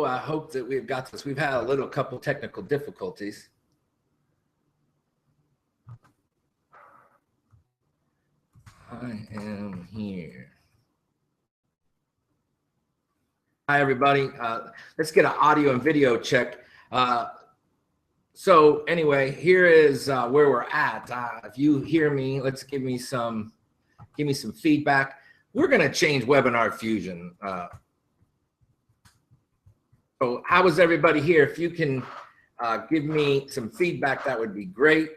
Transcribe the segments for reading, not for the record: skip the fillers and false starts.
go. I hope that we've got this. We've had a couple technical difficulties. I am here. Hi, everybody. Let's get an audio and video check. So anyway, here is where we're at. If you hear me, let's give me some feedback. We're going to change Webinar Fusion. So how is everybody here? If you can give me some feedback, that would be great.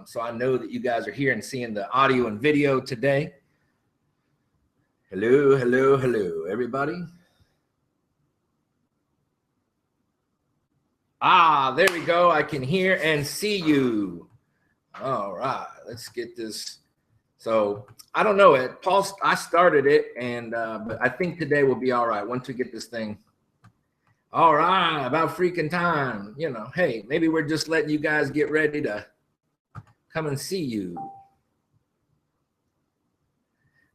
So I know that you guys are here and seeing the audio and video today. Hello, hello, hello, everybody. There we go. I can hear and see you. All right, let's get this. So I don't know it. Paul, I started it, and but I think today will be all right once we get this thing. All right, about freaking time. You know, hey, maybe we're just letting you guys get ready to come and see you.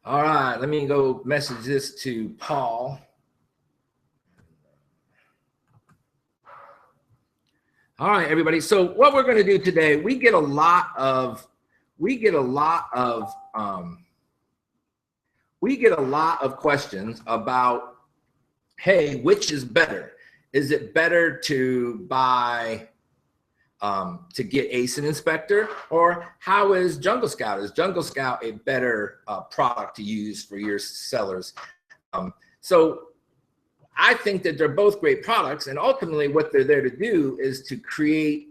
All right, let me go message this to Paul. All right, everybody. So what we're going to do today, we get a lot of questions about, hey, which is better? Is it better to buy to get Asinspector, or how is Jungle Scout? Is Jungle Scout a better product to use for your sellers? So I think that they're both great products, and ultimately what they're there to do is to create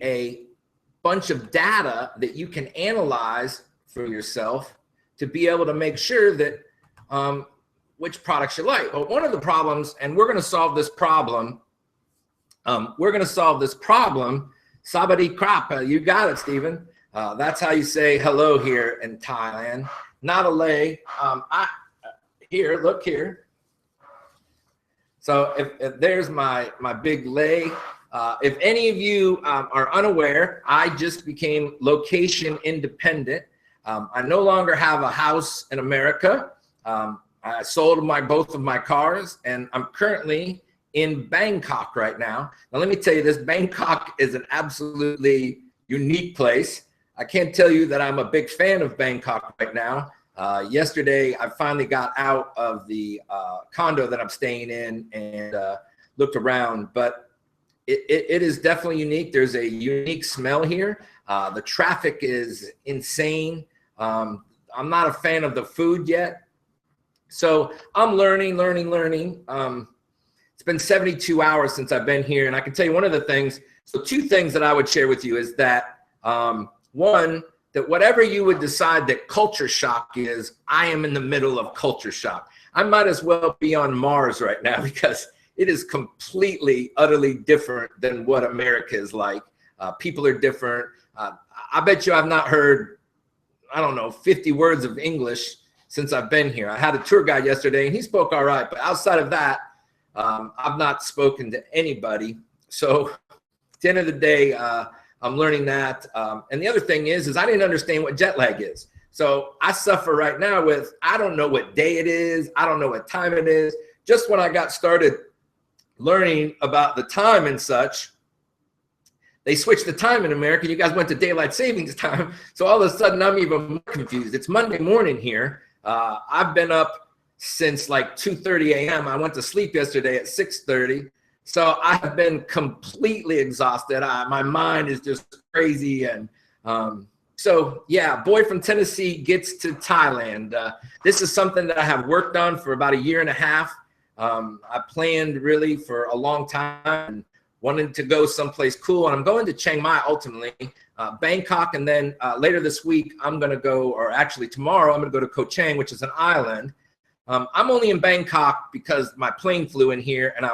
a bunch of data that you can analyze for yourself to be able to make sure that which products you like. Well, one of the problems, and we're going to solve this problem. Sabadi krapa, you got it, Stephen. That's how you say hello here in Thailand. Not a lay. Here, look here. So if there's my big lay. If any of you are unaware, I just became location independent. I no longer have a house in America. I sold both of my cars, and I'm currently in Bangkok right now. Now, let me tell you this, Bangkok is an absolutely unique place. I can't tell you that I'm a big fan of Bangkok right now. Yesterday, I finally got out of the condo that I'm staying in and looked around, but it is definitely unique. There's a unique smell here. The traffic is insane. I'm not a fan of the food yet. So I'm learning. It's been 72 hours since I've been here. And I can tell you one of the things, so two things that I would share with you is that, one, that whatever you would decide that culture shock is, I am in the middle of culture shock. I might as well be on Mars right now because it is completely, utterly different than what America is like. People are different. I bet you I've not heard, I don't know, 50 words of English since I've been here. I had a tour guide yesterday and he spoke all right, but outside of that, I've not spoken to anybody. So at the end of the day, I'm learning that. And the other thing is I didn't understand what jet lag is. So I suffer right now with, I don't know what day it is. I don't know what time it is. Just when I got started learning about the time and such, they switched the time in America. You guys went to daylight savings time. So all of a sudden I'm even more confused. It's Monday morning here. I've been up since like 2:30 a.m. I went to sleep yesterday at 6:30. So I have been completely exhausted. My mind is just crazy. And so, yeah, boy from Tennessee gets to Thailand. This is something that I have worked on for about 1.5 years. I planned really for a long time, wanted to go someplace cool. And I'm going to Chiang Mai ultimately, Bangkok. And then later this week, I'm going to go, or actually tomorrow, I'm going to go to Koh Chang, which is an island. I'm only in Bangkok because my plane flew in here and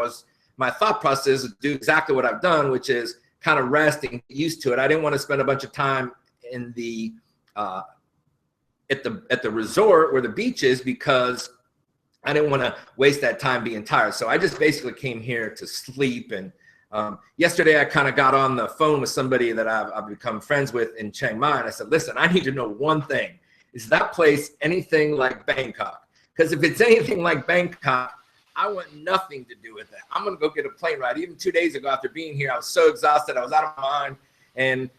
my thought process is to do exactly what I've done, which is kind of rest and get used to it. I didn't want to spend a bunch of time in the at the resort where the beach is because I didn't want to waste that time being tired. So I just basically came here to sleep. And yesterday I kind of got on the phone with somebody that I've become friends with in Chiang Mai. And I said, listen, I need to know one thing. Is that place anything like Bangkok? Because if it's anything like Bangkok, I want nothing to do with it. I'm going to go get a plane ride. Even 2 days ago after being here, I was so exhausted. I was out of my mind. And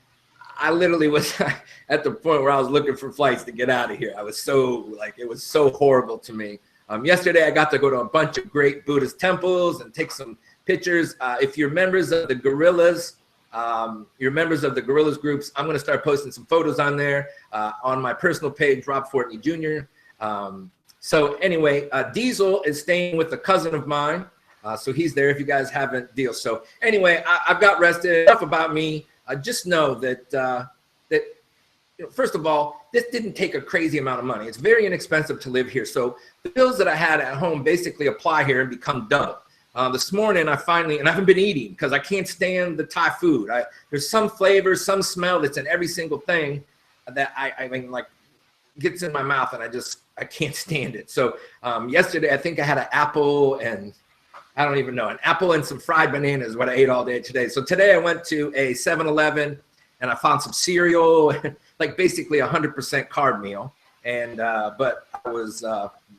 I literally was at the point where I was looking for flights to get out of here. I was so, like, it was so horrible to me. Yesterday, I got to go to a bunch of great Buddhist temples and take some pictures. If you're members of the Gorillas, groups, I'm going to start posting some photos on there on my personal page, Rob Fortney Jr. So anyway, Diesel is staying with a cousin of mine. So he's there if you guys haven't deal. So anyway, I've got rested. Enough about me. Just know that, first of all, this didn't take a crazy amount of money. It's very inexpensive to live here. So the bills that I had at home basically apply here and become double. This morning, I haven't been eating because I can't stand the Thai food. There's some flavor, some smell that's in every single thing that I mean, like, gets in my mouth, and I can't stand it. So yesterday, I think I had an apple and I don't even know, an apple and some fried bananas is what I ate all day today. So today I went to a 7-Eleven and I found some cereal, like basically 100% carb meal. And but I was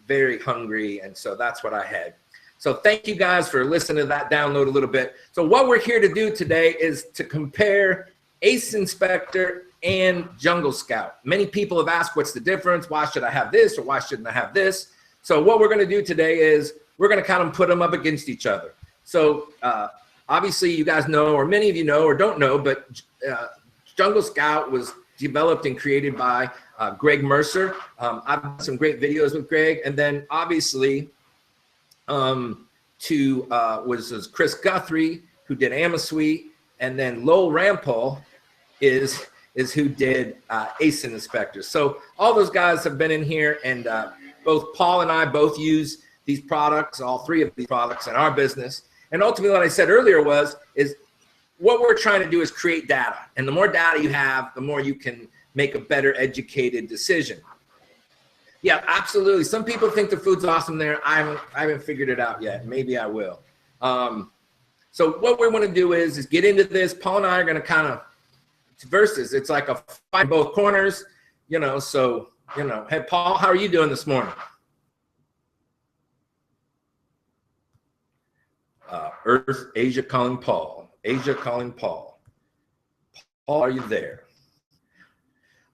very hungry, and so that's what I had. So thank you guys for listening to that download a little bit. So what we're here to do today is to compare Asinspector and Jungle Scout. Many people have asked, what's the difference? Why should I have this or why shouldn't I have this? So what we're going to do today is we're going to kind of put them up against each other. So obviously you guys know, or many of you know or don't know, but Jungle Scout was developed and created by Greg Mercer. I've done some great videos with Greg. And then obviously was Chris Guthrie, who did Amasweet, and then Lowell Rampal is who did Asinspector. So all those guys have been in here, and both Paul and I both use these products, all three of these products in our business. And ultimately what I said earlier is what we're trying to do is create data. And the more data you have, the more you can make a better educated decision. Yeah, absolutely. Some people think the food's awesome there. I haven't figured it out yet. Maybe I will. So what we want to do is get into this. Paul and I are going to kind of, it's versus. It's like a fight in both corners, so, Hey, Paul, how are you doing this morning? Earth, Asia calling Paul. Asia calling Paul. Paul, are you there?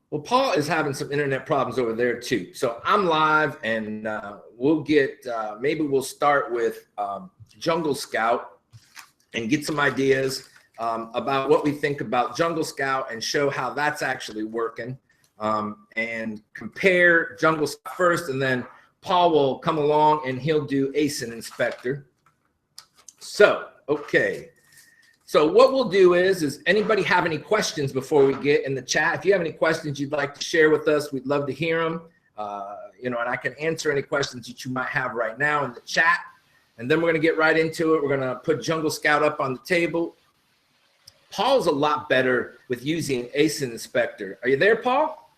Well, Paul is having some internet problems over there too. So I'm live, and we'll get, maybe we'll start with Jungle Scout and get some ideas about what we think about Jungle Scout and show how that's actually working, and compare Jungle Scout first, and then Paul will come along and he'll do Asinspector. So, okay. So what we'll do is anybody have any questions before we get in the chat? If you have any questions you'd like to share with us, we'd love to hear them. And I can answer any questions that you might have right now in the chat. And then we're going to get right into it. We're going to put Jungle Scout up on the table. Paul's a lot better with using Asinspector. Are you there, Paul?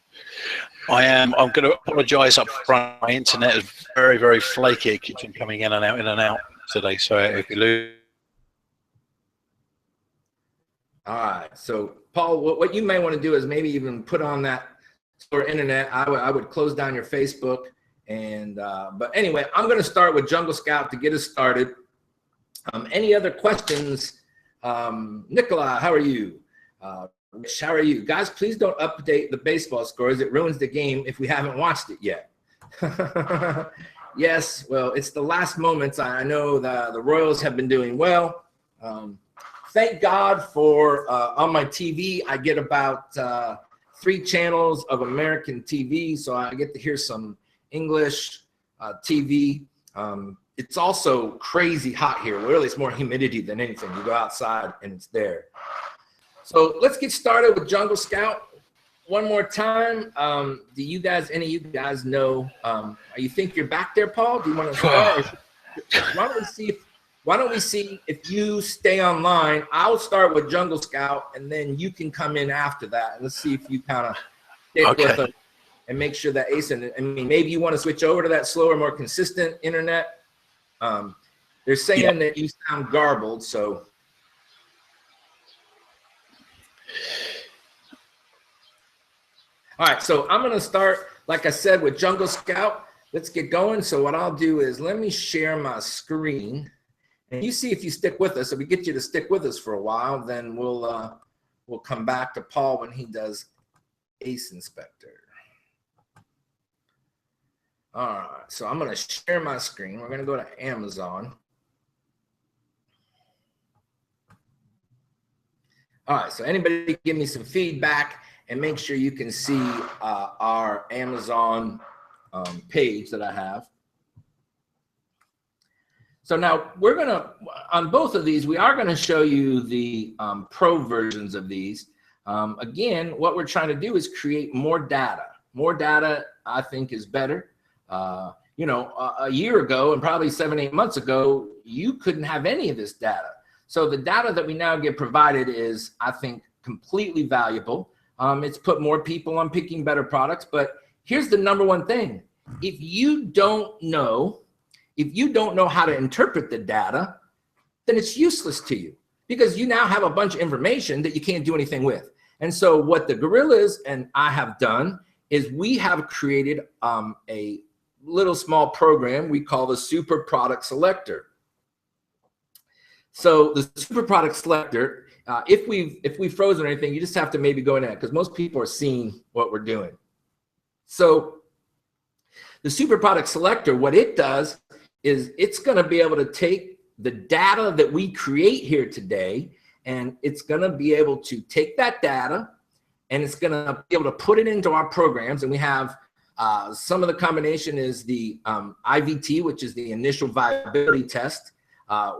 I am. I'm going to apologize up front. My internet is very, very flaky. It keeps on coming in and out today. So if you lose. All right. So, Paul, what you may want to do is maybe even put on that store internet. I would close down your Facebook. And but anyway, I'm going to start with Jungle Scout to get us started. Any other questions? Nicola, how are you? Rich, how are you? Guys, please don't update the baseball scores. It ruins the game if we haven't watched it yet. Yes, well, it's the last moments. I know the Royals have been doing well. Thank God for on my TV, I get about 3 channels of American TV, so I get to hear some English TV. It's also crazy hot here. Really, it's more humidity than anything. You go outside and it's there. So let's get started with Jungle Scout one more time. Do you guys, any of you guys know, you think you're back there, Paul? Do you want to start? Why don't we see if you stay online? I'll start with Jungle Scout, and then you can come in after that. And let's see if you kind of stick with them and make sure that maybe you want to switch over to that slower, more consistent internet. They're saying that you sound garbled, so. All right, so I'm going to start, like I said, with Jungle Scout. let's get going. So what I'll do is let me share my screen, and you see if you stick with us. If we get you to stick with us for a while, then we'll come back to Paul when he does Asinspector. All right, so I'm going to share my screen. We're going to go to Amazon. All right, so anybody give me some feedback and make sure you can see our Amazon page that I have. So now we're going to, on both of these, we are going to show you the pro versions of these. Again, what we're trying to do is create more data. More data, I think, is better. You know, a year ago and probably 7-8 months ago, you couldn't have any of this data. So the data that we now get provided is, I think, completely valuable. It's put more people on picking better products. But here's the number one thing. If you don't know how to interpret the data, then it's useless to you, because you now have a bunch of information that you can't do anything with. And so what the gorillas and I have done is we have created a little small program we call the Super Product Selector. So the Super Product Selector, if we've frozen or anything, you just have to maybe go in there, because most people are seeing what we're doing. So the Super Product Selector, what it does is it's going to be able to take the data that we create here today, and it's going to be able to take that data and it's going to be able to put it into our programs. And we have some of the combination is the IVT, which is the initial viability test.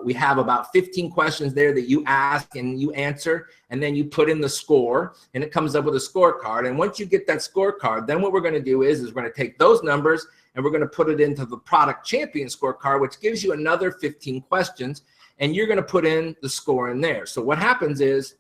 We have about 15 questions there that you ask and you answer, and then you put in the score, and it comes up with a scorecard. And once you get that scorecard, then what we're going to do is we're going to take those numbers and we're going to put it into the product champion scorecard, which gives you another 15 questions, and you're going to put in the score in there. So what happens is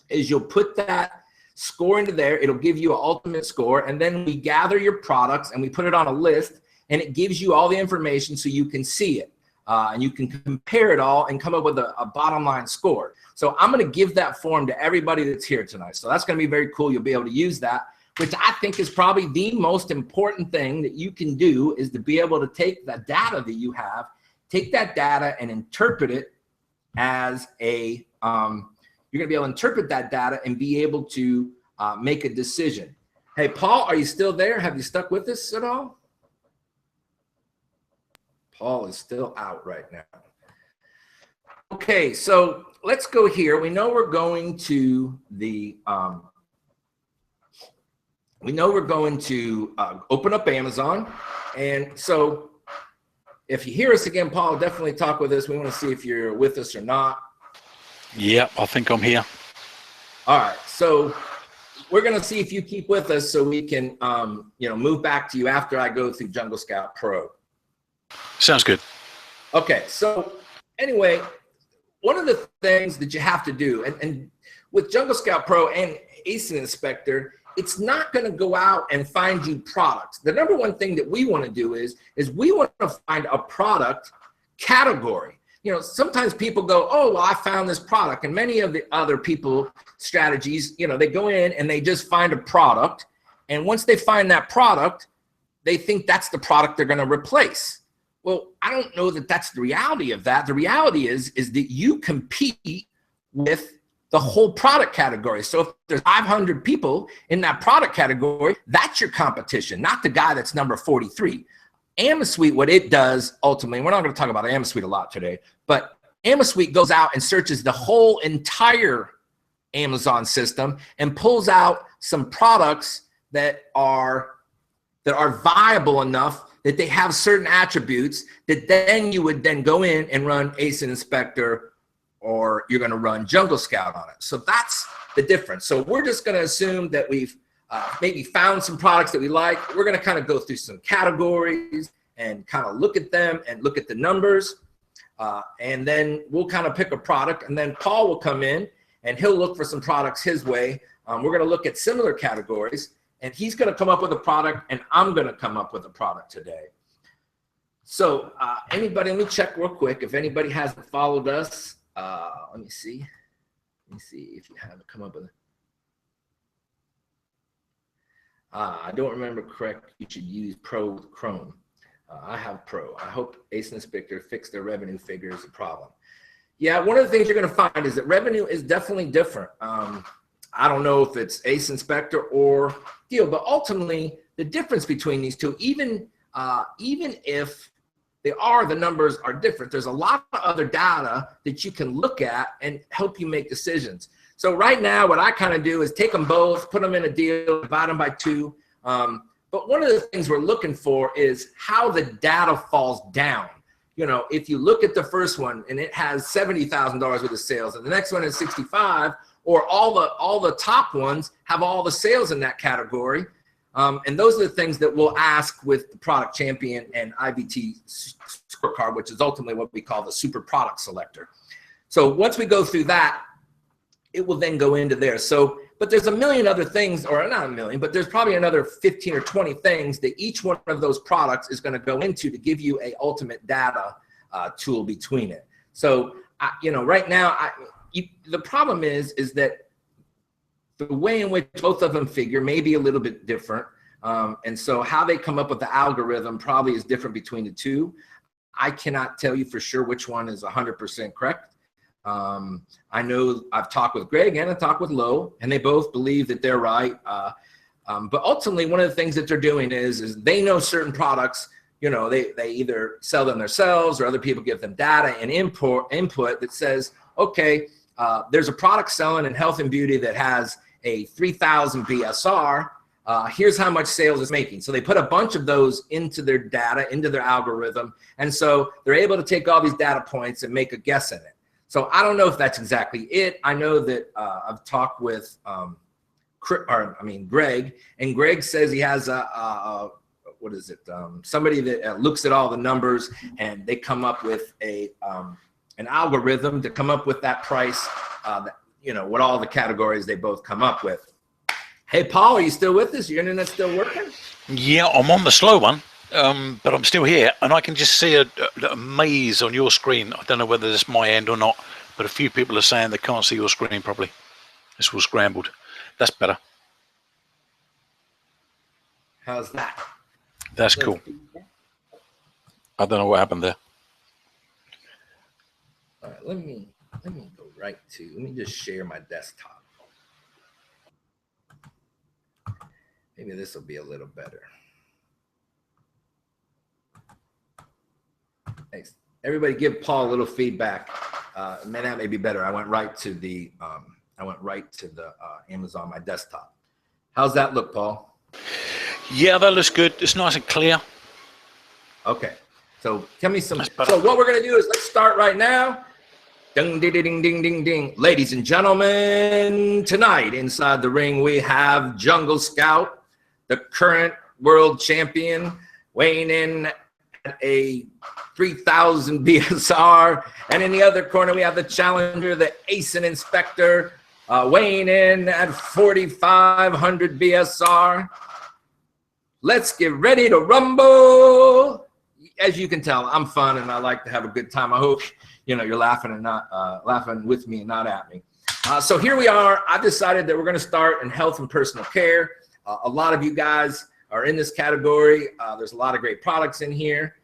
you'll put that score into there. It'll give you an ultimate score, and then we gather your products and we put it on a list, and it gives you all the information so you can see it. And you can compare it all and come up with a bottom line score. So I'm going to give that form to everybody that's here tonight. So that's going to be very cool. You'll be able to use that, which I think is probably the most important thing that you can do, is to be able to take the data that you have, take that data and interpret it as a, you're going to be able to interpret that data and be able to make a decision. Hey, Paul, are you still there? Have you stuck with us at all? Paul is still out right now. Okay, so let's go here. We know we're going to the, open up Amazon. And so if you hear us again, Paul, definitely talk with us. We want to see if you're with us or not. Yep, I think I'm here. All right, so we're going to see if you keep with us so we can, move back to you after I go through Jungle Scout Pro. Sounds good. Okay, so anyway, one of the things that you have to do, and with Jungle Scout Pro and Asinspector, it's not going to go out and find you products. The number one thing that we want to do is we want to find a product category. You know, sometimes people go, oh, well, I found this product. And many of the other people strategies, they go in and they just find a product. And once they find that product, they think that's the product they're going to replace. Well, I don't know that that's the reality of that. The reality is that you compete with the whole product category. So if there's 500 people in that product category, that's your competition, not the guy that's number 43. AmaSuite, what it does ultimately, we're not going to talk about AmaSuite a lot today, but AmaSuite goes out and searches the whole entire Amazon system and pulls out some products that are viable enough that they have certain attributes that then you would then go in and run Asinspector, or you're going to run Jungle Scout on it. So that's the difference. So we're just going to assume that we've maybe found some products that we like. We're going to kind of go through some categories and kind of look at them and look at the numbers. And then we'll kind of pick a product, and then Paul will come in and he'll look for some products his way. We're going to look at similar categories, and he's going to come up with a product, and I'm going to come up with a product today. So anybody, let me check real quick. If anybody hasn't followed us, let me see. Let me see if you haven't come up with it. I don't remember correct. You should use Pro with Chrome. I have Pro. I hope Asinspector fixed their revenue figure is a problem. Yeah, one of the things you're going to find is that revenue is definitely different. I don't know if it's Asinspector or Deal, but ultimately the difference between these two, even if the numbers are different, there's a lot of other data that you can look at and help you make decisions. So right now, what I kind of do is take them both, put them in a deal, divide them by 2. But one of the things we're looking for is how the data falls down. You know, if you look at the first one and it has $70,000 worth of sales, and the next one is 65, or all the top ones have all the sales in that category. And those are the things that we'll ask with the product champion and IBT scorecard, which is ultimately what we call the super product selector. So once we go through that, it will then go into there. So, but there's a million other things, or not a million, but there's probably another 15 or 20 things that each one of those products is going to go into to give you a ultimate data tool between it. So, you know, right now, the problem is that the way in which both of them figure may be a little bit different. And so how they come up with the algorithm probably is different between the two. I cannot tell you for sure which one is 100% correct. I know I've talked with Greg and I talked with Lo, and they both believe that they're right. But ultimately, one of the things that they're doing is they know certain products, you know, they either sell them themselves or other people give them data and input that says, okay, there's a product selling in health and beauty that has a 3,000 BSR. Here's how much sales it's making. So they put a bunch of those into their data, into their algorithm. And so they're able to take all these data points and make a guess in it. So I don't know if that's exactly it. I know that I've talked with Greg, and Greg says he has somebody that looks at all the numbers, and they come up with an algorithm to come up with that price, you know, what all the categories they both come up with. Hey, Paul, are you still with us? Your internet's still working? Yeah, I'm on the slow one, but I'm still here, and I can just see a maze on your screen. I don't know whether it's my end or not, but a few people are saying they can't see your screen properly. It's all scrambled. That's better. How's that? That's cool. I don't know what happened there. All right, let me go right to, let me just share my desktop. Maybe this will be a little better. Thanks. Everybody give Paul a little feedback. Man, that may be better. I went right to the Amazon, my desktop. How's that look, Paul? Yeah, that looks good. It's nice and clear. Okay. So tell me some. So what we're going to do is let's start right now. Ding, ding, ding, ding, ding, ding. Ladies and gentlemen, tonight inside the ring, we have Jungle Scout, the current world champion, weighing in at a 3,000 BSR. And in the other corner, we have the challenger, the Asinspector, weighing in at 4,500 BSR. Let's get ready to rumble. As you can tell, I'm fun and I like to have a good time. I hope you know you're laughing and not laughing with me and not at me. So here we are. I've decided that we're going to start in health and personal care. A lot of you guys are in this category. There's a lot of great products in here.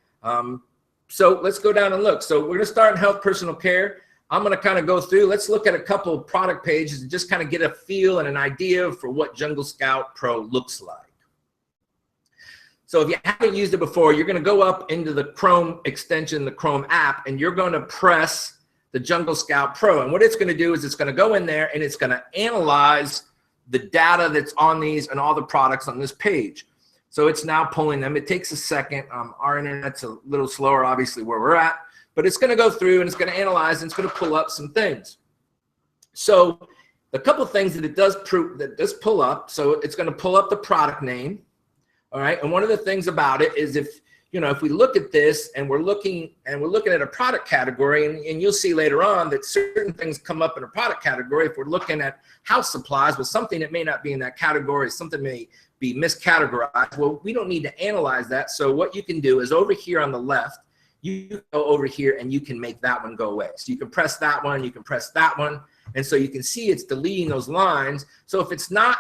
So let's go down and look. So we're going to start in health, personal care. I'm going to kind of go through. Let's look at a couple of product pages and just kind of get a feel and an idea for what Jungle Scout Pro looks like. So if you haven't used it before, you're going to go up into the Chrome extension, the Chrome app, and you're going to press the Jungle Scout Pro. And what it's going to do is it's going to go in there and it's going to analyze the data that's on these and all the products on this page. So it's now pulling them. It takes a second. Our internet's a little slower, obviously, where we're at. But it's going to go through and it's going to analyze and it's going to pull up some things. So a couple of things that it does pull up. So it's going to pull up the product name. All right. And one of the things about it is if we look at this and we're looking at a product category, and you'll see later on that certain things come up in a product category. If we're looking at house supplies with something that may not be in that category, something may be miscategorized. Well, we don't need to analyze that. So what you can do is over here on the left, you go over here and you can make that one go away. So you can press that one, you can press that one. And so you can see it's deleting those lines. So if it's not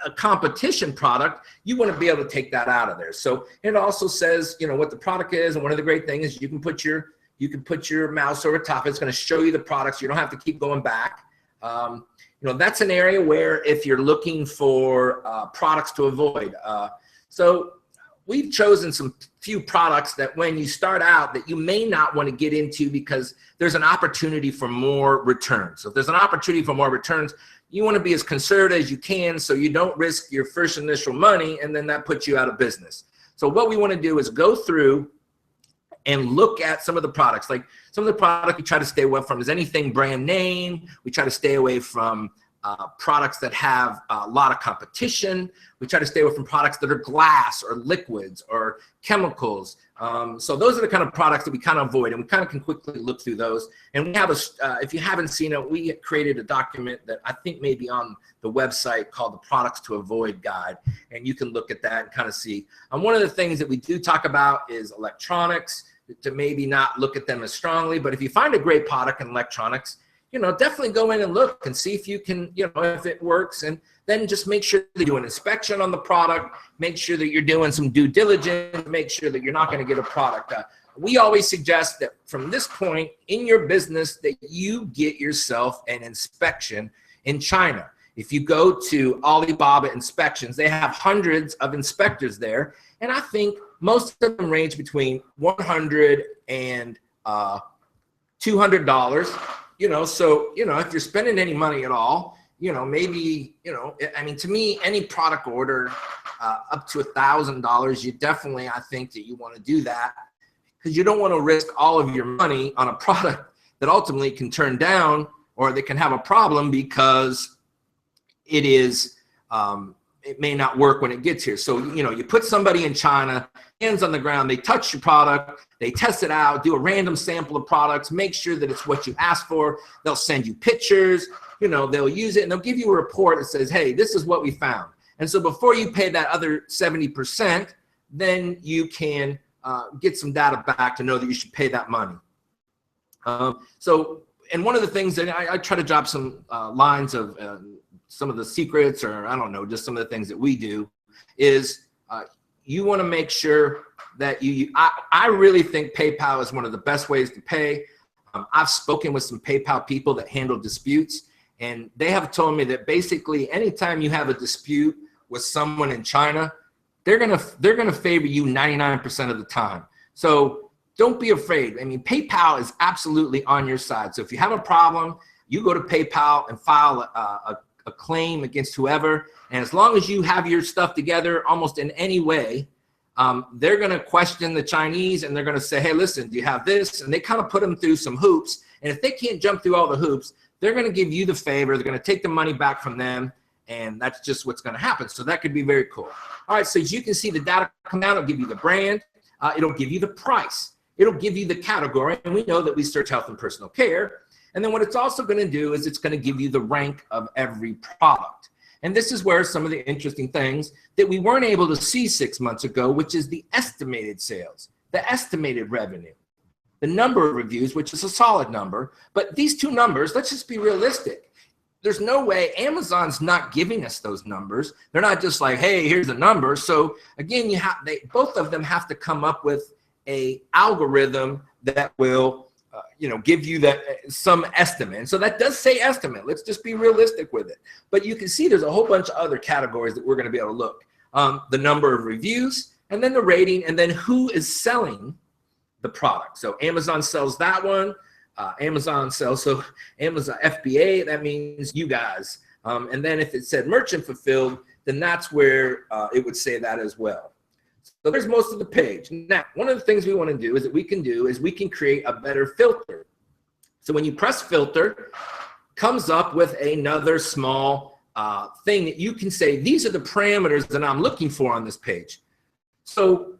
a competition product, you want to be able to take that out of there. So it also says, you know, what the product is. And one of the great things is you can put your mouse over top. It's going to show you the products. You don't have to keep going back. You know, that's an area where if you're looking for products to avoid. So we've chosen some few products that when you start out that you may not want to get into because there's an opportunity for more returns. So if there's an opportunity for more returns, you want to be as conservative as you can so you don't risk your first initial money and then that puts you out of business. So what we want to do is go through and look at some of the products. Like some of the product we try to stay away from is anything brand name. We try to stay away from products that have a lot of competition. We try to stay away from products that are glass or liquids or chemicals. So those are the kind of products that we kind of avoid, and we kind of can quickly look through those. And we have if you haven't seen it, we created a document that I think may be on the website called the Products to Avoid Guide, and you can look at that and kind of see. One of the things that we do talk about is electronics, to maybe not look at them as strongly, but if you find a great product in electronics, you know, definitely go in and look and see if you can, you know, if it works, and then just make sure that you do an inspection on the product, make sure that you're doing some due diligence, make sure that you're not going to get a product. We always suggest that from this point in your business that you get yourself an inspection in China. If you go to Alibaba Inspections, they have hundreds of inspectors there, and I think most of them range between $100 and $200. You know, so, you know, if you're spending any money at all, you know, maybe, you know, I mean, to me, any product order up to $1,000, you definitely, I think that you want to do that because you don't want to risk all of your money on a product that ultimately can turn down or that can have a problem because it is, it may not work when it gets here. So, you know, you put somebody in China, hands on the ground, they touch your product, they test it out, do a random sample of products, make sure that it's what you asked for. They'll send you pictures, you know, they'll use it and they'll give you a report that says, hey, this is what we found. And so before you pay that other 70%, then you can get some data back to know that you should pay that money. And one of the things that I try to drop some lines of some of the secrets, or I don't know, just some of the things that we do is you want to make sure that I really think PayPal is one of the best ways to pay. I've spoken with some PayPal people that handle disputes, and they have told me that basically anytime you have a dispute with someone in China, they're gonna favor you 99% of the time. So don't be afraid. I mean, PayPal is absolutely on your side. So if you have a problem, you go to PayPal and file a claim against whoever, and as long as you have your stuff together almost in any way, they're going to question the Chinese and they're going to say, hey, listen, do you have this? And they kind of put them through some hoops, and if they can't jump through all the hoops, they're going to give you the favor, they're going to take the money back from them, and that's just what's going to happen. So that could be very cool. All right, so as you can see, the data come out, it'll give you the brand, it'll give you the price, it'll give you the category, and we know that we search health and personal care. And then what it's also going to do is it's going to give you the rank of every product. And this is where some of the interesting things that we weren't able to see 6 months ago, which is the estimated sales, the estimated revenue, the number of reviews, which is a solid number. But these two numbers, let's just be realistic. There's no way Amazon's not giving us those numbers. They're not just like, hey, here's the number. So again, both of them have to come up with a algorithm that will give you some estimate. And so that does say estimate. Let's just be realistic with it. But you can see there's a whole bunch of other categories that we're going to be able to look. The number of reviews, and then the rating, and then who is selling the product. So Amazon sells that one. Amazon sells, so Amazon FBA, that means you guys. And then if it said merchant fulfilled, then that's where it would say that as well. So there's most of the page. Now, one of the things we want to do is we can create a better filter. So when you press filter, comes up with another small thing that you can say, these are the parameters that I'm looking for on this page. So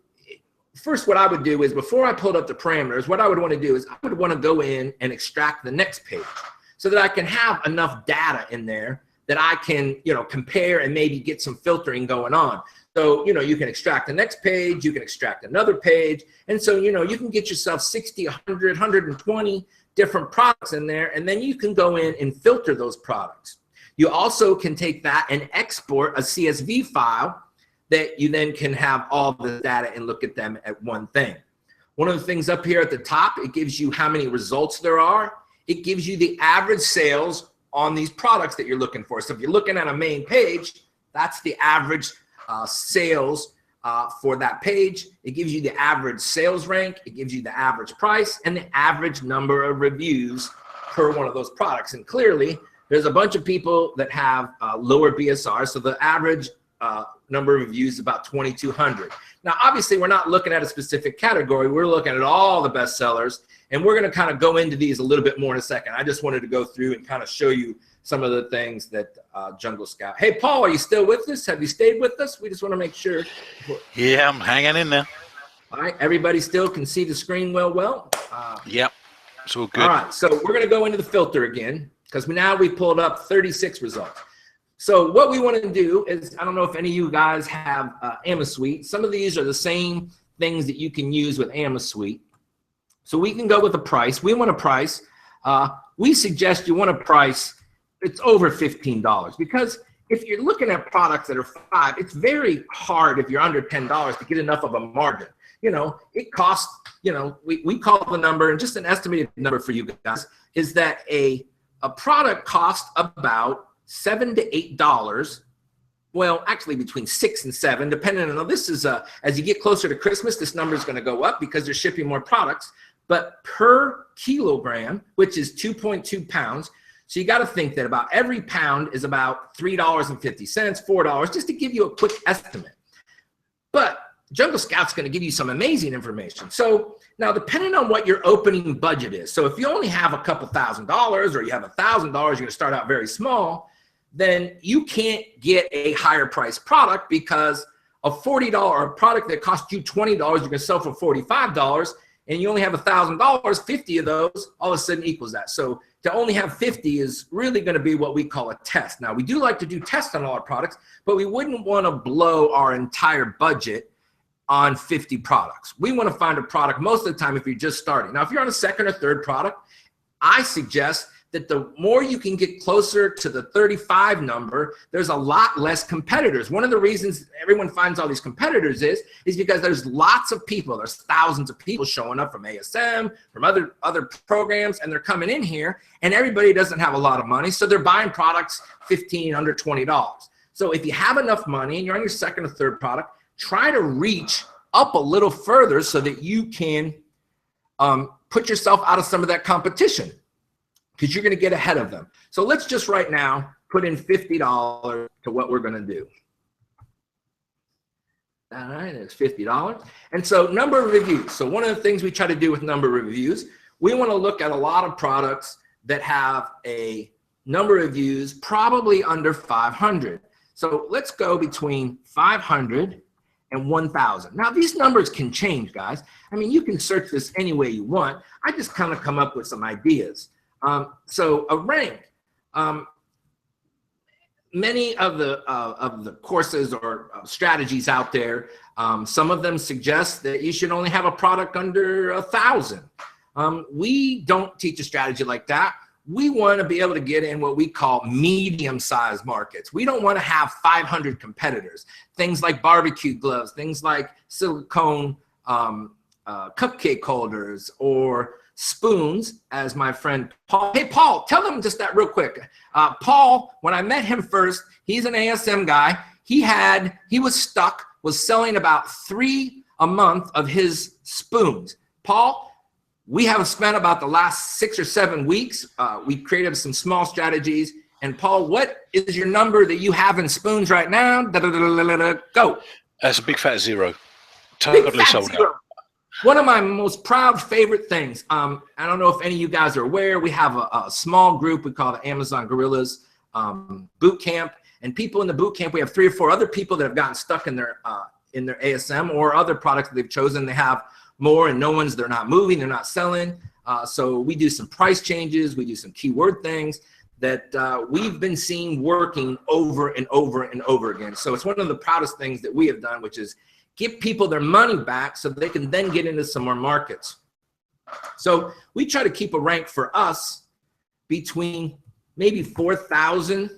first, what I would do is before I pulled up the parameters, what I would want to do is I would want to go in and extract the next page so that I can have enough data in there that I can, compare and maybe get some filtering going on. So, you can extract the next page, you can extract another page. And so, you can get yourself 60, 100, 120 different products in there, and then you can go in and filter those products. You also can take that and export a CSV file that you then can have all the data and look at them at one thing. One of the things up here at the top, it gives you how many results there are. It gives you the average sales on these products that you're looking for. So if you're looking at a main page, that's the average sales for that page. It gives you the average sales rank. It gives you the average price and the average number of reviews per one of those products. And clearly, there's a bunch of people that have lower BSR. So the average number of reviews is about 2,200. Now, obviously, we're not looking at a specific category. We're looking at all the best sellers. And we're going to kind of go into these a little bit more in a second. I just wanted to go through and kind of show you some of the things that Jungle Scout. Hey, Paul, are you still with us? Have you stayed with us? We just want to make sure. Yeah, I'm hanging in there. All right, everybody still can see the screen well? Yep, it's all good. All right, so we're going to go into the filter again because now we pulled up 36 results. So what we want to do is, I don't know if any of you guys have AmaSuite. Some of these are the same things that you can use with AmaSuite. So we can go with a price. We want a price. We suggest you want a price it's over $15 because if you're looking at products that are $5, it's very hard if you're under $10 to get enough of a margin. You know, it costs, you know, we call the number, and just an estimated number for you guys is that a product costs about $7 to $8. Well, actually between 6 and 7, depending on, this is as you get closer to Christmas, this number is going to go up because they're shipping more products. But per kilogram, which is 2.2 pounds, so you got to think that about every pound is about $3.50, $4, just to give you a quick estimate. But Jungle Scout's going to give you some amazing information. So now, depending on what your opening budget is, so if you only have a couple $1,000 or you have $1,000, you're going to start out very small, then you can't get a higher price product because a $40 product that costs you $20, you're going to sell for $45, and you only have $1,000, 50 of those all of a sudden equals that. So to only have 50 is really going to be what we call a test. Now, we do like to do tests on all our products, but we wouldn't want to blow our entire budget on 50 products. We want to find a product most of the time if you're just starting. Now, if you're on a second or third product, I suggest that the more you can get closer to the 35 number, there's a lot less competitors. One of the reasons everyone finds all these competitors is because there's lots of people, there's thousands of people showing up from ASM, from other programs, and they're coming in here, and everybody doesn't have a lot of money, so they're buying products $15, under $20. So if you have enough money and you're on your second or third product, try to reach up a little further so that you can put yourself out of some of that competition, because you're going to get ahead of them. So let's just right now put in $50 to what we're going to do. All right, it's $50. And so number of reviews. So one of the things we try to do with number of reviews, we want to look at a lot of products that have a number of reviews probably under 500. So let's go between 500 and 1,000. Now, these numbers can change, guys. I mean, you can search this any way you want. I just kind of come up with some ideas. So a rank, many of the courses or strategies out there, some of them suggest that you should only have a product under 1,000. We don't teach a strategy like that. We want to be able to get in what we call medium-sized markets. We don't want to have 500 competitors. Things like barbecue gloves, things like silicone cupcake holders, or spoons, as my friend Paul. Hey, Paul, tell them just that real quick. Paul, when I met him first, he's an ASM guy. He was stuck, was selling about 3 a month of his spoons. Paul, we have spent about the last 6 or 7 weeks. We created some small strategies. And Paul, what is your number that you have in spoons right now? Go. That's a big fat 0. Totally sold out. One of my most proud favorite things, I don't know if any of you guys are aware, we have a small group we call the Amazon Gorillas Boot Camp. And people in the boot camp, we have 3 or 4 other people that have gotten stuck in their ASM or other products that they've chosen. They have more and they're not moving, they're not selling. So we do some price changes, we do some keyword things that we've been seeing working over and over and over again. So it's one of the proudest things that we have done, which is give people their money back so they can then get into some more markets. So we try to keep a rank for us between maybe 4,000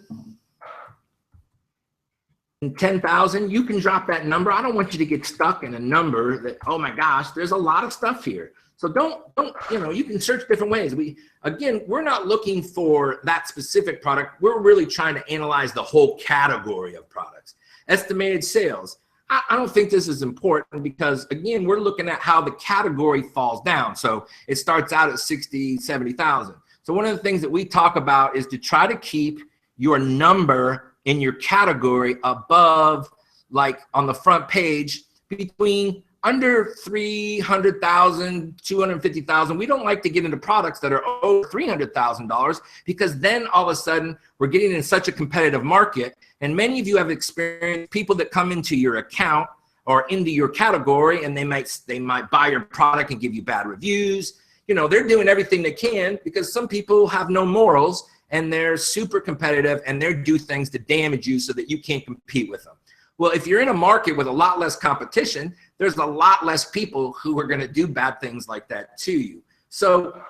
and 10,000, you can drop that number. I don't want you to get stuck in a number that, oh my gosh, there's a lot of stuff here. So don't, you can search different ways. We're not looking for that specific product. We're really trying to analyze the whole category of products. Estimated sales. I don't think this is important because, again, we're looking at how the category falls down. So it starts out at 60, 70,000. So one of the things that we talk about is to try to keep your number in your category above, like on the front page, between under 300,000, 250,000. We don't like to get into products that are over $300,000 because then all of a sudden we're getting in such a competitive market. And many of you have experienced people that come into your account or into your category and they might buy your product and give you bad reviews. They're doing everything they can because some people have no morals and they're super competitive and they do things to damage you so that you can't compete with them. Well, if you're in a market with a lot less competition, there's a lot less people who are going to do bad things like that to you. So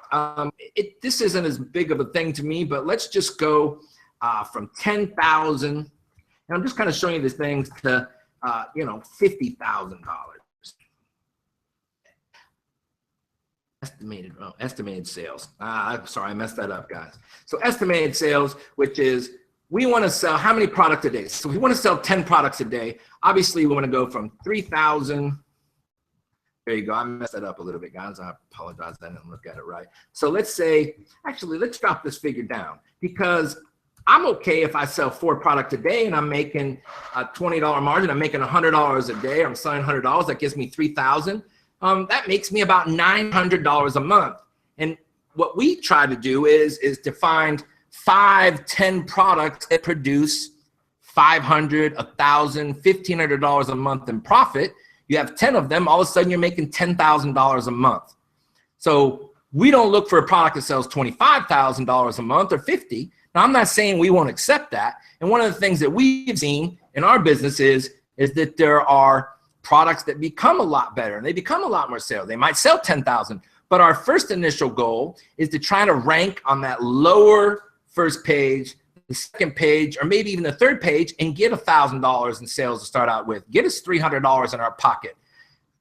this isn't as big of a thing to me, but let's just go from 10,000, and I'm just kind of showing you these things, to $50,000. Estimated sales. I'm sorry, I messed that up, guys. So estimated sales, which is, we want to sell how many products a day? So we want to sell 10 products a day. Obviously, we want to go from 3,000. There you go. I messed that up a little bit, guys. I apologize. I didn't look at it right. So let's say, actually, let's drop this figure down because I'm okay if I sell 4 products a day and I'm making a $20 margin. I'm making $100 a day. I'm selling $100. That gives me 3,000. That makes me about $900 a month. And what we try to do is to find 5, 10 products that produce $500, $1,000, $1,500 a month in profit. You have 10 of them, all of a sudden you're making $10,000 a month. So we don't look for a product that sells $25,000 a month or 50. Now, I'm not saying we won't accept that. And one of the things that we've seen in our business is that there are products that become a lot better and they become a lot more sales. They might sell 10,000, but our first initial goal is to try to rank on that lower first page, the second page, or maybe even the third page, and get $1,000 in sales to start out with. Get us $300 in our pocket.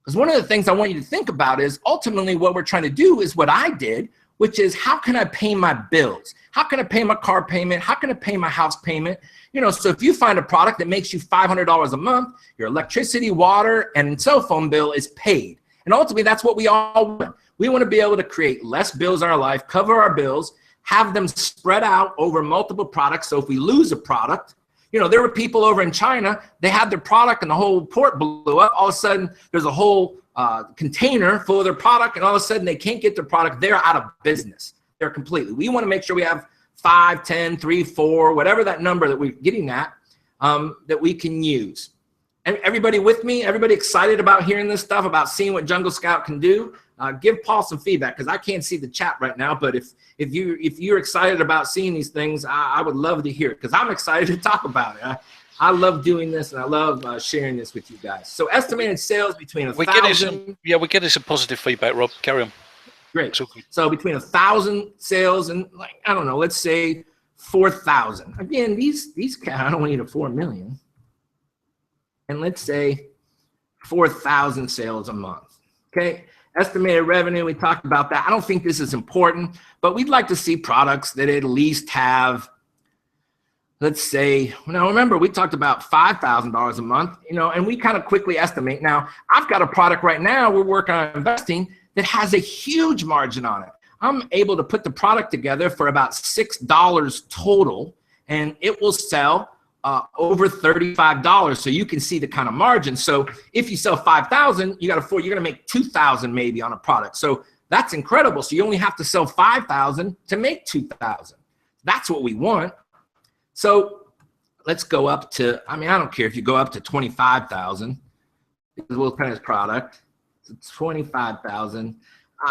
Because one of the things I want you to think about is ultimately what we're trying to do is what I did, which is how can I pay my bills? How can I pay my car payment? How can I pay my house payment? So if you find a product that makes you $500 a month, your electricity, water, and cell phone bill is paid. And ultimately, that's what we all want. We want to be able to create less bills in our life, cover our bills, have them spread out over multiple products. So if we lose a product, there were people over in China, they had their product and the whole port blew up. All of a sudden, there's a whole container full of their product, and all of a sudden they can't get their product. They're out of business. They're completely. We want to make sure we have 5, 10, 3, 4, whatever that number that we're getting at, that we can use. Everybody with me? Everybody excited about hearing this stuff, about seeing what Jungle Scout can do? Give Paul some feedback because I can't see the chat right now. But if you're excited about seeing these things, I would love to hear it because I'm excited to talk about it. I love doing this and I love sharing this with you guys. So estimated sales between 1,000. We're getting some positive feedback, Rob. Carry on. Great. So between 1,000 sales and I don't know, let's say 4,000. Again, these I don't need a 4 million. And let's say 4,000 sales a month. Okay. Estimated revenue, we talked about that. I don't think this is important, but we'd like to see products that at least have, let's say, now remember, we talked about $5,000 a month, and we kind of quickly estimate. Now, I've got a product right now we're working on investing that has a huge margin on it. I'm able to put the product together for about $6 total, and it will sell over $35. So you can see the kind of margin. So if you sell 5,000, you're going to make 2,000 maybe on a product. So that's incredible. So you only have to sell 5,000 to make 2,000. That's what we want. So let's go up to, I don't care if you go up to 25,000. What kind of product? It's 25,000.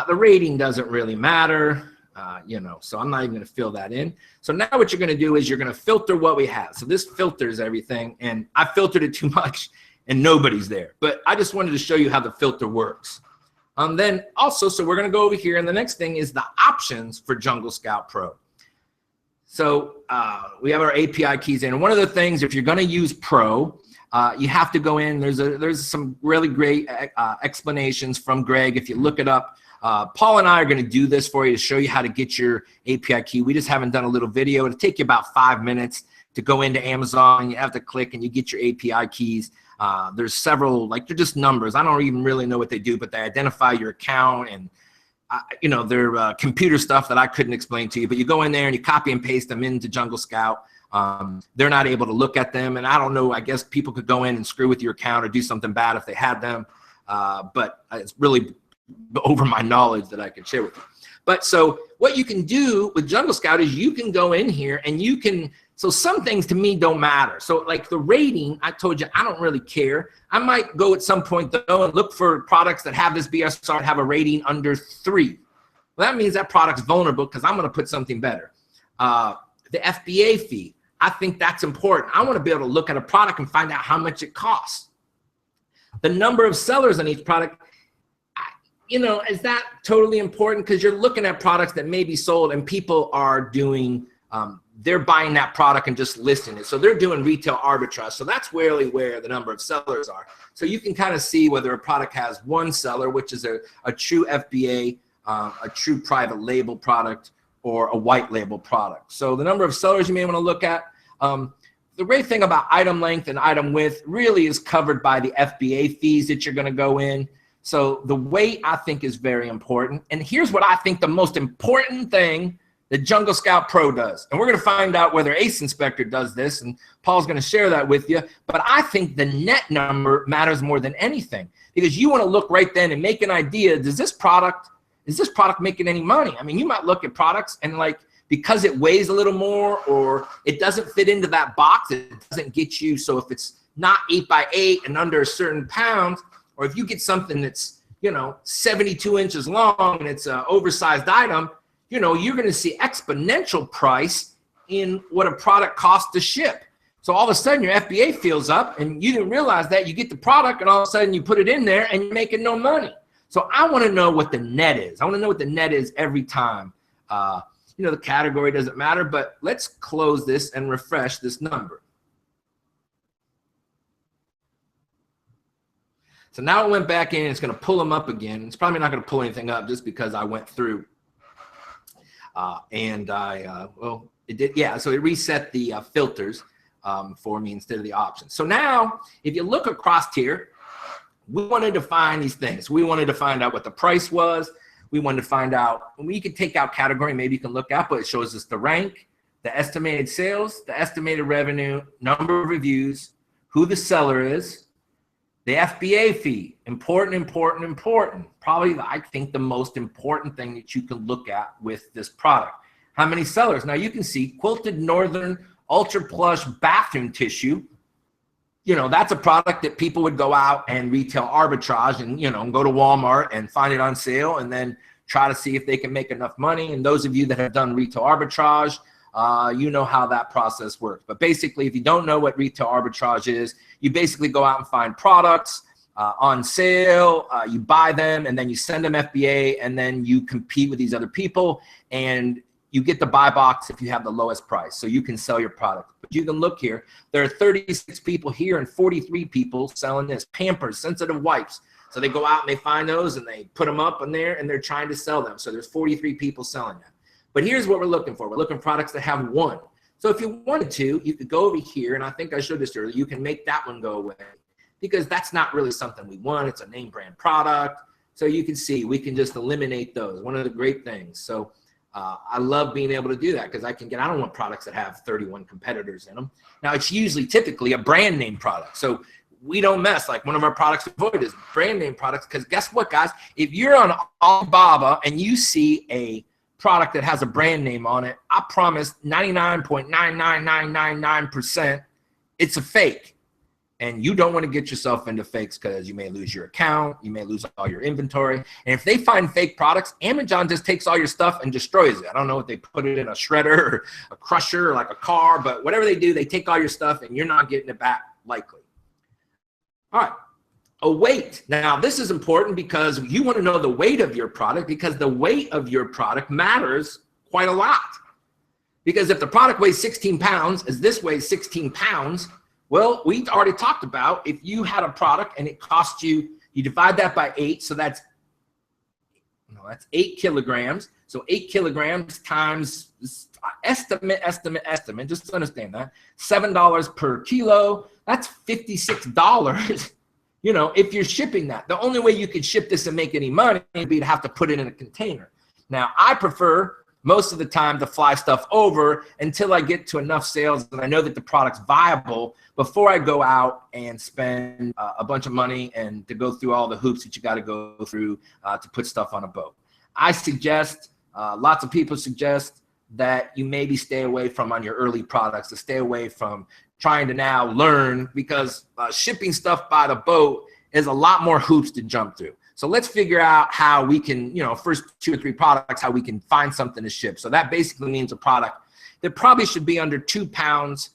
The rating doesn't really matter. So I'm not even going to fill that in. So now what you're going to do is you're going to filter what we have. So this filters everything, and I filtered it too much and nobody's there. But I just wanted to show you how the filter works. Then also, so we're going to go over here, and the next thing is the options for Jungle Scout Pro. So we have our API keys in. And one of the things, if you're going to use Pro, you have to go in. There's some really great explanations from Greg. If you look it up, Paul and I are going to do this for you to show you how to get your API key. We just haven't done a little video. It'll take you about 5 minutes to go into Amazon. You have to click and you get your API keys. There's several, like they're just numbers. I don't even really know what they do, but they identify your account and you know, they're computer stuff that I couldn't explain to you. But you go in there and you copy and paste them into Jungle Scout. They're not able to look at them, and I don't know, I guess people could go in and screw with your account or do something bad if they had them, but it's really over my knowledge that I can share with you. But so what you can do with Jungle Scout is you can go in here and you can, so some things to me don't matter. So like the rating, I told you, I don't really care. I might go at some point though and look for products that have this BSR and have a rating under 3. Well, that means that product's vulnerable because I'm going to put something better. The FBA fee, I think that's important. I want to be able to look at a product and find out how much it costs. The number of sellers on each product, you know, is that totally important? Because you're looking at products that may be sold and people are doing, they're buying that product and just listing it. So they're doing retail arbitrage. So that's really where the number of sellers are. So you can kind of see whether a product has one seller, which is a true FBA, a true private label product, or a white label product. So the number of sellers you may want to look at. The great thing about item length and item width really is covered by the FBA fees that you're going to go in. So the weight, I think, is very important. And here's what I think the most important thing that Jungle Scout Pro does. And we're going to find out whether Asinspector does this, and Paul's going to share that with you. But I think the net number matters more than anything, because you want to look right then and make an idea, is this product making any money? I mean, you might look at products and like, because it weighs a little more or it doesn't fit into that box, it doesn't get you. So if it's not 8 by 8 and under a certain pound, or if you get something that's, you know, 72 inches long and it's an oversized item, you know, you're going to see exponential price in what a product costs to ship. So all of a sudden your FBA fills up and you didn't realize that. You get the product and all of a sudden you put it in there and you're making no money. So I want to know what the net is. I want to know what the net is every time. You know, the category doesn't matter, but let's close this and refresh this number. So now it went back in, it's going to pull them up again. It's probably not going to pull anything up just because I went through well, it did. Yeah. So it reset the filters for me instead of the options. So now if you look across here, we wanted to find these things. We wanted to find out what the price was. We wanted to find out, we could take out category, maybe you can look at, but it shows us the rank, the estimated sales, the estimated revenue, number of reviews, who the seller is, the FBA fee, important. Probably, I think, the most important thing that you can look at with this product. How many sellers? Now you can see quilted northern ultra plush bathroom tissue. You know, that's a product that people would go out and retail arbitrage and, you know, go to Walmart and find it on sale and then try to see if they can make enough money. And those of you that have done retail arbitrage, you know how that process works. But basically, if you don't know what retail arbitrage is, you basically go out and find products on sale, you buy them, and then you send them FBA, and then you compete with these other people, and you get the buy box if you have the lowest price, so you can sell your product. But you can look here, there are 36 people here and 43 people selling this. Pampers, sensitive wipes. So they go out and they find those and they put them up in there and they're trying to sell them. So there's 43 people selling them. But here's what we're looking for. We're looking for products that have one. So if you wanted to, you could go over here, and I think I showed this earlier, you can make that one go away because that's not really something we want. It's a name brand product. So you can see we can just eliminate those. One of the great things. So I love being able to do that because I don't want products that have 31 competitors in them. Now it's usually typically a brand name product. So we don't mess, like one of our products we avoid is brand name products, because guess what, guys? If you're on Alibaba and you see a product that has a brand name on it, I promise 99.99999% it's a fake. And you don't want to get yourself into fakes because you may lose your account, you may lose all your inventory. And if they find fake products, Amazon just takes all your stuff and destroys it. I don't know if they put it in a shredder or a crusher or like a car, but whatever they do, they take all your stuff and you're not getting it back likely. All right, a weight. Now this is important because you want to know the weight of your product, because the weight of your product matters quite a lot. Because if the product weighs 16 pounds, as this weighs 16 pounds, well, we already talked about if you had a product and it cost you, you divide that by 8, so that's 8 kilograms. So 8 kilograms times estimate, just understand that, $7 per kilo, that's $56. You know, if you're shipping that, the only way you could ship this and make any money would be to have to put it in a container. Now, I prefer most of the time to fly stuff over until I get to enough sales and I know that the product's viable before I go out and spend a bunch of money and to go through all the hoops that you got to go through to put stuff on a boat. I suggest, lots of people suggest that you maybe stay away from on your early products, to stay away from trying to now learn, because shipping stuff by the boat is a lot more hoops to jump through. So let's figure out how we can, you know, first 2 or 3 products, how we can find something to ship. So that basically means a product that probably should be under 2 pounds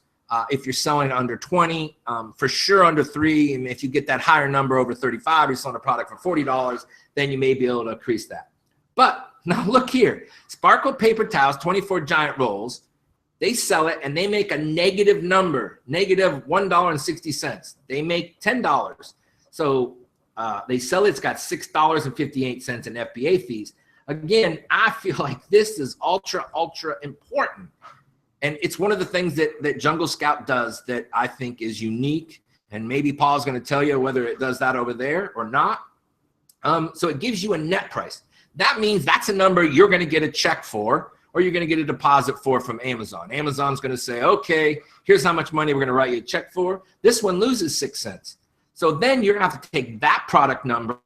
if you're selling under 20, for sure under 3. And if you get that higher number over 35, you're selling a product for $40, then you may be able to increase that. But now look here, Sparkle paper towels, 24 giant rolls, they sell it and they make a negative number, negative $1.60. They make $10. So they sell it, it's got $6.58 in FBA fees. Again, I feel like this is ultra important. And it's one of the things that Jungle Scout does that I think is unique. And maybe Paul's going to tell you whether it does that over there or not. So it gives you a net price. That means that's a number you're going to get a check for, or you're going to get a deposit for from Amazon. Amazon's going to say, okay, here's how much money we're going to write you a check for. This one loses 6 cents. So then you're going to have to take that product number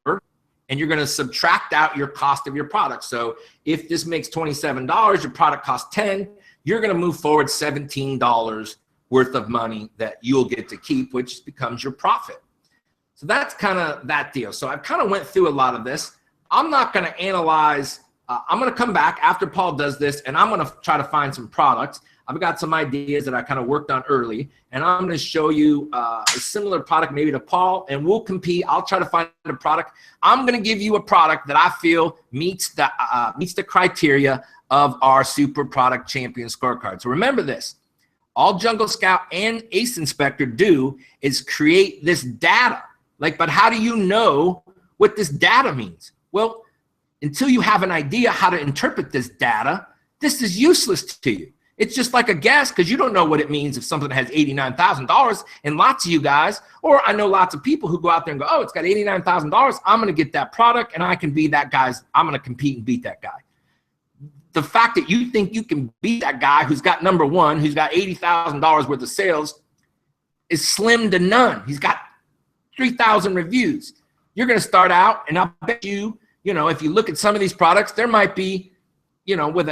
and you're going to subtract out your cost of your product. So if this makes $27, your product costs 10, you're going to move forward $17 worth of money that you'll get to keep, which becomes your profit. So that's kind of that deal. So I kind of went through a lot of this. I'm not going to analyze. I'm going to come back after Paul does this, and I'm going to try to find some products. I've got some ideas that I kind of worked on early, and I'm going to show you a similar product maybe to Paul, and we'll compete. I'll try to find a product. I'm going to give you a product that I feel meets the criteria of our Super Product Champion scorecard. So remember this. All Jungle Scout and Asinspector do is create this data. But how do you know what this data means? Well, until you have an idea how to interpret this data, this is useless to you. It's just like a guess, because you don't know what it means if something has $89,000. And lots of you guys, or I know lots of people who go out there and go, oh, it's got $89,000. I'm going to get that product and I can be that guy's, I'm going to compete and beat that guy. The fact that you think you can beat that guy who's got number one, who's got $80,000 worth of sales, is slim to none. He's got 3,000 reviews. You're going to start out, and I'll bet you, if you look at some of these products, there might be, with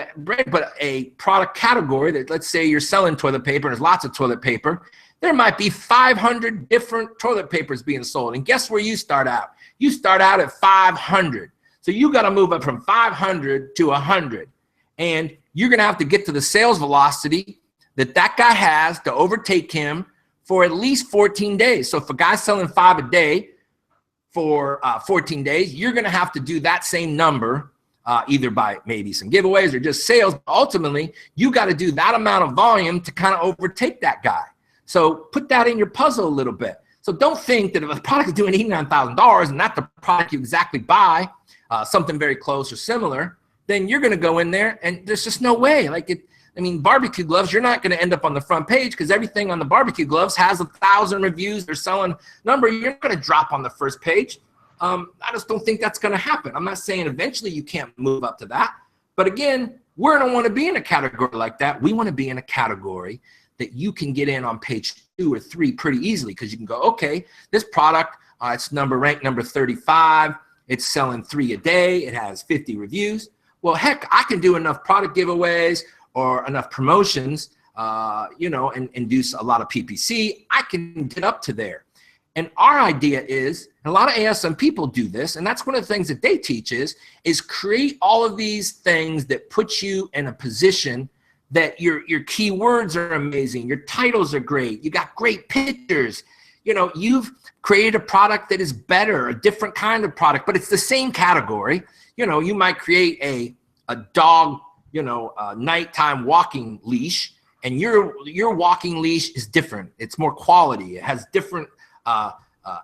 a product category that, let's say you're selling toilet paper and there's lots of toilet paper, there might be 500 different toilet papers being sold. And guess where you start out? You start out at 500. So you got to move up from 500 to 100. And you're going to have to get to the sales velocity that guy has to overtake him for at least 14 days. So if a guy's selling 5 a day for 14 days, you're going to have to do that same number, either by maybe some giveaways or just sales. Ultimately, you got to do that amount of volume to kind of overtake that guy. So put that in your puzzle a little bit. So don't think that if a product is doing $89,000 and not the product you exactly buy, something very close or similar, then you're going to go in there and there's just no way. Barbecue gloves, you're not going to end up on the front page because everything on the barbecue gloves has 1,000 reviews. They're selling number. You're not going to drop on the first page. I just don't think that's going to happen. I'm not saying eventually you can't move up to that. But again, we don't want to be in a category like that. We want to be in a category that you can get in on page 2 or 3 pretty easily, because you can go, okay, this product, it's ranked number 35. It's selling 3 a day. It has 50 reviews. Well, heck, I can do enough product giveaways or enough promotions, and do a lot of PPC. I can get up to there. And our idea is, and a lot of ASM people do this, and that's one of the things that they teach is create all of these things that put you in a position that your keywords are amazing, your titles are great, you got great pictures, you've created a product that is better, a different kind of product, but it's the same category. You might create a dog, nighttime walking leash, and your walking leash is different. It's more quality. It has different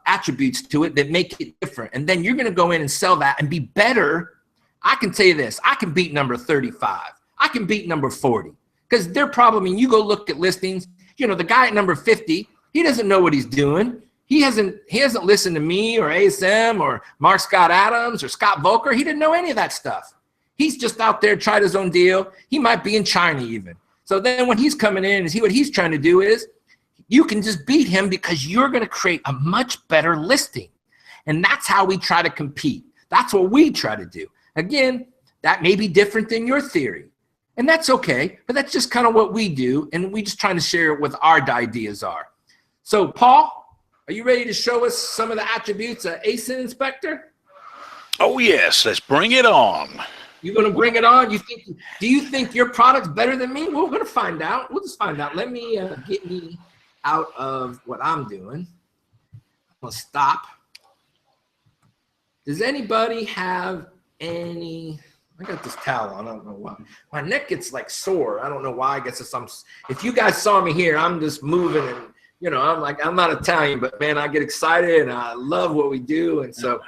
attributes to it that make it different. And then you're going to go in and sell that and be better. I can tell you this, I can beat number 35. I can beat number 40, because they're probably, you go look at listings, the guy at number 50, he doesn't know what he's doing. He hasn't listened to me or ASM or Mark Scott Adams or Scott Volker. He didn't know any of that stuff. He's just out there, tried his own deal. He might be in China even. So then when he's coming in and what he's trying to do is, you can just beat him because you're going to create a much better listing. And that's how we try to compete. That's what we try to do. Again, that may be different than your theory. And that's okay, but that's just kind of what we do. And we just trying to share what our ideas are. So Paul, are you ready to show us some of the attributes of Asinspector? Oh yes, let's bring it on. You're going to bring it on? Do you think your product's better than me? Well, we're going to find out. We'll just find out. Let me get me out of what I'm doing. I'm going to stop. Does anybody have any? I got this towel on. I don't know why. My neck gets like sore. I don't know why. I guess it's some. If you guys saw me here, I'm just moving and I'm not Italian, but man, I get excited and I love what we do. And so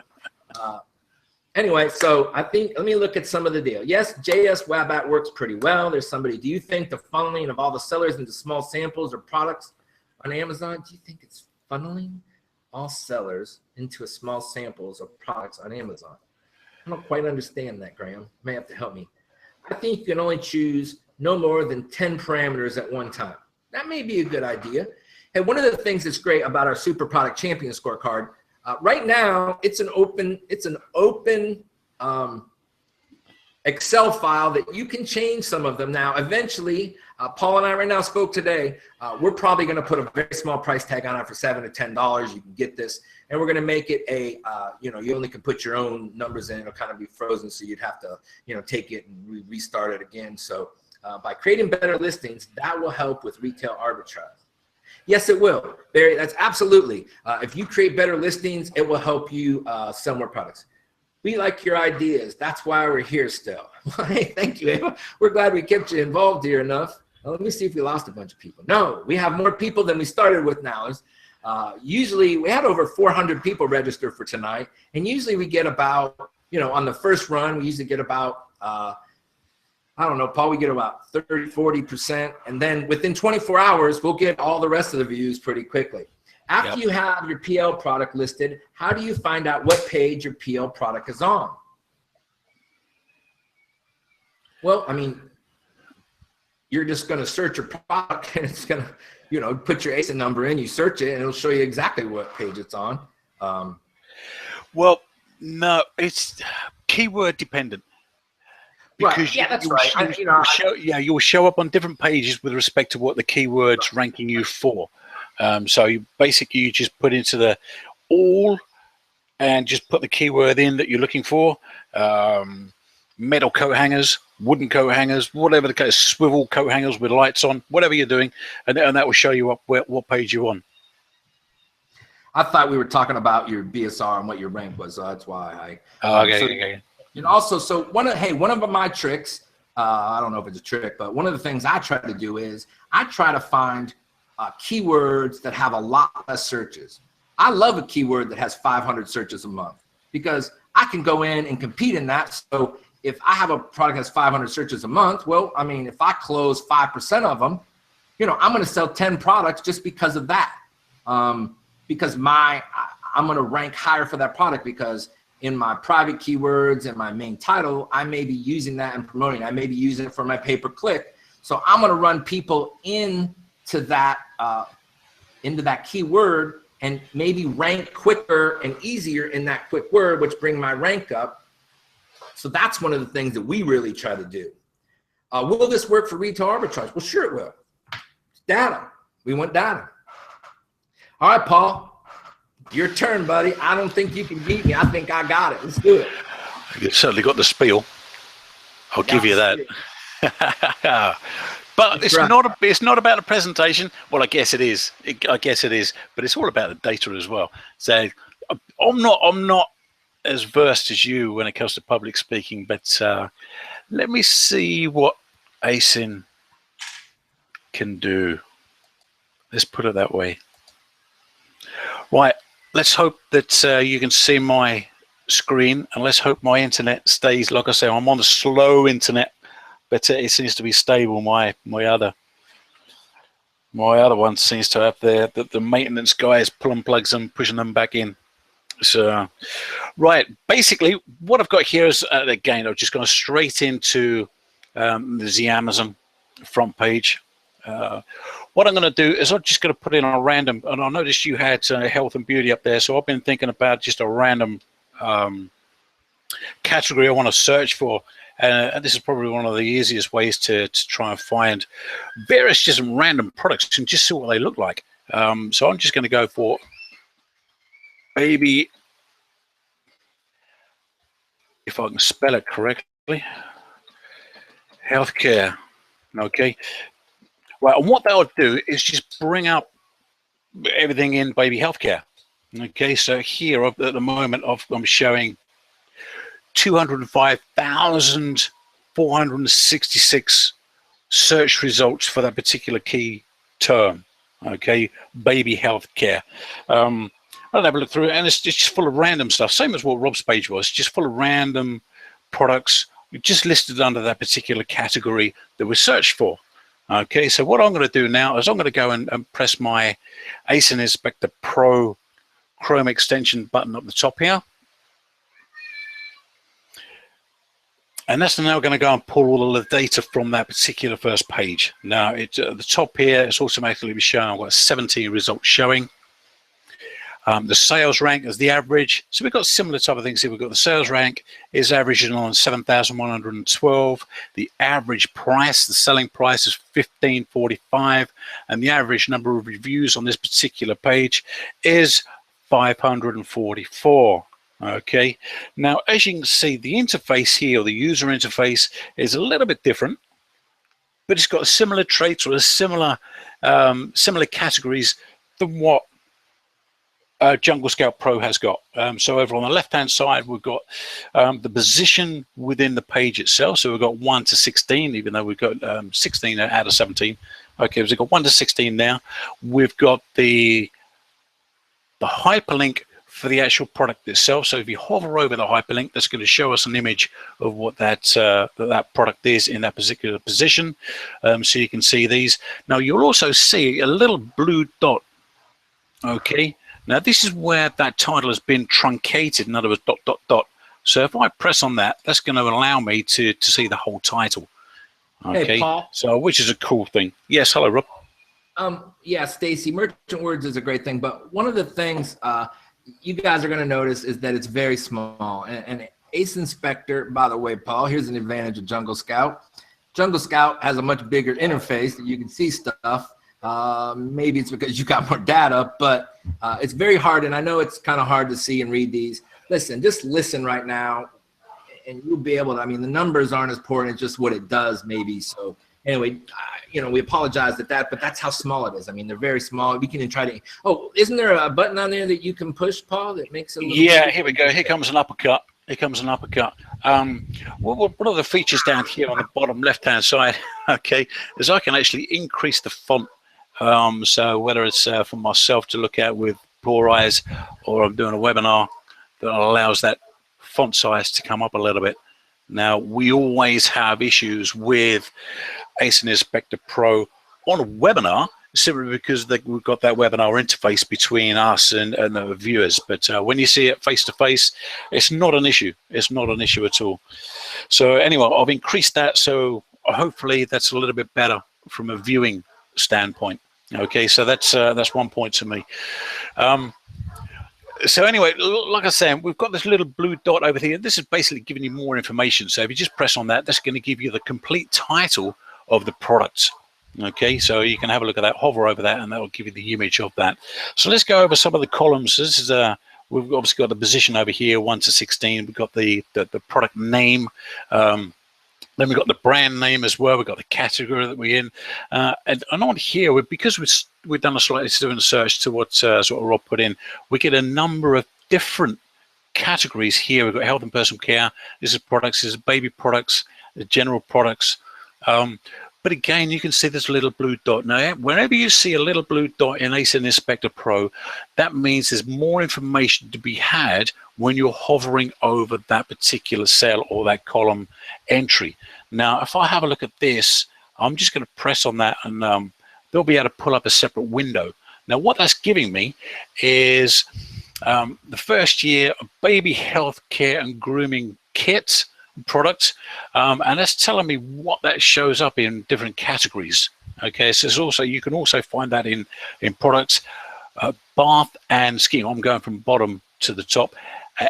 anyway, so I think, let me look at some of the deal. Yes, JS Wabat works pretty well. There's somebody, do you think the funneling of all the sellers into small samples or products on Amazon, do you think it's funneling all sellers into a small samples of products on Amazon? I don't quite understand that, Graham. You may have to help me. I think you can only choose no more than 10 parameters at one time. That may be a good idea. And one of the things that's great about our Super Product Champion Scorecard, right now it's an open Excel file that you can change some of them. Now, eventually, Paul and I right now spoke today. We're probably going to put a very small price tag on it for $7 to $10. You can get this, and we're going to make it a, you only can put your own numbers in. It'll kind of be frozen, so you'd have to, take it and restart it again. So by creating better listings, that will help with retail arbitrage. Yes, it will. Barry, that's absolutely. If you create better listings, it will help you sell more products. We like your ideas. That's why we're here still. Hey, thank you, Ava. We're glad we kept you involved here enough. Let me see if we lost a bunch of people. No, we have more people than we started with now. Usually, we had over 400 people register for tonight. And usually we get about, on the first run, we usually get about, I don't know, Paul, we get about 30, 40%. And then within 24 hours, we'll get all the rest of the views pretty quickly. After you have your PL product listed, how do you find out what page your PL product is on? Well, I mean, you're just going to search your product and it's going to, put your ASIN number in, you search it, and it'll show you exactly what page it's on. Well, no, it's keyword dependent. Because right. Yeah, that's right. You'll show up on different pages with respect to what the keyword's ranking you for. So you just put into the all and just put the keyword in that you're looking for. Metal coat hangers, wooden coat hangers, whatever the case, swivel coat hangers with lights on, whatever you're doing, and that will show you up what page you're on. I thought we were talking about your BSR and what your rank was, so that's why okay. And also, so one of my tricks, I don't know if it's a trick, but one of the things I try to do is I try to find keywords that have a lot less searches. I love a keyword that has 500 searches a month because I can go in and compete in that. So if I have a product that has 500 searches a month, well, I mean, if I close 5% of them, I'm going to sell 10 products just because of that. Because I'm going to rank higher for that product because in my private keywords and my main title, I may be using that and promoting. I may be using it for my pay-per-click. So I'm going to run people into that keyword and maybe rank quicker and easier in that quick word, which bring my rank up. So that's one of the things that we really try to do. Will this work for retail arbitrage? Well, sure it will. It's data. We want data. All right, Paul. Your turn, buddy. I don't think you can beat me. I think I got it. Let's do it. You've certainly got the spiel. I'll give you that. But it's not about the presentation. Well, I guess it is. But it's all about the data as well. So I'm not as versed as you when it comes to public speaking, but let me see what Asin can do. Let's put it that way. Right, let's hope that you can see my screen, and let's hope my internet stays. Like I say, I'm on the slow internet, but it seems to be stable. My other one seems to have the maintenance guys pulling plugs and pushing them back in. So, right, basically what I've got here is, again, I've just gone straight into the Amazon front page. What I'm going to do is I'm just going to put in a random, and I noticed you had health and beauty up there, so I've been thinking about just a random category I want to search for, and this is probably one of the easiest ways to try and find various just random products and just see what they look like. So I'm just going to go for baby, if I can spell it correctly, healthcare. Okay. Well, and what that'll do is just bring up everything in baby healthcare. Okay, so here at the moment I'm showing 205,466 search results for that particular key term. Okay, baby healthcare. I'll have a look through it, and it's just full of random stuff. Same as what Rob's page was, just full of random products just listed under that particular category that we searched for. Okay, so what I'm going to do now is I'm going to go and press my Asinspector Pro Chrome extension button up the top here. And that's now going to go and pull all of the data from that particular first page. Now, at the top here, it's automatically showing. I've got 17 results showing. The sales rank is the average. So we've got similar type of things here. We've got the sales rank is averaging on 7,112. The average price, the selling price is 15.45, and the average number of reviews on this particular page is 544. Okay. Now, as you can see, the interface here, or the user interface, is a little bit different, but it's got similar traits or similar categories than what Jungle Scout Pro has got. So over on the left-hand side, we've got the position within the page itself. So we've got 1 to 16, even though we've got 16 out of 17. Okay, so we've got 1 to 16 now. We've got the hyperlink for the actual product itself. So if you hover over the hyperlink, that's going to show us an image of what that product is in that particular position. So you can see these. Now you'll also see a little blue dot. Okay. Now this is where that title has been truncated, in other words, ... So if I press on that, that's going to allow me to see the whole title. Okay, hey, Paul. So which is a cool thing. Yes, hello, Rob. Yeah, Stacy, Merchant Words is a great thing, but one of the things you guys are going to notice is that it's very small. And Asinspector, by the way, Paul, here's an advantage of Jungle Scout. Jungle Scout has a much bigger interface that you can see stuff. Maybe it's because you got more data, but it's very hard, and I know it's kind of hard to see and read these. Listen, just listen right now, and you'll be able to, I mean, the numbers aren't as important, it's just what it does maybe. So anyway, you know, we apologize at that, but that's how small it is. I mean, they're very small. We can even try to, oh, isn't there a button on there that you can push, Paul, that makes it a little Yeah, here we go. Here comes an uppercut. Here comes an uppercut. What are the features down here on the bottom left-hand side? Okay, is I can actually increase the font. So whether it's for myself to look at with poor eyes, or I'm doing a webinar that allows that font size to come up a little bit. Now, we always have issues with Asinspector Pro on a webinar, simply because we've got that webinar interface between us and the viewers. But when you see it face to face, it's not an issue. It's not an issue at all. So anyway, I've increased that, so hopefully that's a little bit better from a viewing standpoint. Okay, so that's 1 point to me. So anyway, like I said, we've got this little blue dot over here. This is basically giving you more information. So if you just press on that, that's going to give you the complete title of the product. Okay, so you can have a look at that, hover over that, and that will give you the image of that. So let's go over some of the columns. This is we've obviously got the position over here, 1 to 16. We've got the product name. Then we've got the brand name as well. We've got the category that we're in. And on here, because we've done a slightly different search to what sort of Rob put in, we get a number of different categories here. We've got health and personal care. This is products. This is baby products, general products. But again, you can see this little blue dot. Now, whenever you see a little blue dot in Asinspector Pro, that means there's more information to be had when you're hovering over that particular cell or that column entry. Now, if I have a look at this, I'm just going to press on that, and they'll be able to pull up a separate window. Now, what that's giving me is the first year of baby health care and grooming kit products, and that's telling me what that shows up in different categories. Okay, so there's also, you can also find that in products, bath and skin. I'm going from bottom to the top.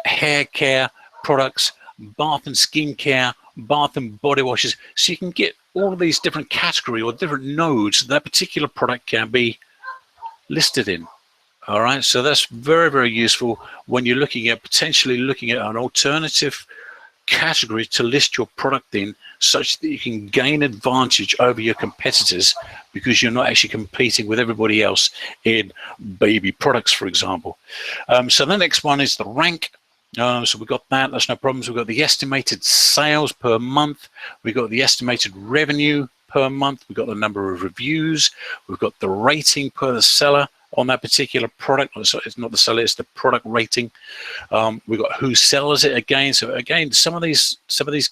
Hair care products, bath and skin care, bath and body washes. So you can get all of these different category or different nodes that particular product can be listed in. All right, so that's very, very useful when you're looking at potentially looking at an alternative category to list your product in, such that you can gain advantage over your competitors because you're not actually competing with everybody else in baby products, for example. So the next one is the rank. So we've got that, that's no problems. We've got the estimated sales per month. We've got the estimated revenue per month. We've got the number of reviews. We've got the rating per the seller on that particular product. It's not the seller, it's the product rating. We've got who sells it again. So again, some of these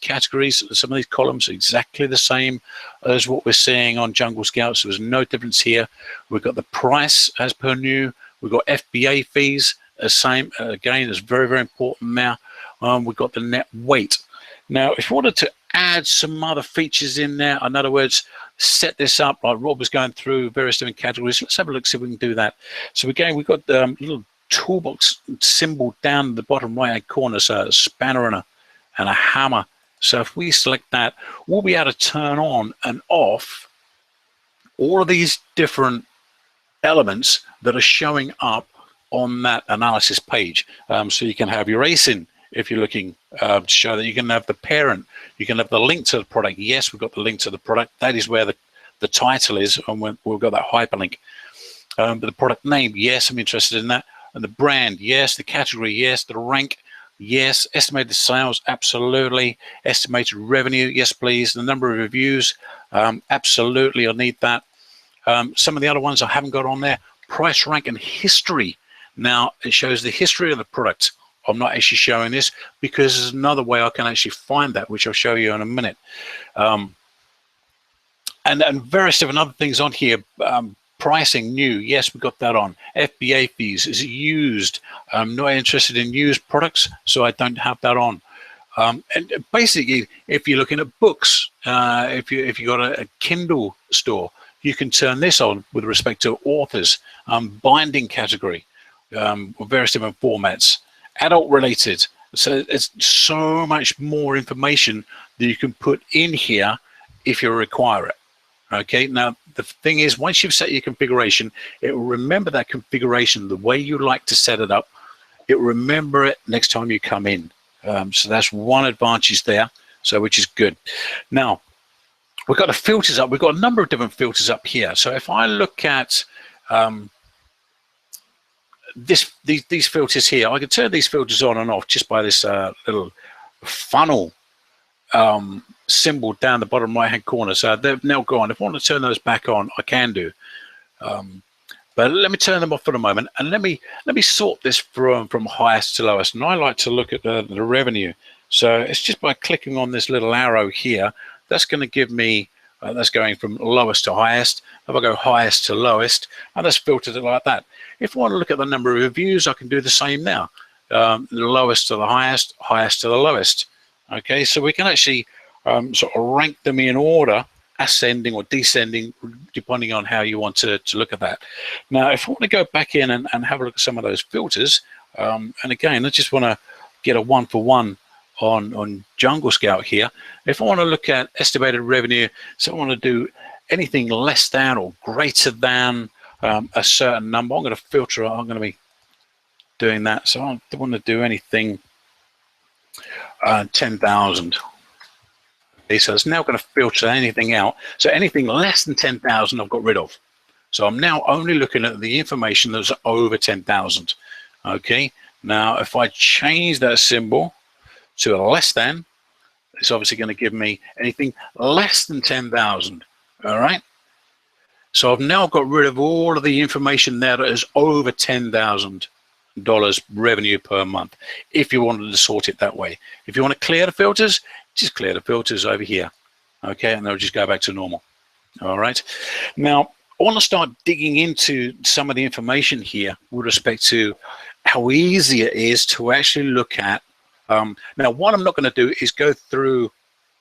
categories, some of these columns are exactly the same as what we're seeing on Jungle Scouts. There's no difference here. We've got the price as per new. We've got FBA fees, the same. Again, it's very, very important now. We've got the net weight. Now, if you wanted to add some other features in there, in other words, set this up like Rob was going through various different categories. Let's have a look, see if we can do that. So again, we've got the little toolbox symbol down in the bottom right hand corner, so a spanner and a hammer. So if we select that, we'll be able to turn on and off all of these different elements that are showing up on that analysis page. So you can have your ASIN if you're looking to show that. You can have the parent, you can have the link to the product. Yes, we've got the link to the product. That is where the title is, and we've got that hyperlink. But the product name, yes, I'm interested in that. And the brand, yes. The category, yes. The rank, yes. Estimated sales, absolutely. Estimated revenue, yes, please. The number of reviews, absolutely, I need that. Some of the other ones I haven't got on there. Price, rank, and history. Now, it shows the history of the product. I'm not actually showing this because there's another way I can actually find that, which I'll show you in a minute. And various different other things on here. Pricing, new, yes, we've got that on. FBA fees, is it used? I'm not interested in used products, so I don't have that on. And basically, if you're looking at books, if you got a Kindle store, you can turn this on with respect to authors, binding category, various different formats. Adult related, so it's so much more information that you can put in here if you require it. Okay, now the thing is, once you've set your configuration, it will remember that configuration the way you like to set it up. It will remember it next time you come in. So that's one advantage there, so which is good. Now we've got the filters up. We've got a number of different filters up here. So if I look at these filters here, I can turn these filters on and off just by this little funnel symbol down the bottom right hand corner. So they've now gone. If I want to turn those back on, I can do. But let me turn them off for the moment, and let me sort this from highest to lowest. And I like to look at the revenue. So it's just by clicking on this little arrow here, that's going to give me that's going from lowest to highest. If I go highest to lowest, and that's filtered it like that. If I want to look at the number of reviews, I can do the same now. The lowest to the highest, highest to the lowest. Okay, so we can actually sort of rank them in order, ascending or descending, depending on how you want to look at that. Now, if I want to go back in and have a look at some of those filters, and again, I just want to get a one-for-one on Jungle Scout here. If I want to look at estimated revenue, so I want to do anything less than or greater than a certain number, I'm going to filter it. I'm going to be doing that. So I don't want to do anything 10,000. Okay, so it's now going to filter anything out. So anything less than 10,000 I've got rid of. So I'm now only looking at the information that's over 10,000. Okay, Now, if I change that symbol to a less than, it's obviously going to give me anything less than 10,000. All right. So I've now got rid of all of the information there that is over $10,000 revenue per month, if you wanted to sort it that way. If you want to clear the filters, just clear the filters over here. Okay, and they'll just go back to normal. All right. Now, I want to start digging into some of the information here with respect to how easy it is to actually look at. Now, what I'm not going to do is go through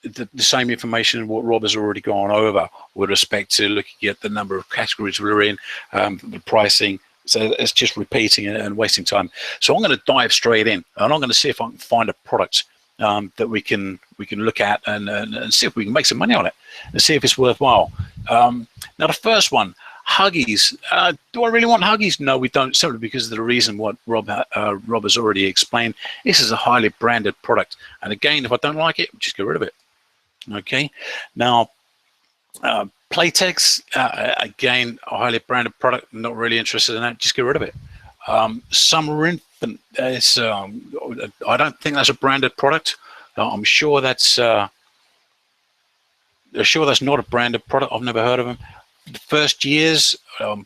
the same information what Rob has already gone over with respect to looking at the number of categories we're in, the pricing. So it's just repeating and wasting time. So I'm going to dive straight in, and I'm going to see if I can find a product that we can look at and see if we can make some money on it and see if it's worthwhile. Now, the first one, Huggies. Do I really want Huggies? No, we don't, simply because of the reason what Rob has already explained. This is a highly branded product, and again, if I don't like it, just get rid of it. Okay. Now, Playtex, again, a highly branded product. Not really interested in that. Just get rid of it. Summer Infant is. I don't think that's a branded product. I'm sure that's. Sure, that's not a branded product. I've never heard of them. The First Years,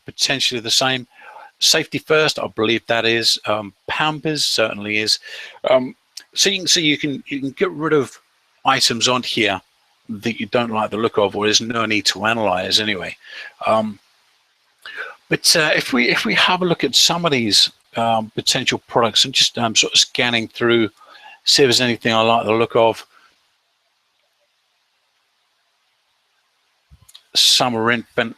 potentially the same. Safety First, I believe that is. Pampers certainly is. So you can see you can get rid of items on here that you don't like the look of, or there's no need to analyze anyway. But if we have a look at some of these potential products and just sort of scanning through, see if there's anything I like the look of. Summer Infant.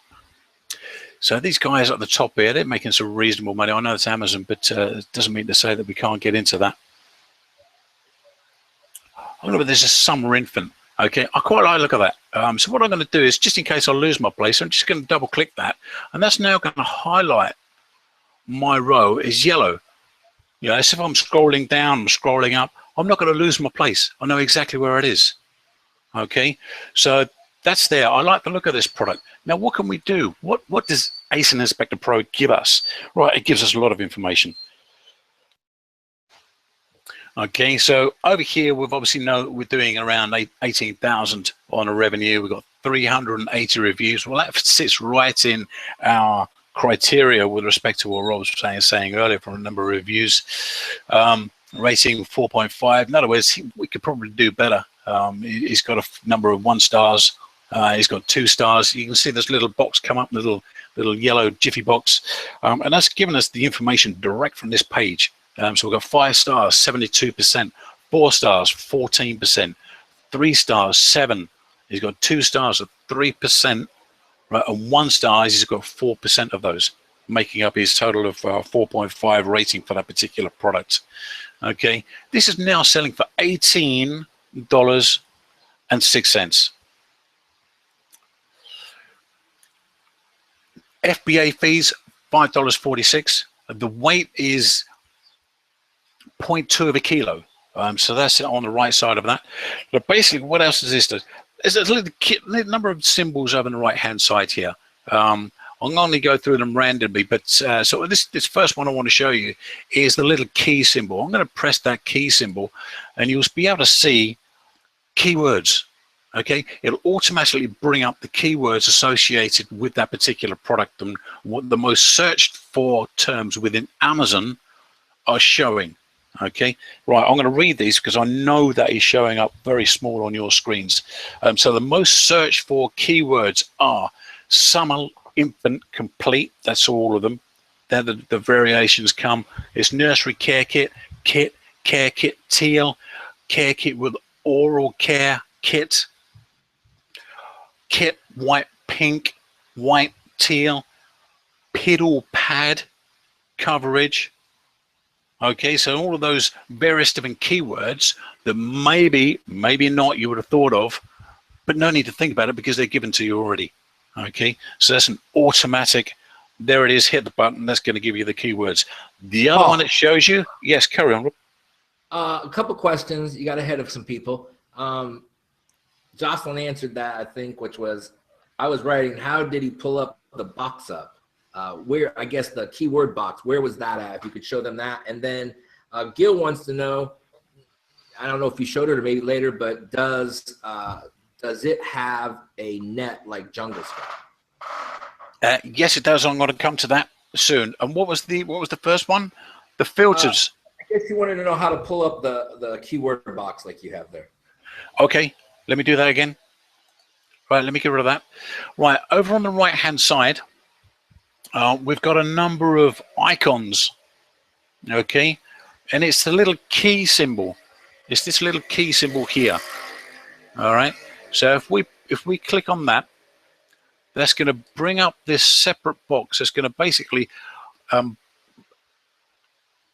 So these guys at the top here, they're making some reasonable money. I know it's Amazon, but it doesn't mean to say that we can't get into that. Oh, look, there's a Summer Infant. Okay, I quite like the look at that. So what I'm going to do is, just in case I lose my place, I'm just going to double click that, and that's now going to highlight my row is yellow. You know, as if I'm scrolling down, I'm scrolling up, I'm not going to lose my place. I know exactly where it is. Okay, so that's there. I like the look of this product. Now, what can we do? What does Asinspector Pro give us? Right, it gives us a lot of information. Okay, so over here, we've obviously know we're doing around 18,000 on a revenue. We've got 380 reviews. Well, that sits right in our criteria with respect to what Rob was saying earlier from a number of reviews. Rating 4.5. In other words, we could probably do better. He's got a number of 1 stars. He's got 2 stars. You can see this little box come up, little yellow jiffy box, and that's given us the information direct from this page. So we've got 5 stars, 72%, 4 stars, 14%, 3 stars, 7. He's got 2 stars at 3%, right, and 1 star, he's got 4% of those, making up his total of 4.5 rating for that particular product. Okay, this is now selling for $18.06. FBA fees, $5.46. The weight is 0.2 of a kilo. So that's on the right side of that. But basically, what else is this? There's a little number of symbols over on the right-hand side here. I'm going to go through them randomly, but so this first one I want to show you is the little key symbol. I'm going to press that key symbol, and you'll be able to see keywords. Okay, it'll automatically bring up the keywords associated with that particular product and what the most searched for terms within Amazon are showing. Okay, right, I'm going to read these because I know that is showing up very small on your screens. So the most searched for keywords are Summer Infant Complete. That's all of them. Then the variations come. It's Nursery Care Kit, Care Kit Teal, Care Kit with Oral Care Kit, Kit White Pink, White Teal, Piddle Pad Coverage. Okay, so all of those various different keywords that maybe not you would have thought of, but no need to think about it because they're given to you already. Okay, so that's an automatic. There it is. Hit the button. That's going to give you the keywords. The other one that shows you. Yes, carry on. A couple questions. You got ahead of some people. Jocelyn answered that, I think, which was, I was writing, how did he pull up the box up? Where, I guess, the keyword box, where was that at? If you could show them that. And then Gil wants to know, I don't know if you showed it or maybe later, but does it have a net like Jungle Scout? Yes, it does. I'm going to come to that soon. And what was the first one? The filters. I guess you wanted to know how to pull up the keyword box like you have there. Okay, let me do that again. Right, let me get rid of that. Right, over on the right-hand side, we've got a number of icons. Okay, and it's the little key symbol. It's this little key symbol here. All right. So if we click on that, that's going to bring up this separate box. It's going to basically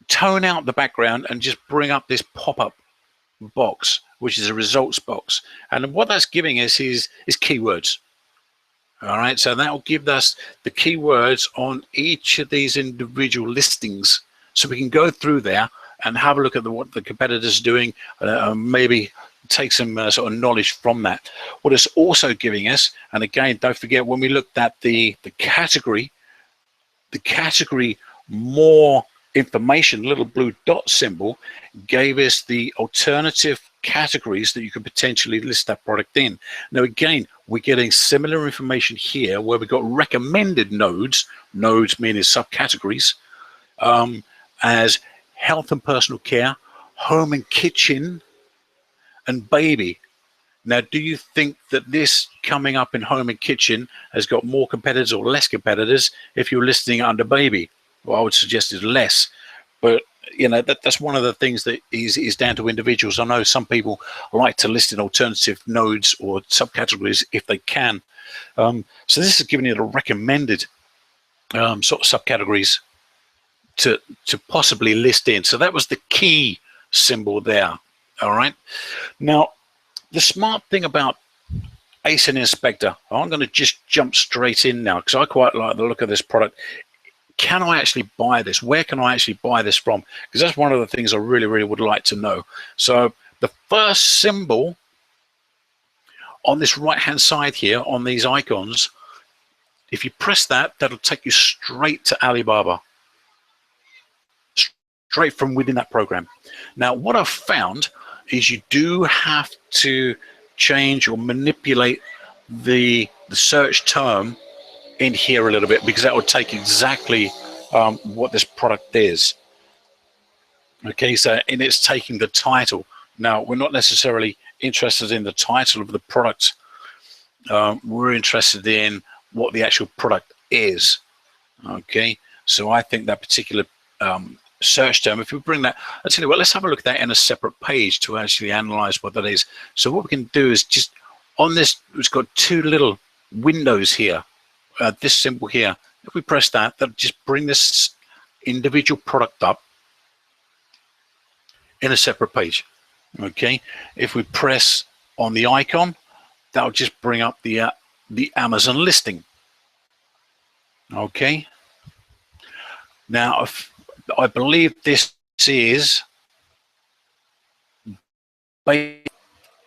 tone out the background and just bring up this pop-up box, which is a results box. And what that's giving us is keywords. All right. So that will give us the keywords on each of these individual listings, so we can go through there and have a look at what the competitors are doing, maybe take some sort of knowledge from that. What it's also giving us, and again, don't forget when we looked at the category more information, little blue dot symbol, gave us the alternative categories that you could potentially list that product in. Now, again, we're getting similar information here where we've got recommended nodes meaning subcategories, as health and personal care, home and kitchen, and baby. Now, do you think that this coming up in home and kitchen has got more competitors or less competitors if you're listing under baby? Well, I would suggest it's less, but you know, that's one of the things that is down to individuals. I know some people like to list in alternative nodes or subcategories if they can. So this is giving you the recommended sort of subcategories to possibly list in. So that was the key symbol there. All right. Now, the smart thing about Asinspector, I'm going to just jump straight in now because I quite like the look of this product. Can I actually buy this? Where can I actually buy this from? Because that's one of the things I really, really would like to know. So the first symbol on this right-hand side here on these icons, if you press that, that'll take you straight to Alibaba, straight from within that program. Now, what I've found is you do have to change or manipulate the search term in here a little bit, because that would take exactly what this product is. Okay, so and it's taking the title. Now, we're not necessarily interested in the title of the product. We're interested in what the actual product is. Okay, so I think that particular search term, if we bring that, I'll tell you what, let's have a look at that in a separate page to actually analyze what that is. So what we can do is just on this, it's got two little windows here. This symbol here, if we press that, that'll just bring this individual product up in a separate page. Okay, if we press on the icon, that'll just bring up the Amazon listing. Okay, now if I believe this is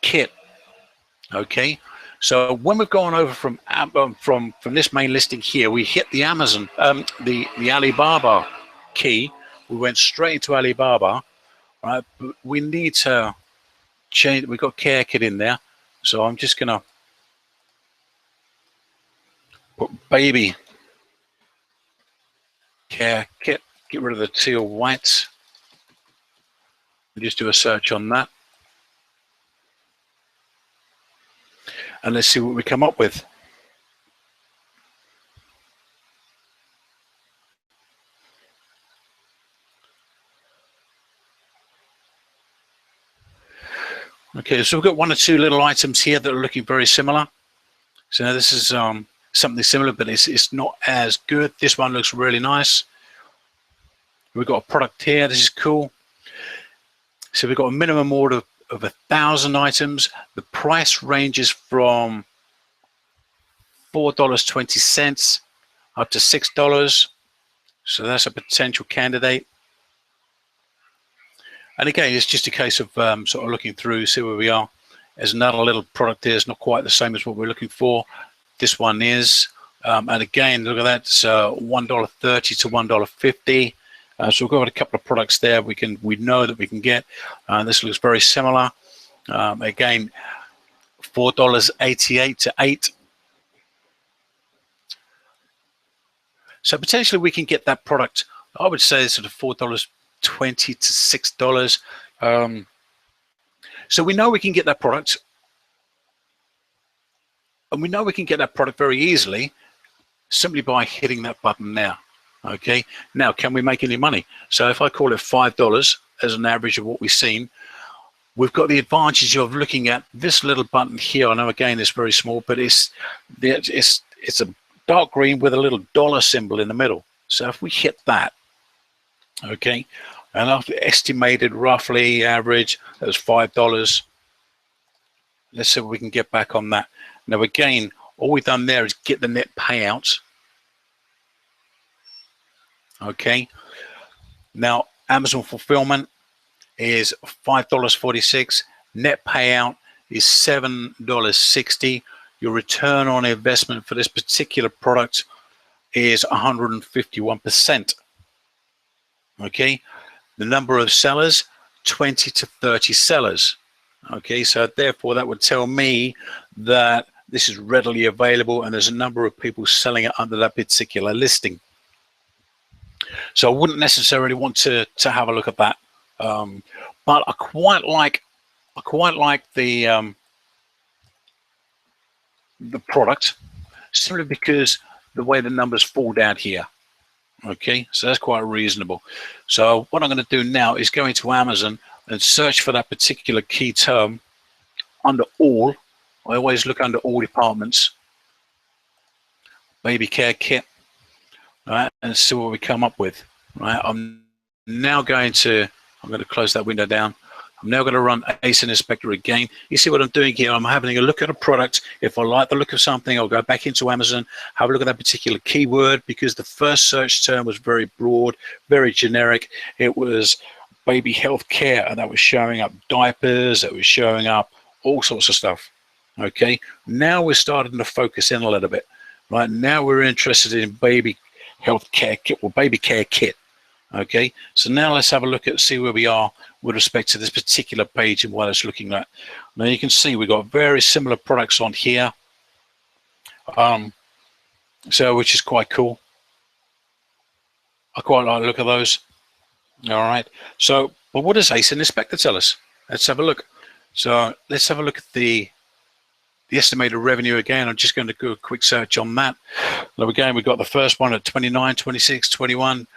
kit. Okay, so when we've gone over from this main listing here, we hit the Amazon, the Alibaba key. We went straight into Alibaba, right? But we need to change. We've got care kit in there, so I'm just gonna put baby care kit. Get rid of the teal whites. We just do a search on that. And let's see what we come up with. Okay, so we've got one or two little items here that are looking very similar. So this is something similar, but it's not as good. This one looks really nice. We've got a product here. This is cool. So we've got a minimum order of 1,000 items. The price ranges from $4.20 up to $6. So that's a potential candidate. And again, it's just a case of sort of looking through, see where we are. There's another little product there. It's not quite the same as what we're looking for. This one is. And again, look at that. It's $1.30 to $1.50. So we've got a couple of products there we know that we can get. This looks very similar. Again, $4.88 to $8. So potentially we can get that product, I would say sort of $4.20 to $6. So we know we can get that product, and we know we can get that product very easily simply by hitting that button now. Okay, now can we make any money? So if I call it $5 as an average of what we've seen, we've got the advantage of looking at this little button here. I know again it's very small, but it's a dark green with a little dollar symbol in the middle. So if we hit that, okay, and I've estimated roughly average as $5. Let's see if we can get back on that. Now again, all we've done there is get the net payout. Okay, now Amazon fulfillment is $5.46. Net payout is $7.60. Your return on investment for this particular product is 151%. Okay, the number of sellers, 20 to 30 sellers. Okay, so therefore that would tell me that this is readily available and there's a number of people selling it under that particular listing. So I wouldn't necessarily want to have a look at that, but I quite like the product simply because the way the numbers fall down here. Okay, so that's quite reasonable. So what I'm going to do now is go into Amazon and search for that particular key term under all. I always look under all departments, baby care kit, right, and see what we come up with. Right, I'm going to close that window down. I'm now going to run Asinspector again. You see what I'm doing here? I'm having a look at a product. If I like the look of something, I'll go back into Amazon, have a look at that particular keyword, because the first search term was very broad, very generic. It was baby health care, and that was showing up diapers, that was showing up all sorts of stuff. Okay, now we're starting to focus in a little bit. Right now we're interested in baby health care kit or baby care kit. Okay, so now let's have a look at see where we are with respect to this particular page and what it's looking at. Now you can see we've got very similar products on here, so which is quite cool. I quite like the look of those. All right, so but what does Asinspector tell us? Let's have a look. So let's have a look at the estimated revenue again. I'm just going to do a quick search on that. Now again, we've got the first one at 29, 26, 21,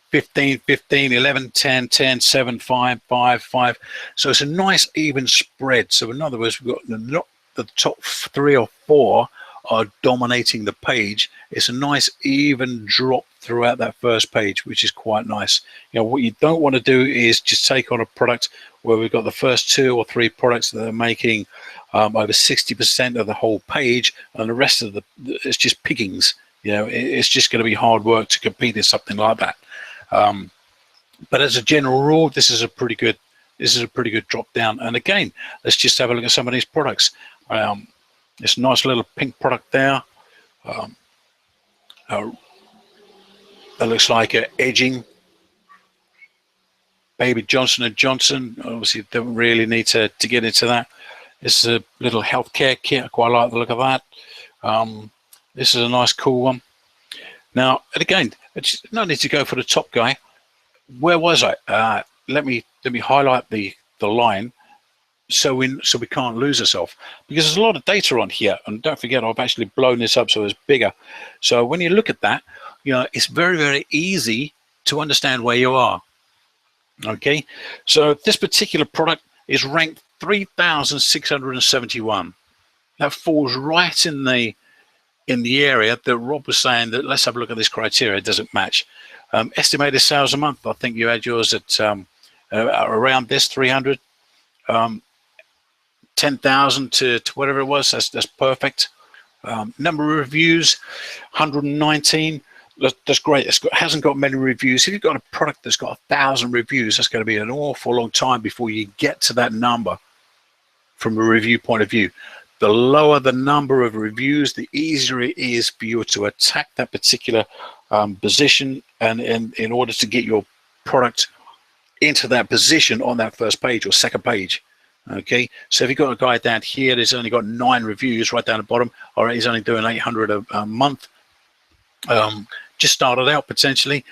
15, 15, 11, 10, 10, 7, 5, 5, 5. So it's a nice even spread. So in other words, we've got not the top 3 or 4 are dominating the page. It's a nice even drop throughout that first page, which is quite nice. You know, what you don't want to do is just take on a product where we've got the first 2 or 3 products that are making over 60% of the whole page, and the rest of it's just pickings. You know, it's just going to be hard work to compete in something like that. But as a general rule, this is a pretty good drop down. And again, let's just have a look at some of these products. This nice little pink product there. That looks like edging. Baby Johnson & Johnson. Obviously, don't really need to get into that. This is a little healthcare kit. I quite like the look of that. This is a nice, cool one. Now, and again, it's no need to go for the top guy. Where was I? Let me highlight the line so we can't lose ourselves, because there's a lot of data on here. And don't forget, I've actually blown this up so it's bigger. So when you look at that, you know, it's very, very easy to understand where you are. Okay, so this particular product is ranked 3,671. That falls right in the area that Rob was saying that let's have a look at this criteria. It doesn't match. Estimated sales a month. I think you had yours at around this 300, 10,000 to whatever it was. That's perfect. Number of reviews, 119. That's great. It hasn't got many reviews. If you've got a product that's got 1,000 reviews, that's going to be an awful long time before you get to that number from a review point of view. The lower the number of reviews, the easier it is for you to attack that particular position, and in order to get your product into that position on that first page or second page. Okay, so if you've got a guy down here that's only got 9 reviews right down the bottom, or he's only doing 800 a month, just started out potentially,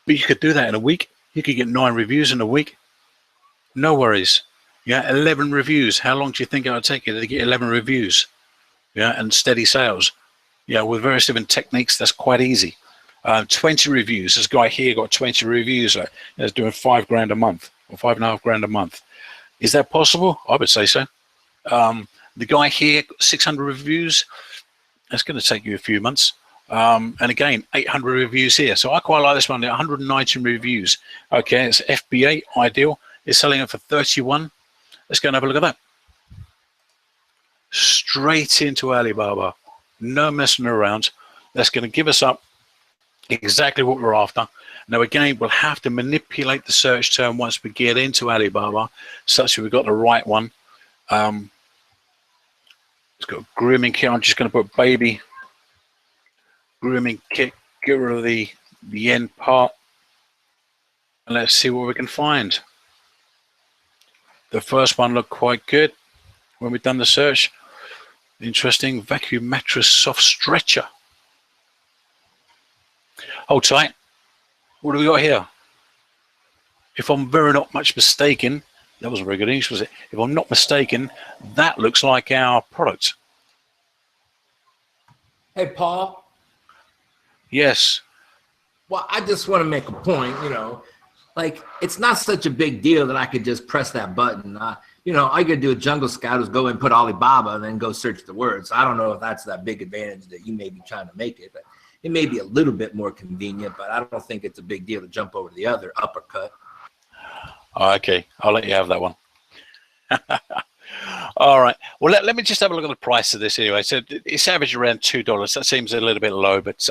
but you could do that in a week. You could get 9 reviews in a week, no worries. Yeah, 11 reviews. How long do you think it would take you to get 11 reviews? Yeah, and steady sales. Yeah, with various different techniques, that's quite easy. 20 reviews. This guy here got 20 reviews. He's doing $5 grand a month or $5.5 grand a month. Is that possible? I would say so. The guy here, 600 reviews. That's going to take you a few months. And again, 800 reviews here. So I quite like this one. 119 reviews. Okay, it's FBA ideal. It's selling it for 31. Let's go and have a look at that. Straight into Alibaba. No messing around. That's going to give us up exactly what we're after. Now again, we'll have to manipulate the search term once we get into Alibaba, such that we've got the right one. It's got grooming kit. I'm just going to put baby grooming kit, get rid of the end part, and let's see what we can find. The first one looked quite good when we've done the search. Interesting. Vacuum mattress soft stretcher. Hold tight. What do we got here? If I'm very not much mistaken, that wasn't very good English, was it? If I'm not mistaken, that looks like our product. Hey, Paul. Yes. Well, I just want to make a point, like it's not such a big deal that I could just press that button. I could do a Jungle Scout is go and put Alibaba and then go search the words. I don't know if that's that big advantage that you may be trying to make it, but it may be a little bit more convenient, but I don't think it's a big deal to jump over to the other uppercut. Okay, I'll let you have that one. All right. Well, let me just have a look at the price of this anyway. So it's averaged around $2. That seems a little bit low, but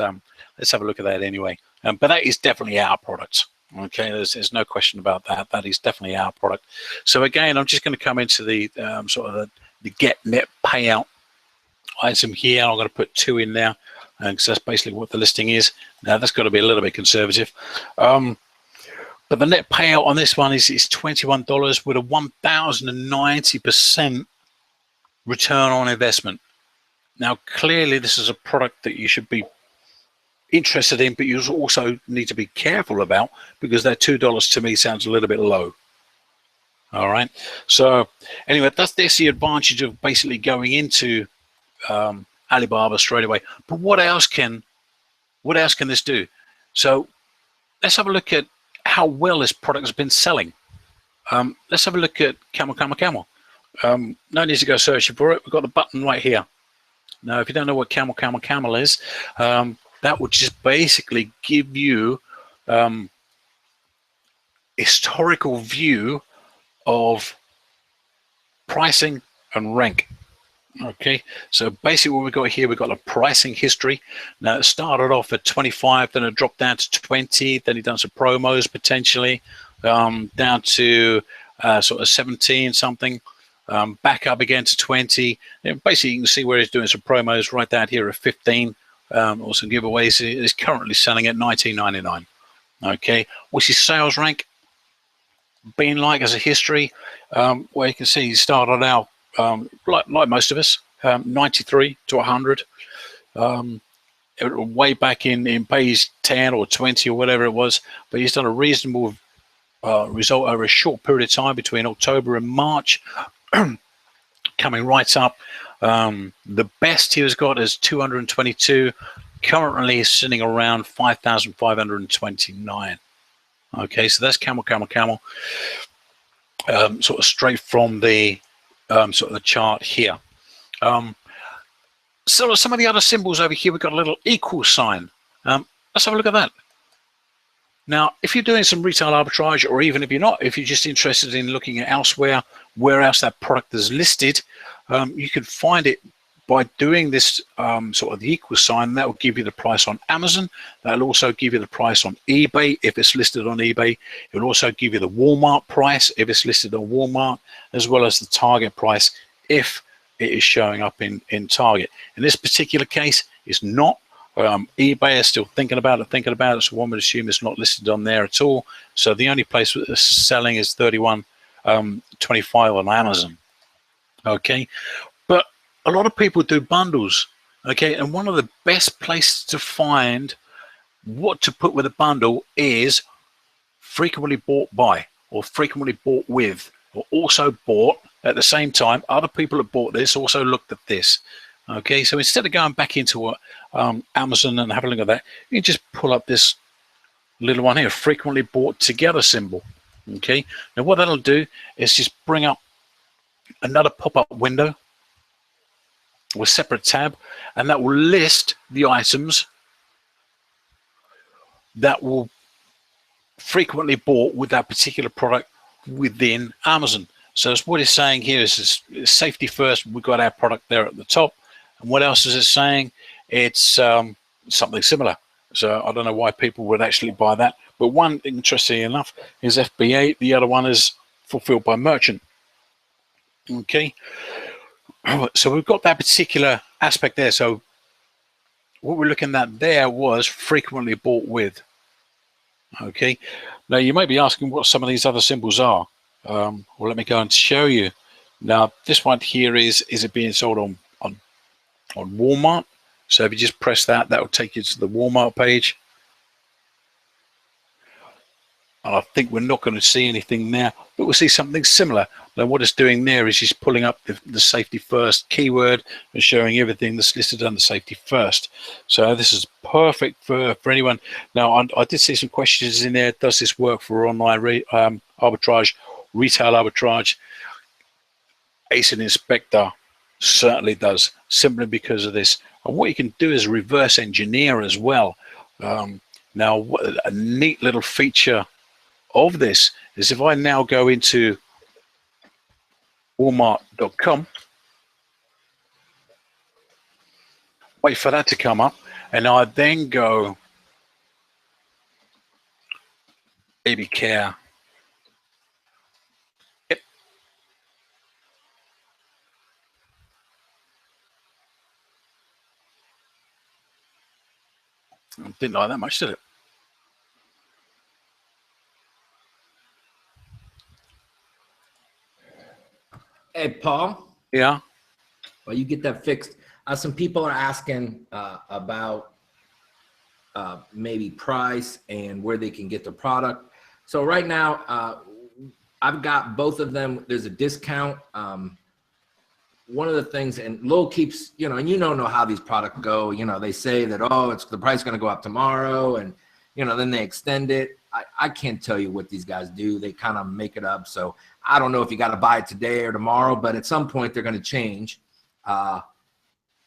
let's have a look at that anyway. But that is definitely our product. Okay, there's no question about that. That is definitely our product. So again, I'm just going to come into the sort of the get net payout item here. I'm going to put 2 in now, because that's basically what the listing is. Now that's got to be a little bit conservative. But the net payout on this one is $21 with a 1,090% return on investment. Now, clearly, this is a product that you should be interested in, but you also need to be careful about, because that $2 to me sounds a little bit low. All right. So anyway, that's the advantage of basically going into Alibaba straight away. But what else can this do? So let's have a look at how well this product has been selling. Let's have a look at Camel. No need to go searching for it. We've got the button right here. Now, if you don't know what Camel is, that would just basically give you historical view of pricing and rank. Okay, so basically what we've got here, we've got a pricing history. Now it started off at 25, then it dropped down to 20, then he's done some promos potentially, down to sort of 17 something, back up again to 20. And basically you can see where he's doing some promos right down here at 15, or some giveaways. He's currently selling at $19.99. Okay, what's his sales rank been like as a history? Where you can see he started out like most of us, 93 to 100. Way back in page 10 or 20 or whatever it was, but he's done a reasonable result over a short period of time between October and March, coming right up. The best he has got is 222. Currently is sitting around 5,529. Okay, so that's Camel. Sort of straight from the sort of the chart here. So some of the other symbols over here, we've got a little equal sign. Let's have a look at that. Now, if you're doing some retail arbitrage, or even if you're not, if you're just interested in looking at elsewhere, where else that product is listed, you can find it by doing this sort of the equal sign. That will give you the price on Amazon. That'll also give you the price on eBay if it's listed on eBay. It will also give you the Walmart price if it's listed on Walmart, as well as the Target price if it is showing up in Target. In this particular case, it's not. eBay is still thinking about it, so one would assume it's not listed on there at all. So the only place that it's selling is 31.25 on Amazon. Okay, but a lot of people do bundles. Okay, and one of the best places to find what to put with a bundle is frequently bought by, or frequently bought with, or also bought at the same time. Other people have bought this, also looked at this. Okay, so instead of going back into Amazon and having a look at that, you can just pull up this little one here, frequently bought together symbol. Okay, now what that'll do is just bring up another pop-up window with a separate tab, and that will list the items that will frequently bought with that particular product within Amazon. So what it's saying here is safety first. We've got our product there at the top. And what else is it saying? It's something similar. So I don't know why people would actually buy that. But one, interestingly enough, is FBA. The other one is fulfilled by merchant. Okay. So we've got that particular aspect there. So what we're looking at there was frequently bought with. Okay. Now you may be asking what some of these other symbols are. Well, let me go and show you. Now this one here is it being sold on Walmart. So if you just press that, that will take you to the Walmart page. And I think we're not going to see anything there, but we'll see something similar. Now what it's doing there is just pulling up the safety first keyword and showing everything that's listed under safety first. So this is perfect for anyone. Now I did see some questions in there. Does this work for online arbitrage, retail arbitrage? Asinspector certainly does, simply because of this. And what you can do is reverse engineer as well. Now a neat little feature of this is if I now go into Walmart.com, wait for that to come up, and I then go baby care. Yep. Didn't like that much, did it? Hey, Paul. Yeah. Well, you get that fixed. Some people are asking about maybe price and where they can get the product. So right now, I've got both of them. There's a discount. One of the things, and Lowell keeps, and you don't know how these products go. They say that, oh, the price going to go up tomorrow, and then they extend it. I can't tell you what these guys do. They kind of make it up. So I don't know if you got to buy it today or tomorrow, but at some point they're going to change. And I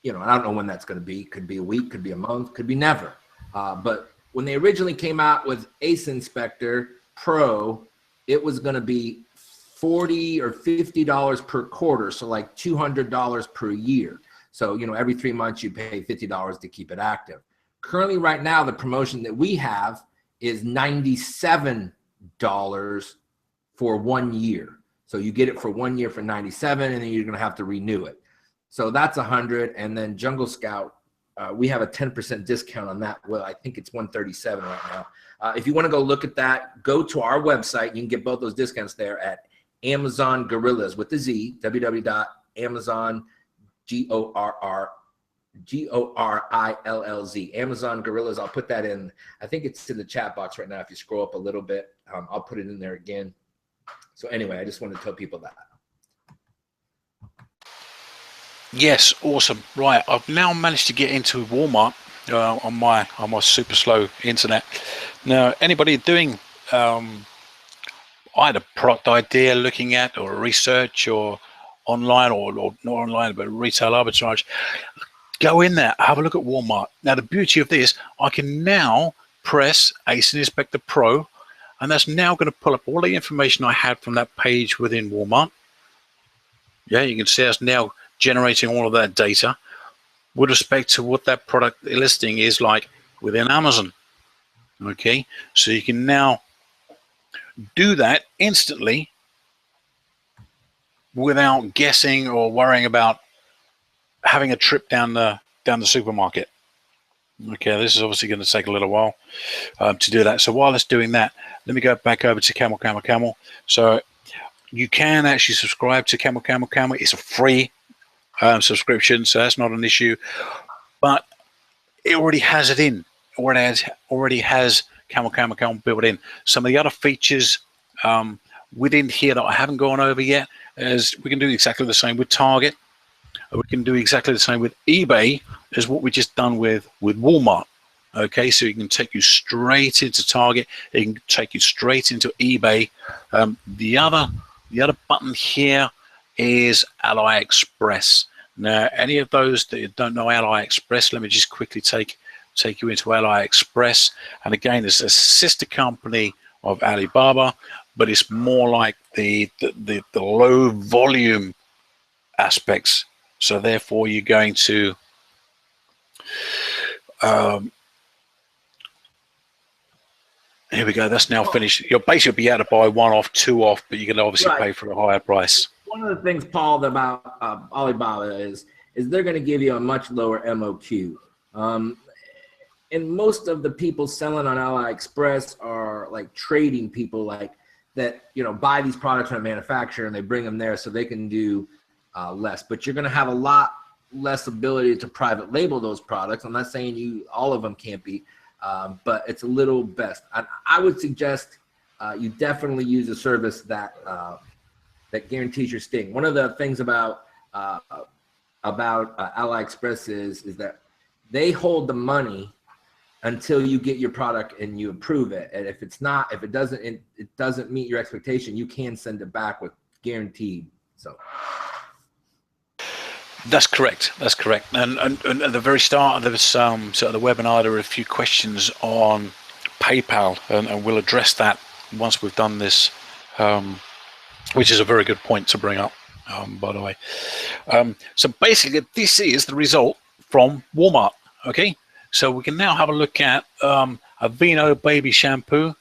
don't know when that's going to be. Could be a week, could be a month, could be never. But when they originally came out with Asinspector Pro, it was going to be $40 or $50 per quarter, so like $200 per year. So every 3 months you pay $50 to keep it active. Currently, right now, the promotion that we have is $97 for 1 year. So you get it for 1 year for $97, and then you're going to have to renew it. So that's $100. And then Jungle Scout, we have a 10% discount on that. Well, I think it's $137 right now. If you want to go look at that, go to our website. You can get both those discounts there at Amazon Gorillas with the Z, www.amazon, Gorillz, Amazon Gorillas. I'll put that in. I think it's in the chat box right now. If you scroll up a little bit, I'll put it in there again. So anyway, I just wanted to tell people that. Yes, awesome. Right, I've now managed to get into Walmart on my super slow internet. Now, anybody doing either product idea looking at, or research, or online, or not online, but retail arbitrage, go in there, have a look at Walmart. Now, the beauty of this, I can now press Asinspector Pro, and that's now going to pull up all the information I had from that page within Walmart. Yeah, you can see us now generating all of that data with respect to what that product listing is like within Amazon. Okay, so you can now do that instantly without guessing or worrying about having a trip down the supermarket. Okay, this is obviously going to take a little while to do that. So while it's doing that, let me go back over to Camel. So you can actually subscribe to Camel. It's a free subscription, so that's not an issue. But it already has it in. Already has Camel built in. Some of the other features within here that I haven't gone over yet is we can do exactly the same with Target. We can do exactly the same with eBay as what we just done with Walmart. Okay, so it can take you straight into Target. It can take you straight into eBay. The other button here is AliExpress. Now, any of those that don't know AliExpress, let me just quickly take you into AliExpress. And again, it's a sister company of Alibaba, but it's more like the low volume aspects. So therefore, you're going to here we go. That's now finished. You'll basically be able to buy one off, two off, but you can obviously pay for a higher price. One of the things, Paul, about Alibaba is they're going to give you a much lower MOQ. And most of the people selling on AliExpress are like trading people, like that, buy these products from a manufacturer and they bring them there so they can do less. But you're going to have a lot less ability to private label those products. I'm not saying all of them can't be, but it's a little best. I would suggest you definitely use a service that guarantees your sting. One of the things about AliExpress is that they hold the money until you get your product and you approve it. And if it doesn't meet your expectation, you can send it back with guaranteed. So. That's correct. And at the very start of this sort of the webinar, there were a few questions on PayPal, and we'll address that once we've done this, which is a very good point to bring up, by the way. So basically, this is the result from Walmart. Okay, so we can now have a look at a Vino baby shampoo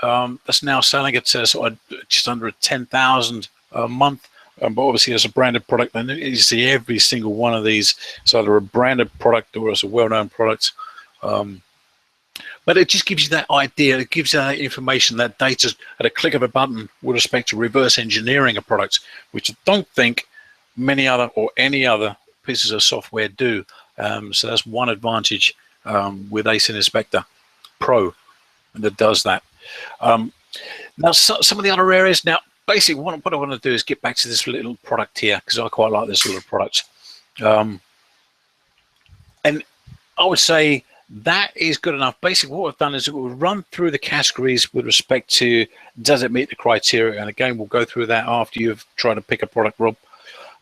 that's now selling at sort of just under 10,000 a month. But obviously, as a branded product, and you see every single one of these. It's either a branded product or it's a well-known product. But it just gives you that idea. It gives you that information, that data at a click of a button with respect to reverse engineering a product, which I don't think many other or any other pieces of software do. So that's one advantage with Asinspector Pro that does that. Now, some of the other areas. Now, basically, what I want to do is get back to this little product here because I quite like this little product. And I would say that is good enough. Basically, what we've done is we'll run through the categories with respect to does it meet the criteria. And again, we'll go through that after you've tried to pick a product, Rob.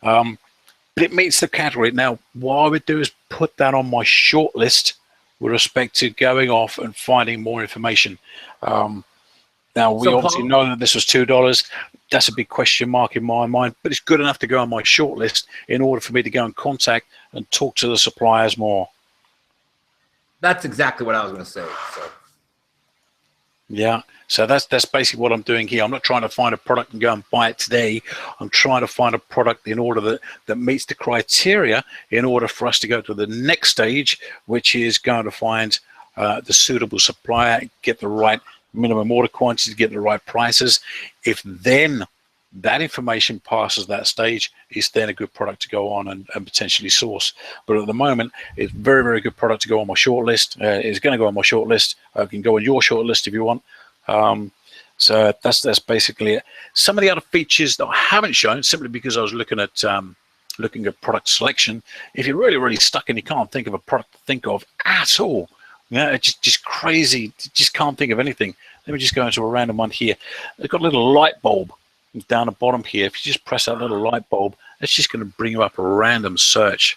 But it meets the category. Now, what I would do is put that on my short list with respect to going off and finding more information. Now, we obviously know that this was $2. That's a big question mark in my mind, but it's good enough to go on my short list in order for me to go and contact and talk to the suppliers more. That's exactly what I was going to say. So. Yeah, so that's basically what I'm doing here. I'm not trying to find a product and go and buy it today. I'm trying to find a product in order that meets the criteria in order for us to go to the next stage, which is going to find the suitable supplier, get the right minimum order quantity, to get the right prices. If then that information passes that stage, it's then a good product to go on and potentially source. But at the moment, it's very, very good product to go on my short list. It's going to go on my short list. I can go on your short list if you want. So that's basically it. Some of the other features that I haven't shown, simply because I was looking at product selection. If you're really, really stuck and you can't think of a product to think of at all, yeah, it's just crazy. Just can't think of anything. Let me just go into a random one here. They've got a little light bulb down the bottom here. If you just press that little light bulb, it's just going to bring you up a random search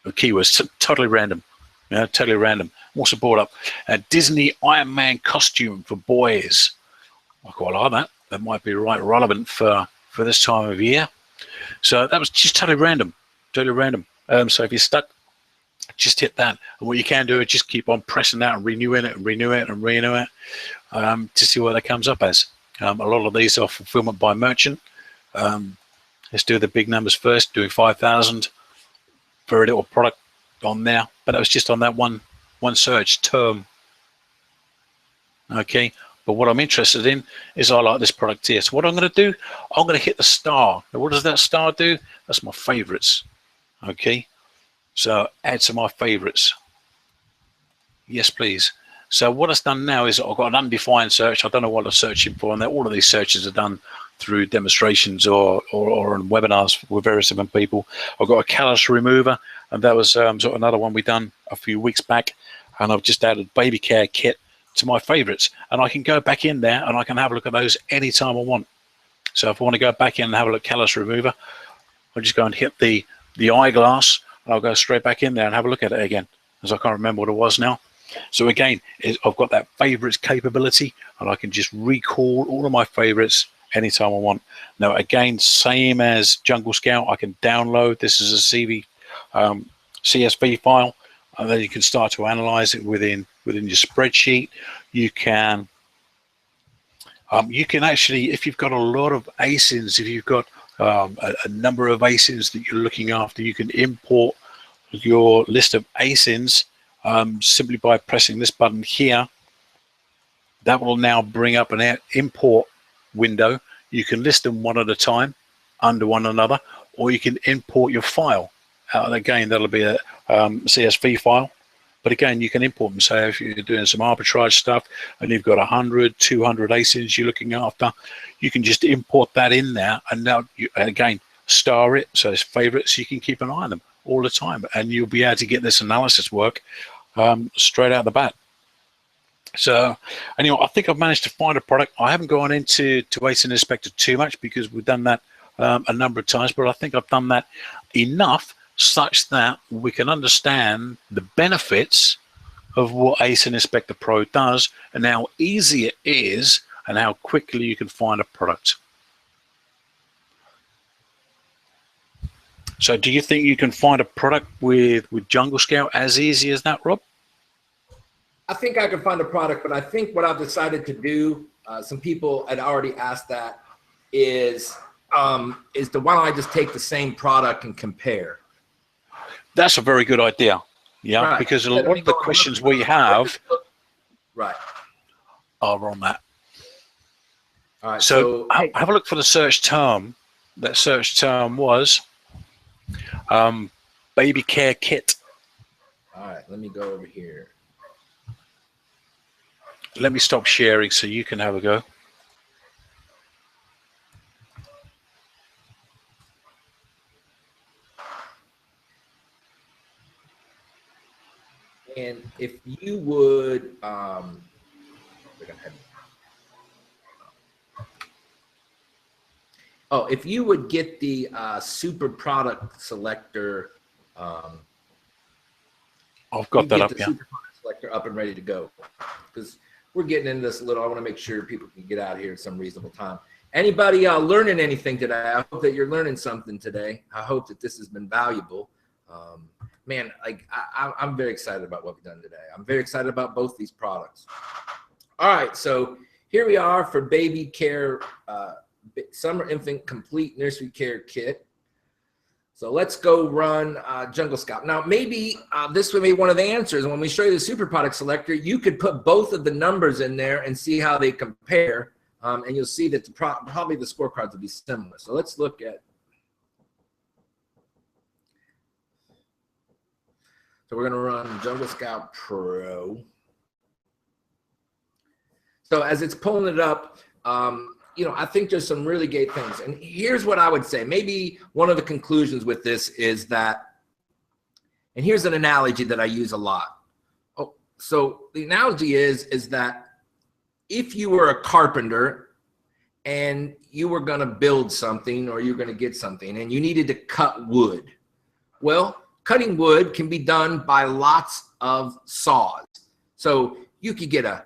of keywords. Totally random. Yeah, totally random. Also brought up a Disney Iron Man costume for boys. I quite like that. That might be right relevant for this time of year. So that was just totally random. Totally random. So if you're stuck, just hit that, and what you can do is just keep on pressing that and renewing it and renew it and renew it to see what that comes up as. A lot of these are fulfillment by merchant. Let's do the big numbers first. Doing 5,000, very little product on there, but that was just on that one one search term. Okay, but what I'm interested in is I like this product here. So what I'm going to do, I'm going to hit the star. Now what does that star do? That's my favorites. Okay, so add to my favorites. Yes, please. So what it's done now is I've got an undefined search. I don't know what I'm searching for, and all of these searches are done through demonstrations or on webinars with various different people. I've got a callus remover, and that was sort of another one we done a few weeks back, and I've just added baby care kit to my favorites, and I can go back in there and I can have a look at those anytime I want. So if I want to go back in and have a look at callus remover, I'll just go and hit the eyeglass, and I'll go straight back in there and have a look at it again, as I can't remember what it was now. So again, I've got that favorites capability, and I can just recall all of my favorites anytime I want. Now again, same as Jungle Scout, I can download this as a CSV file, and then you can start to analyze it within your spreadsheet. You can actually, if you've got a lot of ASINs, if you've got a number of ASINs that you're looking after, you can import your list of ASINs simply by pressing this button here. That will now bring up an import window. You can list them one at a time under one another, or you can import your file. Again, that'll be a CSV file, but again, you can import them. So if you're doing some arbitrage stuff and you've got 100, 200 ASINs you're looking after, you can just import that in there, and now again, star it so it's favorites. So you can keep an eye on them all the time, and you'll be able to get this analysis work straight out the bat. So anyway, I think I've managed to find a product. I haven't gone into Asinspector too much because we've done that a number of times, but I think I've done that enough such that we can understand the benefits of what Asinspector Pro does, and how easy it is, and how quickly you can find a product. So do you think you can find a product with Jungle Scout as easy as that, Rob? I think I can find a product, but I think what I've decided to do, some people had already asked that, is why don't I just take the same product and compare? That's a very good idea. Yeah, right. Because a lot of the questions we have right are on that. All right. So have a look for the search term. That search term was baby care kit. All right, let me go over here. Let me stop sharing so you can have a go. And if you would, if you would get the super product selector, I've got that up, yeah. Super product selector up and ready to go, because we're getting into this a little. I want to make sure people can get out here at some reasonable time. Anybody learning anything today? I hope that you're learning something today. I hope that this has been valuable. Man, like I'm very excited about what we've done today. I'm very excited about both these products. All right, so here we are for baby care, summer infant complete nursery care kit. So let's go run Jungle Scout. Now, maybe this would be one of the answers. When we show you the super product selector, you could put both of the numbers in there and see how they compare, and you'll see that probably the scorecards will be similar. So let's look at. So we're going to run Jungle Scout Pro. So as it's pulling it up, I think there's some really great things. And here's what I would say. Maybe one of the conclusions with this is that, and here's an analogy that I use a lot. So the analogy is that if you were a carpenter and you were going to build something, or you're going to get something, and you needed to cut wood, well, cutting wood can be done by lots of saws. So you could get a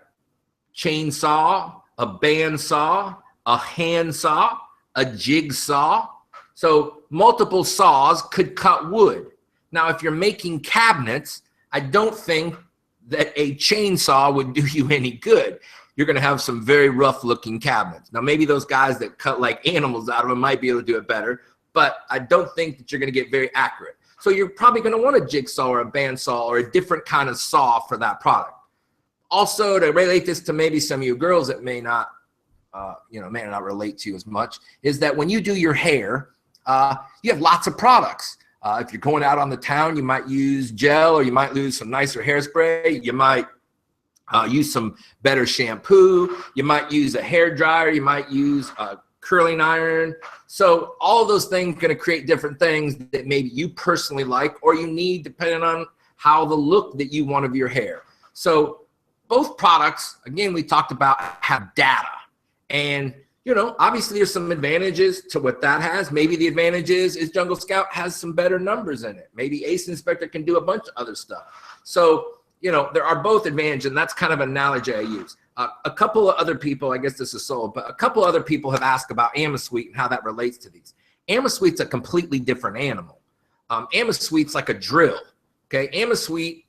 chainsaw, a bandsaw, a handsaw, a jigsaw. So multiple saws could cut wood. Now, if you're making cabinets, I don't think that a chainsaw would do you any good. You're going to have some very rough looking cabinets. Now, maybe those guys that cut like animals out of them might be able to do it better, but I don't think that you're going to get very accurate. So you're probably going to want a jigsaw or a bandsaw or a different kind of saw for that product. Also, to relate this to maybe some of you girls that may not, may not relate to you as much, is that when you do your hair, you have lots of products. If you're going out on the town, you might use gel, or you might use some nicer hairspray. You might use some better shampoo. You might use a hair dryer. You might use a curling iron. So all of those things are going to create different things that maybe you personally like or you need, depending on how the look that you want of your hair. So both products, again, we talked about, have data. And, obviously there's some advantages to what that has. Maybe the advantage is Jungle Scout has some better numbers in it. Maybe Asinspector can do a bunch of other stuff. So, there are both advantages, and that's kind of an analogy I use. A couple of other people, I guess this is sold, but a couple other people have asked about AmaSuite and how that relates to these. AmaSuite's a completely different animal. AmaSuite's like a drill, okay? AmaSuite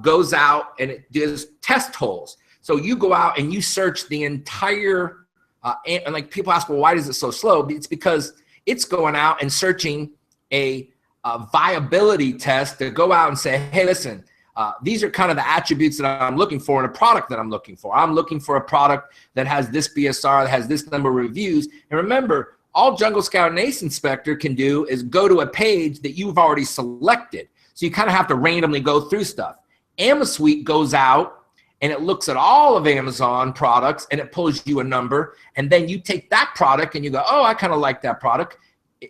goes out and it does test holes. So you go out and you search the entire, and like people ask, well, why is it so slow? It's because it's going out and searching a viability test to go out and say, hey, listen, these are kind of the attributes that I'm looking for in a product that I'm looking for. I'm looking for a product that has this BSR, that has this number of reviews. And remember, all Jungle Scout and Asinspector can do is go to a page that you've already selected. So you kind of have to randomly go through stuff. AmaSuite goes out and it looks at all of Amazon products and it pulls you a number. And then you take that product and you go, oh, I kind of like that product.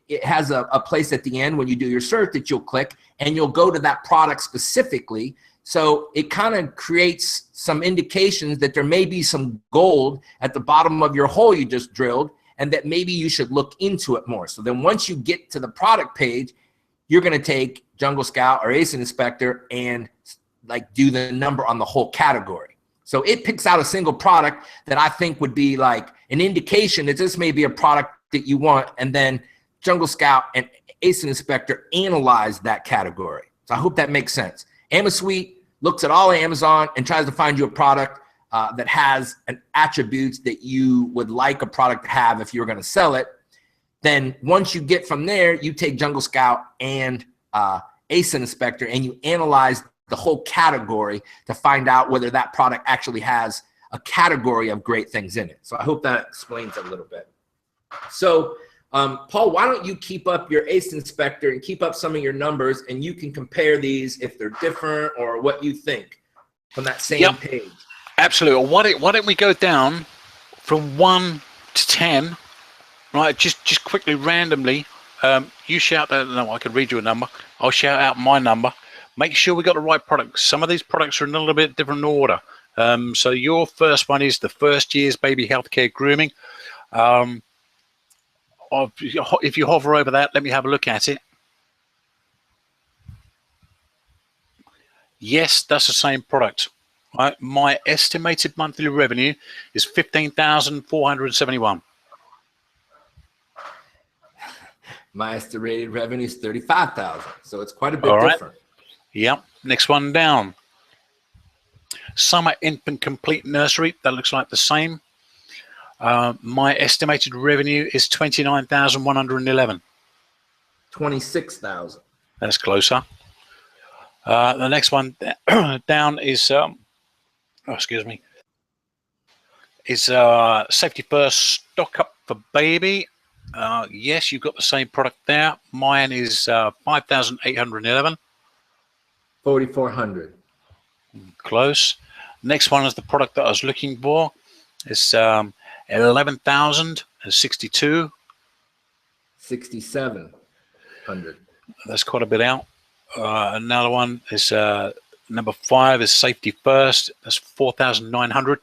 It has a place at the end when you do your search that you'll click and you'll go to that product specifically. So it kind of creates some indications that there may be some gold at the bottom of your hole you just drilled and that maybe you should look into it more. So then once you get to the product page, you're going to take Jungle Scout or Asinspector and like do the number on the whole category. So it picks out a single product that I think would be like an indication that this may be a product that you want, and then Jungle Scout and Asinspector analyze that category. So I hope that makes sense. AmaSuite looks at all Amazon and tries to find you a product that has an attributes that you would like a product to have if you're going to sell it. Then once you get from there, you take Jungle Scout and Asinspector and you analyze the whole category to find out whether that product actually has a category of great things in it. So I hope that explains it a little bit. So Paul, why don't you keep up your Asinspector and keep up some of your numbers, and you can compare these if they're different or what you think from that same page. Absolutely. Why don't we go down from 1 to 10, right? Just quickly, randomly. You shout out, no, I can read you a number. I'll shout out my number. Make sure we got the right products. Some of these products are in a little bit different order. So your first one is the first year's baby healthcare grooming. If you hover over that, let me have a look at it. Yes, that's the same product. Right? My estimated monthly revenue is $15,471. My estimated revenue is $35,000, so it's quite a bit different. Yep. Next one down. Summer infant complete nursery. That looks like the same. My estimated revenue is $29,111. 26,000. That's closer. The next one down is is Safety First Stock Up for Baby. Yes, you've got the same product there. Mine is 5,811. 4,400. Close. Next one is the product that I was looking for. It's 11,062. 6,700. That's quite a bit out. Another one is number 5 is Safety First. That's 4,900.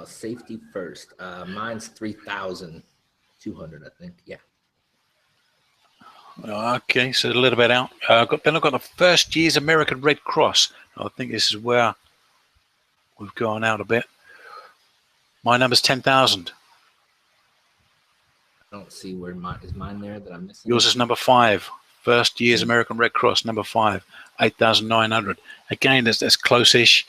Safety First. Mine's 3,200, I think. Yeah. Okay, so a little bit out. Then I've got the first year's American Red Cross. I think this is where we've gone out a bit. My number's 10,000. I don't see where mine there that I'm missing. Yours is number 5. First year's American Red Cross, number 5, 8,900. Again, that's close-ish.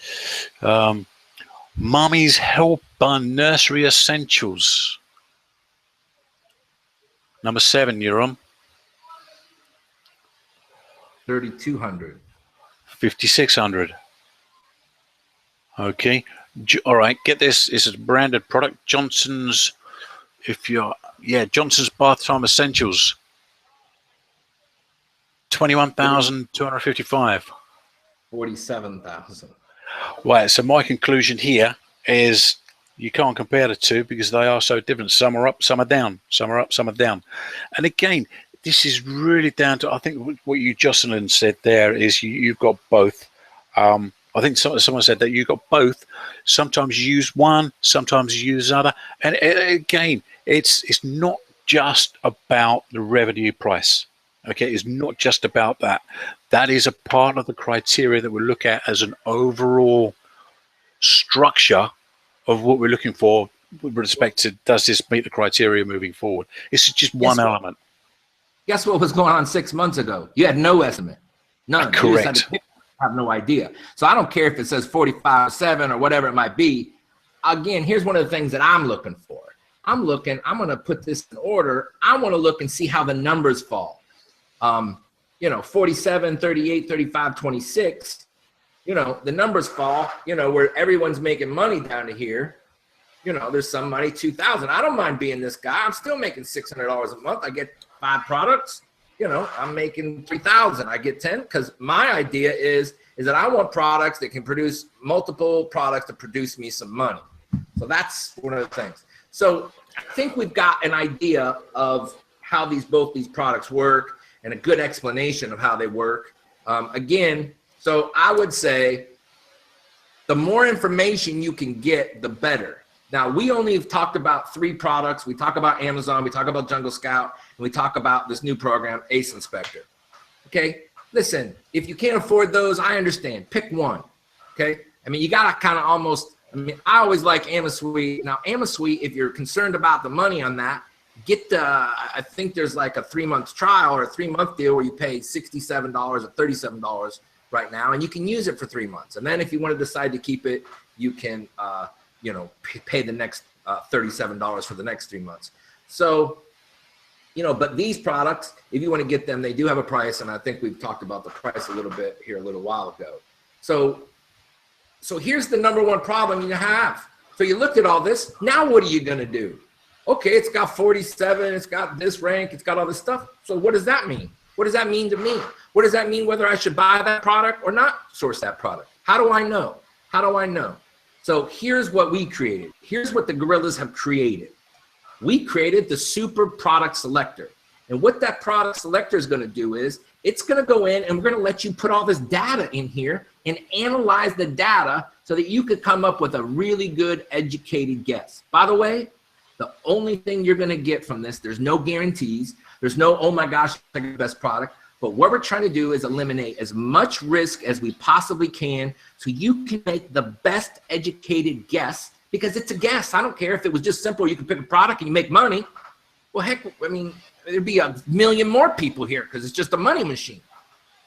Mommy's Helper Nursery Essentials. Number 7, you're on. 3,200. 5,600. Okay. All right. Get this. It's a branded product. Johnson's. Johnson's Bath Time Essentials. 21,255. 47,000. Right. So my conclusion here is you can't compare the two because they are so different. Some are up, some are down. Some are up, some are down. And again, this is really down to, I think what you, Jocelyn, said there is you've got both. I think someone said that you've got both. Sometimes you use one, sometimes you use other. And again, it's not just about the revenue price. Okay, it's not just about that. That is a part of the criteria that we look at as an overall structure of what we're looking for with respect to, does this meet the criteria moving forward? It's just one element. Guess what was going on 6 months ago? You had no estimate. None. Correct. You have no idea. So I don't care if it says 45 or 7 or whatever it might be. Again, here's one of the things that I'm looking for. I'm going to put this in order. I want to look and see how the numbers fall. 47, 38, 35, 26, the numbers fall, where everyone's making money down to here. There's some money, 2,000. I don't mind being this guy. I'm still making $600 a month. I get 5 products. I'm making 3,000. I get 10 because my idea is that I want products that can produce multiple products to produce me some money. So that's one of the things. So I think we've got an idea of how both these products work and a good explanation of how they work. Again, so I would say the more information you can get, the better. Now, we only have talked about 3 products. We talk about Amazon, we talk about Jungle Scout, and we talk about this new program, Asinspector. Okay, listen, if you can't afford those, I understand. Pick one, okay? I mean, you gotta kind of almost, I always like AmaSuite. Now, AmaSuite, if you're concerned about the money on that, I think there's like a 3-month trial or a 3-month deal where you pay $67 or $37 right now, and you can use it for 3 months. And then if you want to decide to keep it, you can, pay the next $37 for the next 3 months. So, but these products, if you want to get them, they do have a price, and I think we've talked about the price a little bit here a little while ago. So here's the number one problem you have. So you looked at all this. Now what are you going to do? Okay, it's got 47, it's got this rank, it's got all this stuff. So what does that mean? What does that mean to me? What does that mean whether I should buy that product or not source that product? How do I know? How do I know? So here's what we created. Here's what the Gorillas have created. We created the Super Product Selector. And what that product selector is going to do is it's going to go in and we're going to let you put all this data in here and analyze the data so that you could come up with a really good educated guess. By the way, the only thing you're going to get from this, there's no guarantees. There's no, oh my gosh, I got the best product. But what we're trying to do is eliminate as much risk as we possibly can so you can make the best educated guess, because it's a guess. I don't care if it was just simple. You can pick a product and you make money. Well, heck, I mean, there'd be a million more people here because it's just a money machine.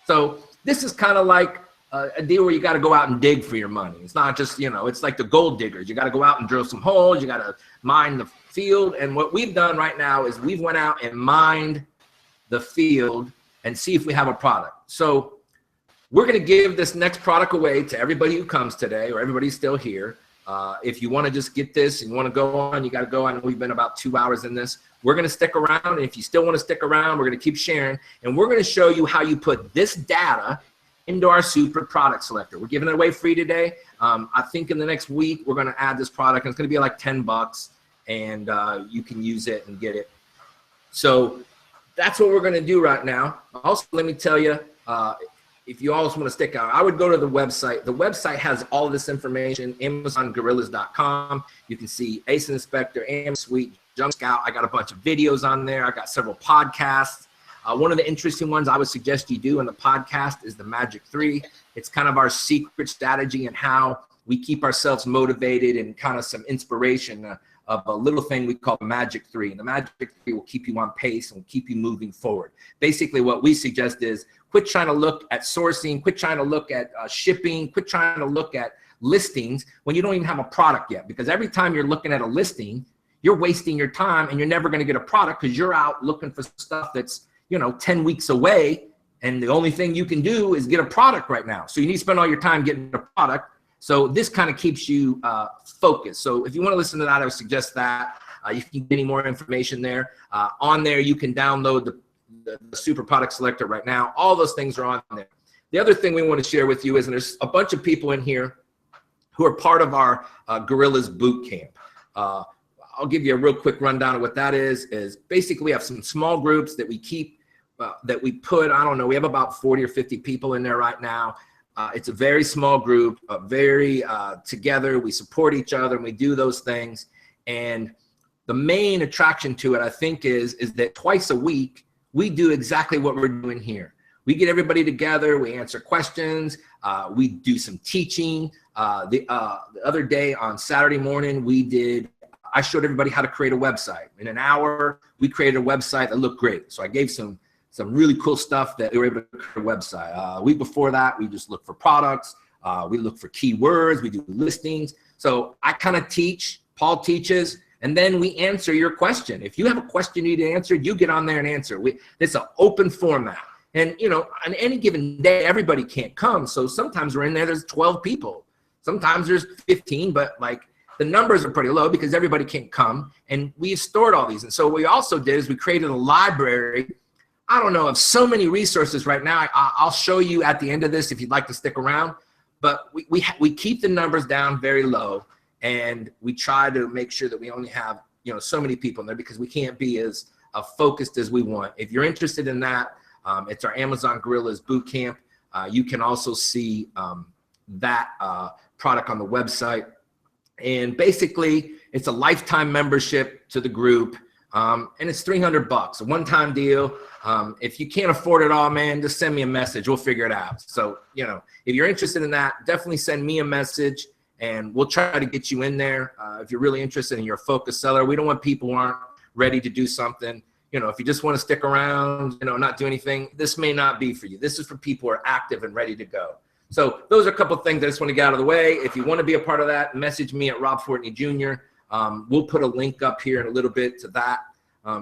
So this is kind of like a deal where you got to go out and dig for your money. It's not just, it's like the gold diggers. You got to go out and drill some holes. You got to mine the field. And what we've done right now is we've went out and mined the field and see if we have a product. So we're going to give this next product away to everybody who comes today, or everybody's still here. If you want to just get this and you want to go on, you got to go. I know we've been about 2 hours in this. We're going to stick around. And if you still want to stick around, we're going to keep sharing. And we're going to show you how you put this data into our Super Product Selector. We're giving it away free today. I think in the next week, we're going to add this product. And it's going to be like $10, and you can use it and get it. So that's what we're going to do right now. Also, let me tell you, if you also want to stick out, I would go to the website. The website has all of this information, AmazonGorillas.com. You can see Asinspector, AmaSuite, Jungle Scout. I got a bunch of videos on there. I got several podcasts. One of the interesting ones I would suggest you do in the podcast is the Magic 3. It's kind of our secret strategy and how we keep ourselves motivated and kind of some inspiration of a little thing we call the Magic 3. And the Magic 3 will keep you on pace and will keep you moving forward. Basically, what we suggest is quit trying to look at sourcing, quit trying to look at shipping, quit trying to look at listings when you don't even have a product yet. Because every time you're looking at a listing, you're wasting your time and you're never going to get a product because you're out looking for stuff that's, 10 weeks away. And the only thing you can do is get a product right now. So you need to spend all your time getting a product. So this kind of keeps you focused. So if you want to listen to that, I would suggest that. You can get any more information there. On there, you can download the Super Product Selector right now. All those things are on there. The other thing we want to share with you is, and there's a bunch of people in here who are part of our Gorillas Boot Camp. I'll give you a real quick rundown of what that is basically we have some small groups that we keep, that we put, I don't know, we have about 40 or 50 people in there right now. It's a very small group, very together. We support each other and we do those things. And the main attraction to it, I think, is that twice a week, we do exactly what we're doing here. We get everybody together, we answer questions, we do some teaching. The other day on Saturday morning, I showed everybody how to create a website. In an hour, we created a website that looked great. So I gave some really cool stuff that we were able to create a website. A week before that, we just looked for products. We look for keywords, we do listings. So I kind of teach, Paul teaches, and then we answer your question. If you have a question you need answered, you get on there and answer. It's an open format. And on any given day, everybody can't come. So sometimes we're in there's 12 people. Sometimes there's 15, but the numbers are pretty low because everybody can't come. And we've stored all these. And so what we also did is we created a library, I don't know, of so many resources right now. I'll show you at the end of this if you'd like to stick around. But we keep the numbers down very low. And we try to make sure that we only have, so many people in there because we can't be as focused as we want. If you're interested in that, it's our Amazon Gorillas Boot Camp. You can also see that product on the website. And basically, it's a lifetime membership to the group. And it's $300, a one-time deal. If you can't afford it all, man, just send me a message. We'll figure it out. So, if you're interested in that, definitely send me a message. And we'll try to get you in there. If you're really interested and you're a focused seller, we don't want people who aren't ready to do something. If you just want to stick around, not do anything, this may not be for you. This is for people who are active and ready to go. So those are a couple of things I just want to get out of the way. If you want to be a part of that, message me at Rob Fortney Jr. We'll put a link up here in a little bit to that.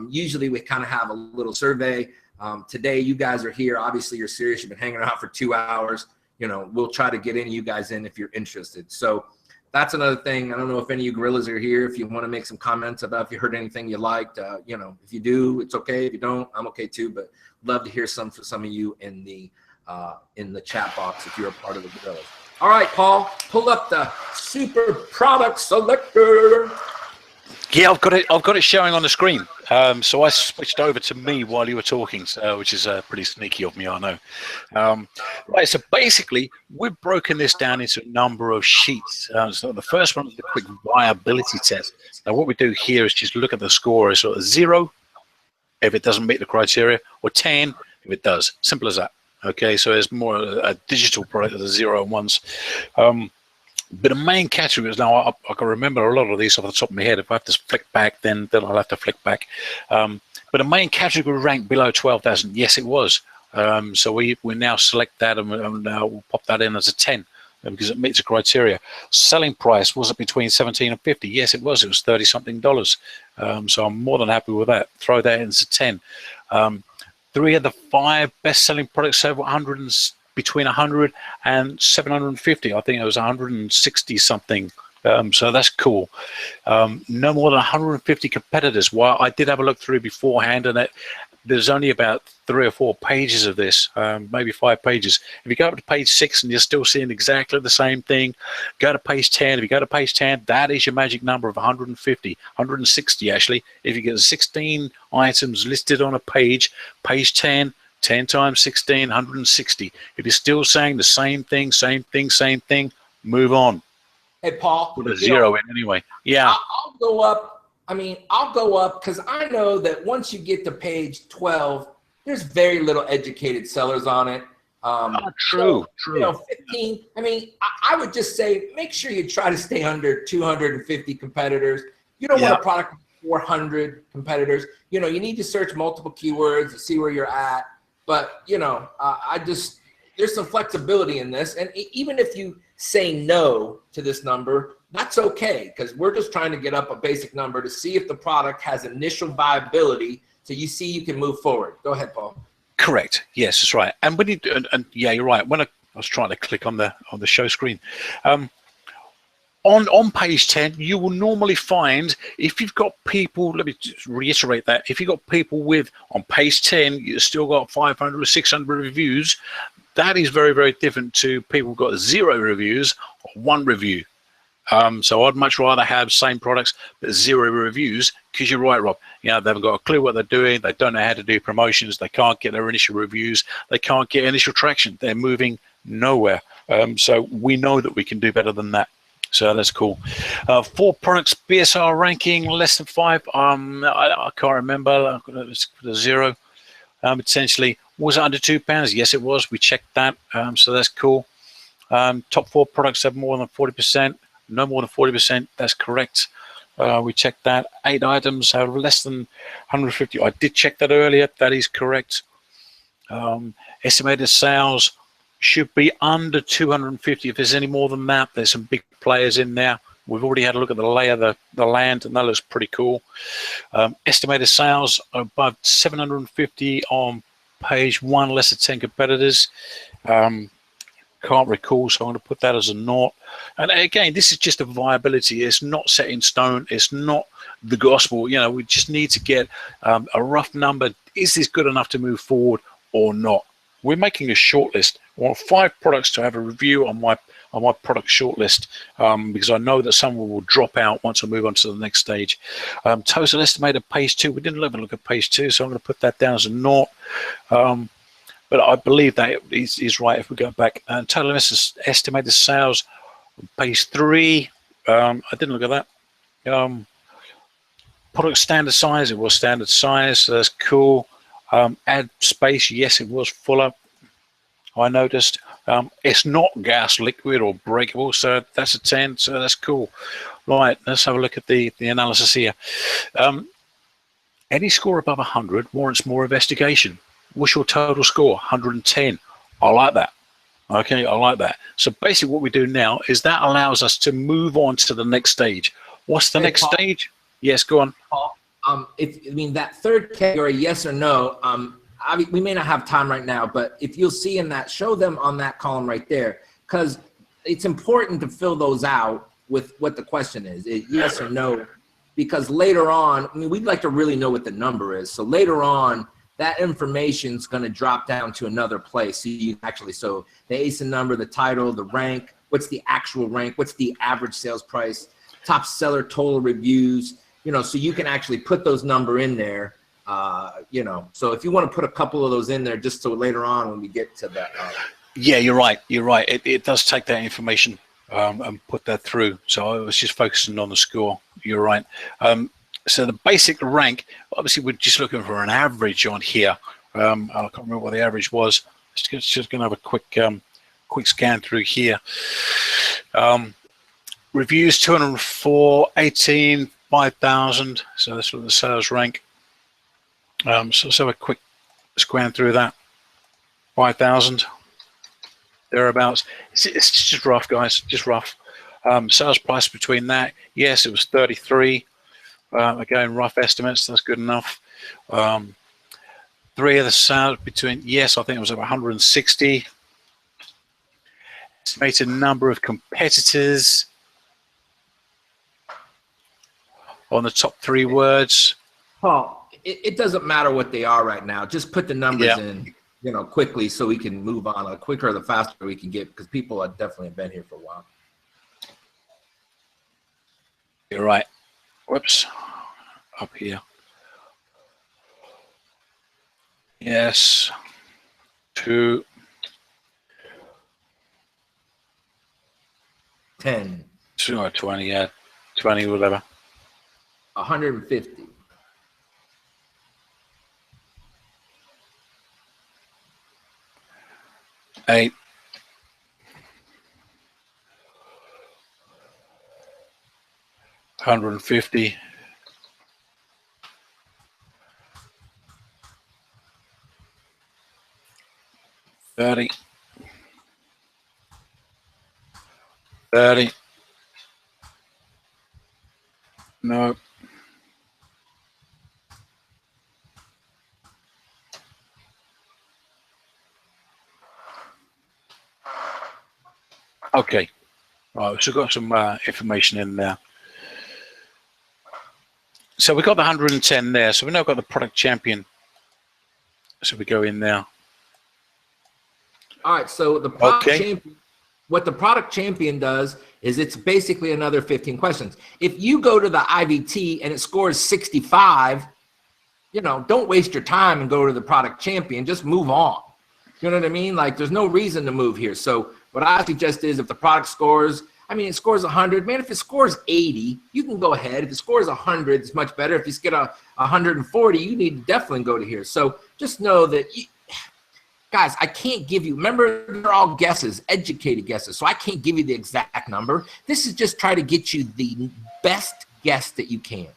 Usually we kind of have a little survey. Today you guys are here. Obviously you're serious. You've been hanging out for 2 hours. We'll try to get you guys in if you're interested. So that's another thing. I don't know if any of you gorillas are here. If you want to make some comments about if you heard anything you liked, if you do, it's okay. If you don't, I'm okay too. But love to hear some for some of you in the chat box if you're a part of the gorillas. All right, Paul, pull up the Super Product Selector. Yeah, I've got it showing on the screen. So I switched over to me while you were talking, which is pretty sneaky of me, I know. Right, so basically, we've broken this down into a number of sheets. So the first one is the quick viability test. Now, what we do here is just look at the score as sort of 0 if it doesn't meet the criteria, or 10 if it does. Simple as that. Okay, so it's more a digital product of the 0 and 1s. But the main categories, now I can remember a lot of these off the top of my head. If I have to flick back, then I'll have to flick back. But the main category ranked below 12,000, yes, it was. So we now select that and we'll pop that in as a 10 because it meets the criteria. Selling price, was it between 17 and 50? Yes, it was. It was $30-something. So I'm more than happy with that. Throw that in as a 10. 3 of the 5 best-selling products sold between 100 and 750. I think it was 160 something. So that's cool. No more than 150 competitors. Well, I did have a look through beforehand, and there's only about 3 or 4 pages of this, maybe 5 pages. If you go up to page 6 and you're still seeing exactly the same thing, go to page 10. If you go to page 10, that is your magic number of 150, 160 actually. If you get 16 items listed on a page, page 10 times 16, 160. If you're still saying the same thing, move on. Hey, Paul. Put a 0 in anyway. Yeah. I'll go up. I'll go up because I know that once you get to page 12, there's very little educated sellers on it. True. 15. I would just say make sure you try to stay under 250 competitors. You don't want a product with 400 competitors. You need to search multiple keywords to see where you're at. But, there's some flexibility in this. And even if you say no to this number, that's okay, because we're just trying to get up a basic number to see if the product has initial viability, so you see you can move forward. Go ahead, Paul. Correct. Yes, that's right. And when you and yeah, you're right. When I was trying to click on the show screen, on page 10, you will normally find, if you've got people, let me just reiterate that, if you've got people with, on page 10, you've still got 500 or 600 reviews, that is very, very different to people who've got 0 reviews or 1 review. So I'd much rather have same products but 0 reviews, because you're right, Rob. You know, they haven't got a clue what they're doing. They don't know how to do promotions. They can't get their initial reviews. They can't get initial traction. They're moving nowhere. So we know that we can do better than that. So that's cool. 4 products BSR ranking less than 5. I can't remember. Let's put a 0. Essentially, was it under £2? Yes, it was. We checked that. So that's cool. Top 4 products have more than 40%. No more than 40%. That's correct. We checked that. 8 items have less than 150. I did check that earlier. That is correct. Estimated sales should be under 250. If there's any more than that, there's some big players in there. We've already had a look at the lay of the land, and that looks pretty cool. Estimated sales are above 750 on page 1, less than 10 competitors. Can't recall, so I'm going to put that as a naught. And again, this is just a viability. It's not set in stone. It's not the gospel. You know, we just need to get a rough number. Is this good enough to move forward or not? We're making a shortlist. I want 5 products to have a review on my product shortlist, because I know that some will drop out once I move on to the next stage. Total estimated page 2. We didn't have a look at page 2, so I'm going to put that down as a naught. But I believe that is right if we go back. And total estimated sales, page 3. I didn't look at that. Product standard size, it was standard size, so that's cool. Add space, yes, it was fuller. I noticed. It's not gas, liquid, or breakable, so that's a 10, so that's cool. Right, let's have a look at the analysis here. Any score above 100 warrants more investigation. What's your total score? 110. I like that. Okay, I like that. So basically what we do now is that allows us to move on to the next stage. What's the next Paul, stage? Yes, go on. Paul, that third category, yes or no, we may not have time right now, but if you'll see in that, show them on that column right there, because it's important to fill those out with what the question is, yes or no, because later on, I mean, we'd like to really know what the number is. So later on, that information is going to drop down to another place. So you actually, so the ASIN number, the title, the rank, what's the actual rank, what's the average sales price, top seller total reviews, you know, so you can actually put those number in there, you know. So if you want to put a couple of those in there, just so later on when we get to that. Yeah, you're right. You're right. It does take that information and put that through. So I was just focusing on the score. You're right. So the basic rank, obviously we're just looking for an average on here. I can't remember what the average was. Just going to have a quick scan through here. Reviews 204, 18, 5,000. So that's what the sales rank. So let's have a quick scan through that. 5,000. Thereabouts. It's just rough, guys. Just rough. Sales price between that. Yes, it was 33. Again, rough estimates. That's good enough. 3 of the sales between. Yes, I think it was about 160. Estimated number of competitors on the top 3 words. Paul, it doesn't matter what they are right now. Just put the numbers in, you know, quickly so we can move on. The quicker, the faster we can get, because people have definitely been here for a while. You're right. Whoops. Up here. Yes. 2. 10. 20, yeah. 20, whatever. 150. 8. 150. 30. 30. No. Okay. Right, so we've got some information in there. So we've got the 110 there. So we've now got the product champion. So we go in there. All right. So the product champion, what the product champion does is it's basically another 15 questions. If you go to the IVT and it scores 65, you know, don't waste your time and go to the product champion. Just move on. You know what I mean? Like, there's no reason to move here. So what I suggest is if the product scores, I mean, it scores 100, man, if it scores 80, you can go ahead. If it scores 100, it's much better. If you get a 140, you need to definitely go to here. So just know that, guys, I can't give you, remember, they're all guesses, educated guesses. So I can't give you the exact number. This is just try to get you the best guess that you can.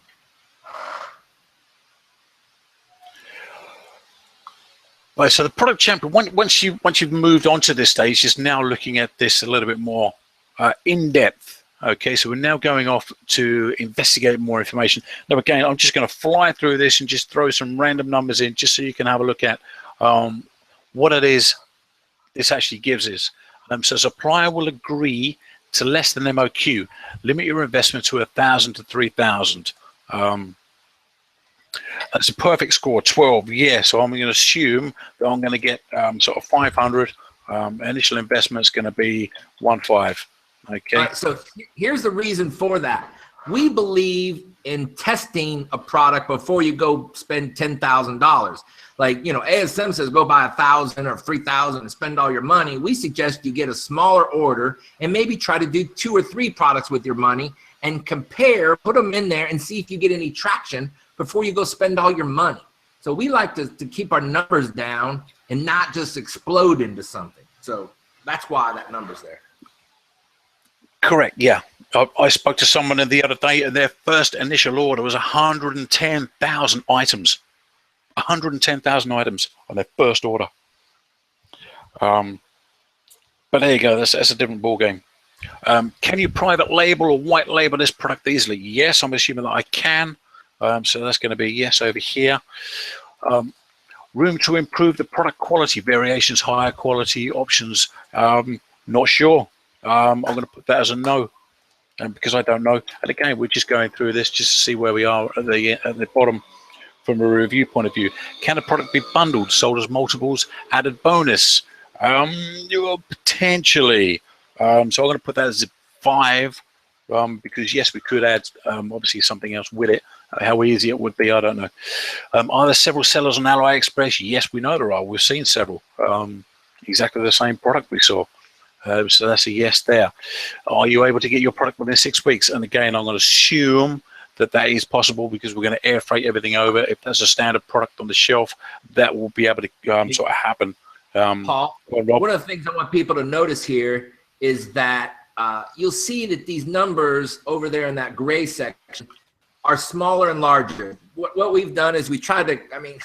Right, so the product champion, once you've moved on to this stage, just now looking at this a little bit more in depth. Okay, so we're now going off to investigate more information. Now, again, I'm just going to fly through this and just throw some random numbers in, just so you can have a look at what it is this actually gives us. So supplier will agree to less than MOQ. Limit your investment to 1,000 to 3,000. That's a perfect score, 12. Yeah, so I'm going to assume that I'm going to get sort of 500. Initial investment is going to be 1.5. Okay. All right, so here's the reason for that. We believe in testing a product before you go spend $10,000. Like, you know, ASM says go buy 1,000 or 3,000 and spend all your money. We suggest you get a smaller order and maybe try to do 2 or 3 products with your money and compare, put them in there and see if you get any traction before you go spend all your money. So we like to keep our numbers down and not just explode into something. So that's why that number's there. Correct, yeah. I spoke to someone the other day and their first initial order was 110,000 items. 110,000 items on their first order. But there you go, that's a different ball game. Can you private label or white label this product easily? Yes, I'm assuming that I can. So that's going to be yes over here. Room to improve the product quality, variations, higher quality options. Not sure. I'm going to put that as a no, because I don't know. And again, we're just going through this just to see where we are at the bottom from a review point of view. Can a product be bundled, sold as multiples, added bonus? Potentially. So I'm going to put that as a 5, because yes, we could add obviously something else with it. How easy it would be, I don't know. Are there several sellers on AliExpress? Yes, we know there are. We've seen several. Exactly the same product we saw. So that's a yes there. Are you able to get your product within 6 weeks? And again, I'm going to assume that that is possible because we're going to air freight everything over. If there's a standard product on the shelf, that will be able to sort of happen. Paul, one of the things I want people to notice here is that you'll see that these numbers over there in that gray section are smaller and larger. What we've done is we tried to, I mean,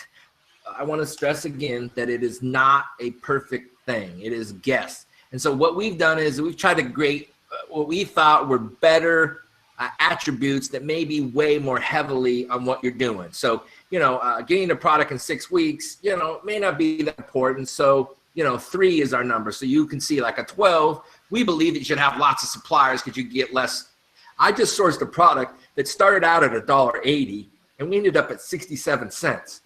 I want to stress again that it is not a perfect thing. It is guess. And so what we've done is we've tried to create what we thought were better attributes that maybe weigh more heavily on what you're doing. So, you know, getting a product in 6 weeks, you know, may not be that important. So, you know, 3 is our number. So you can see like a 12, we believe that you should have lots of suppliers because you get less. I just sourced a product that started out at $1.80 and we ended up at 67 cents.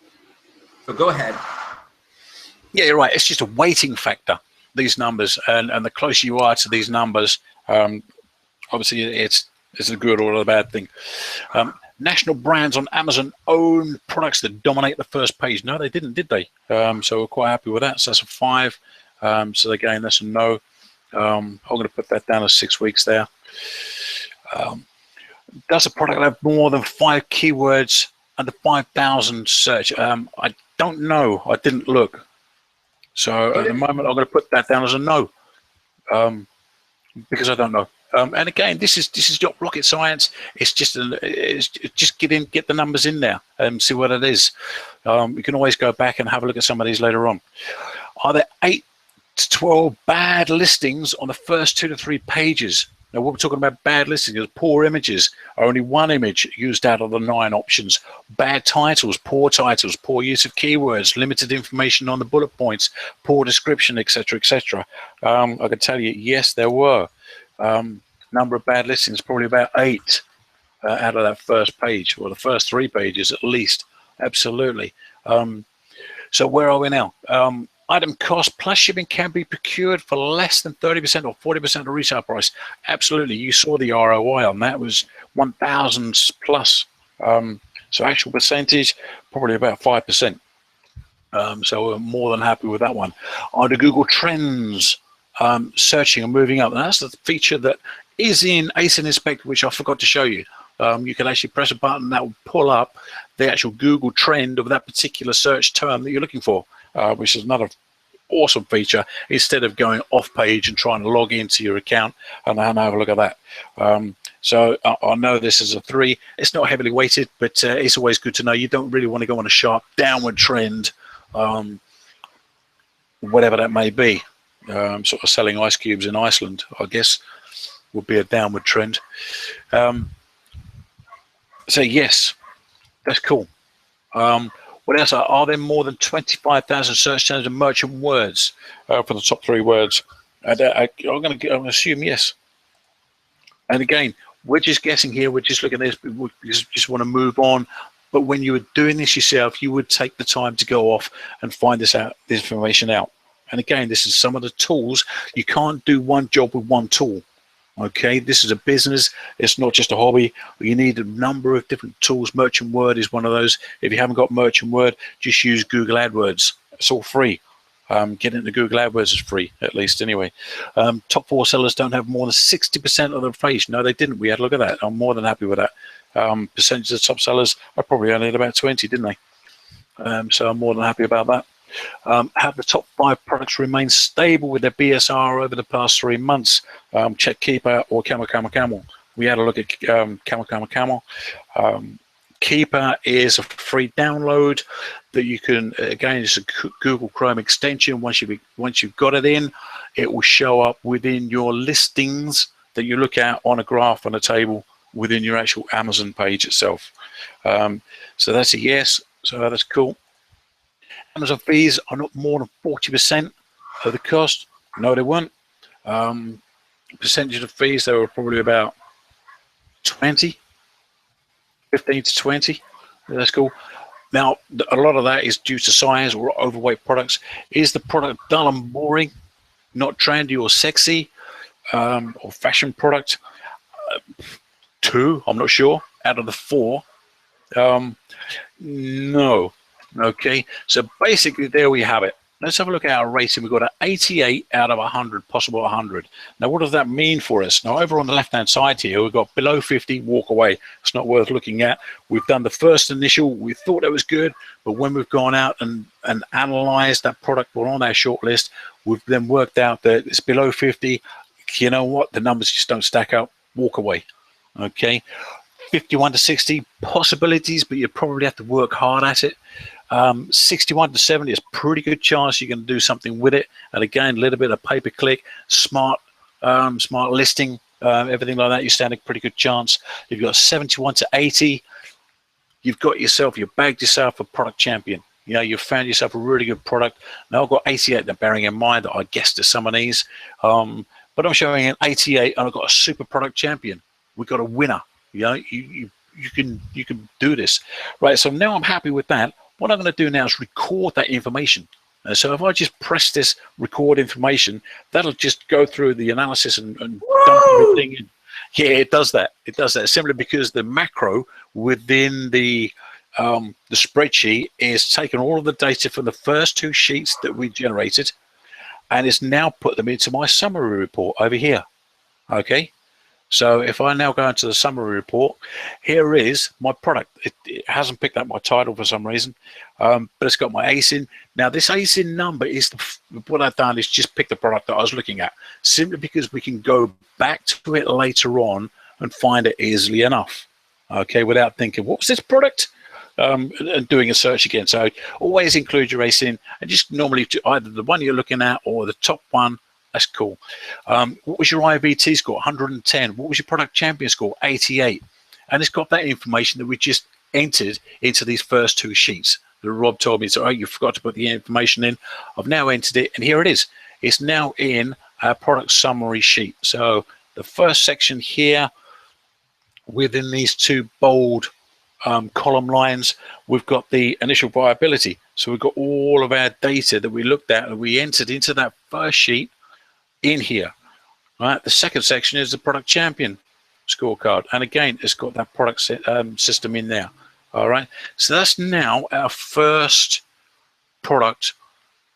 So go ahead. Yeah, you're right. It's just a weighting factor, these numbers, and the closer you are to these numbers, obviously it's a good or a bad thing. National brands on Amazon own products that dominate the first page. No, they didn't, did they? So we're quite happy with that. So that's a 5. So again, that's a no. I'm going to put that down as 6 weeks there. Does a product have more than 5 keywords and the 5,000 search? I don't know. I didn't look. So at the moment, I'm going to put that down as a no, because I don't know. And again, this is not rocket science. It's just get the numbers in there and see what it is. You can always go back and have a look at some of these later on. Are there 8 to 12 bad listings on the first 2 to 3 pages? Now, what we're talking about bad listings is poor images are only one image used out of the 9 options. Bad titles, poor use of keywords, limited information on the bullet points, poor description, etc., etc. I can tell you, yes, there were. Number of bad listings, probably about 8 out of that first page, or the first 3 pages at least. Absolutely. So where are we now? Item cost plus shipping can be procured for less than 30% or 40% of retail price. Absolutely. You saw the ROI on that was 1,000 plus. So actual percentage, probably about 5%. So we're more than happy with that one. On the Google Trends, searching and moving up. And that's the feature that is in Asinspector, which I forgot to show you. You can actually press a button that will pull up the actual Google trend of that particular search term that you're looking for, which is another awesome feature, instead of going off page and trying to log into your account and have a look at that. So I know this is a 3. It's not heavily weighted, but it's always good to know. You don't really want to go on a sharp downward trend, whatever that may be. Sort of selling ice cubes in Iceland, I guess, would be a downward trend. So yes, that's cool. What else? Are there more than 25,000 search terms and merchant words for the top 3 words? I'm going to assume yes. And again, we're just guessing here. We're just looking at this. We just want to move on. But when you were doing this yourself, you would take the time to go off and find this information out. And again, this is some of the tools. You can't do one job with one tool. Okay, this is a business. It's not just a hobby. You need a number of different tools. Merchant Word is one of those. If you haven't got Merchant Word, just use Google AdWords. It's all free. Getting into Google AdWords is free, at least anyway. Top 4 sellers don't have more than 60% of the page. No, they didn't. We had a look at that. I'm more than happy with that. Percentage of top sellers are probably only at about 20, didn't they? So I'm more than happy about that. Have the top 5 products remain stable with their BSR over the past 3 months? Check Keeper or Camel. We had a look at Camel. Keeper is a free download that you can, again, it's a Google Chrome extension. Once you've got it in, it will show up within your listings that you look at on a graph on a table within your actual Amazon page itself. So that's a yes. So that's cool. Amazon fees are not more than 40% of the cost. No, they weren't. Percentage of fees, they were probably about 15 to 20. That's cool. Now, a lot of that is due to size or overweight products. Is the product dull and boring, not trendy or sexy, or fashion product? 2, I'm not sure, out of the 4. No. Okay, so basically there we have it. Let's have a look at our rating. We've got an 88 out of 100, possible 100. Now, what does that mean for us? Now, over on the left-hand side here, we've got below 50, walk away. It's not worth looking at. We've done the first initial. We thought it was good, but when we've gone out and analyzed that product on our short list, we've then worked out that it's below 50. You know what? The numbers just don't stack up. Walk away. Okay, 51 to 60 possibilities, but you probably have to work hard at it. 61 to 70 is a pretty good chance you're going to do something with it. And again, a little bit of pay-per-click, smart listing, everything like that, you stand a pretty good chance. You've got 71 to 80. You've bagged yourself a product champion. You know, you've found yourself a really good product. Now I've got 88, now bearing in mind that I guessed at some of these. But I'm showing an 88 and I've got a super product champion. We've got a winner. You know, you can do this. Right, so now I'm happy with that. What I'm going to do now is record that information. So if I just press this record information, that'll just go through the analysis and dump everything in. Yeah, it does that. It does that simply because the macro within the spreadsheet is taken all of the data from the first 2 sheets that we generated, and it's now put them into my summary report over here. Okay. So if I now go into the summary report, here is my product. It hasn't picked up my title for some reason, but it's got my ASIN. Now this ASIN number is what I've done is just pick the product that I was looking at, simply because we can go back to it later on and find it easily enough. Okay, without thinking, what was this product? And doing a search again. So always include your ASIN and just normally to either the one you're looking at or the top one That's cool. What was your IVT score? 110. What was your product champion score? 88. And it's got that information that we just entered into these first two sheets. Rob told me, so, oh, you forgot to put the information in. I've now entered it, and here it is. It's now in our product summary sheet. So the first section here, within these two bold column lines, we've got the initial viability. So we've got all of our data that we looked at and we entered into that first sheet in here. Right. The second section is the product champion scorecard, and again, it's got that product system in there. All right. So that's now our first product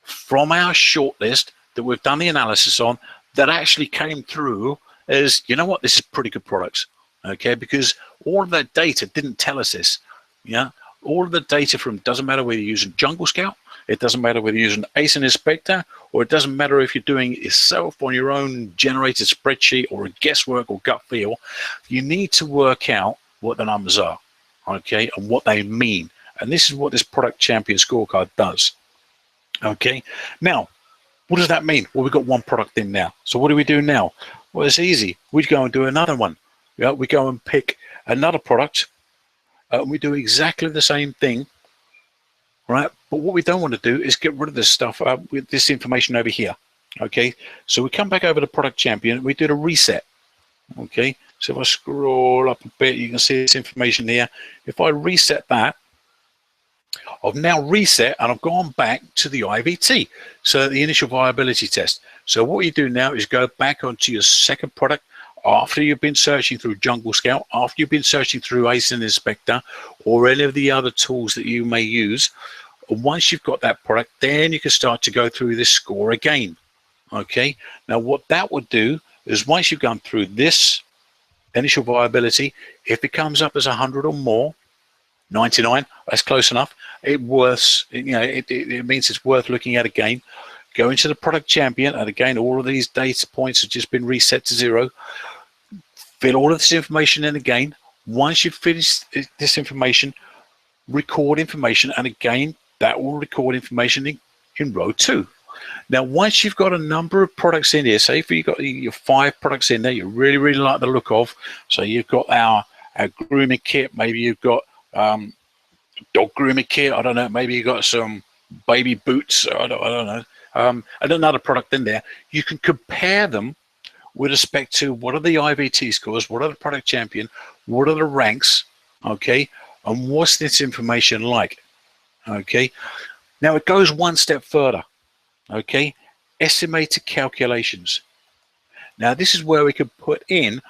from our shortlist that we've done the analysis on that actually came through as, you know what, this is pretty good products. Okay, because all of that data didn't tell us this. Yeah, all of the data from, doesn't matter whether you're using Jungle Scout, it doesn't matter whether you're using Asinspector, or it doesn't matter if you're doing it yourself on your own generated spreadsheet or a guesswork or gut feel. You need to work out what the numbers are, okay, and what they mean. And this is what this product champion scorecard does. Okay, now what does that mean? Well, we've got one product in now. So what do we do now? Well, it's easy. We go and do another one. Yeah, we go and pick another product, and we do exactly the same thing, right? But what we don't want to do is get rid of this stuff with this information over here. Okay, so we come back over to product champion, and we do the reset. Okay, so if I scroll up a bit, you can see this information here. If I reset that, I've now reset and I've gone back to the IVT, so the initial viability test. So what you do now is go back onto your second product after you've been searching through Jungle Scout, after you've been searching through Asinspector or any of the other tools that you may use. And once you've got that product, then you can start to go through this score again. Okay, now what that would do is once you've gone through this initial viability, if it comes up as 100 or more, 99, that's close enough. It means it's worth looking at again. Go into the product champion, and again, all of these data points have just been reset to 0. Fill all of this information in again. Once you've finished this information, record information, and again, that will record information in row 2. Now, once you've got a number of products in here, say if you've got your 5 products in there you really, really like the look of, so you've got our grooming kit, maybe you've got dog grooming kit, I don't know, maybe you've got some baby boots, I don't know, and another product in there, you can compare them with respect to what are the IVT scores, what are the product champion, what are the ranks, okay, and what's this information like, okay. Now it goes one step further, okay, estimated calculations. Now this is where we can put in,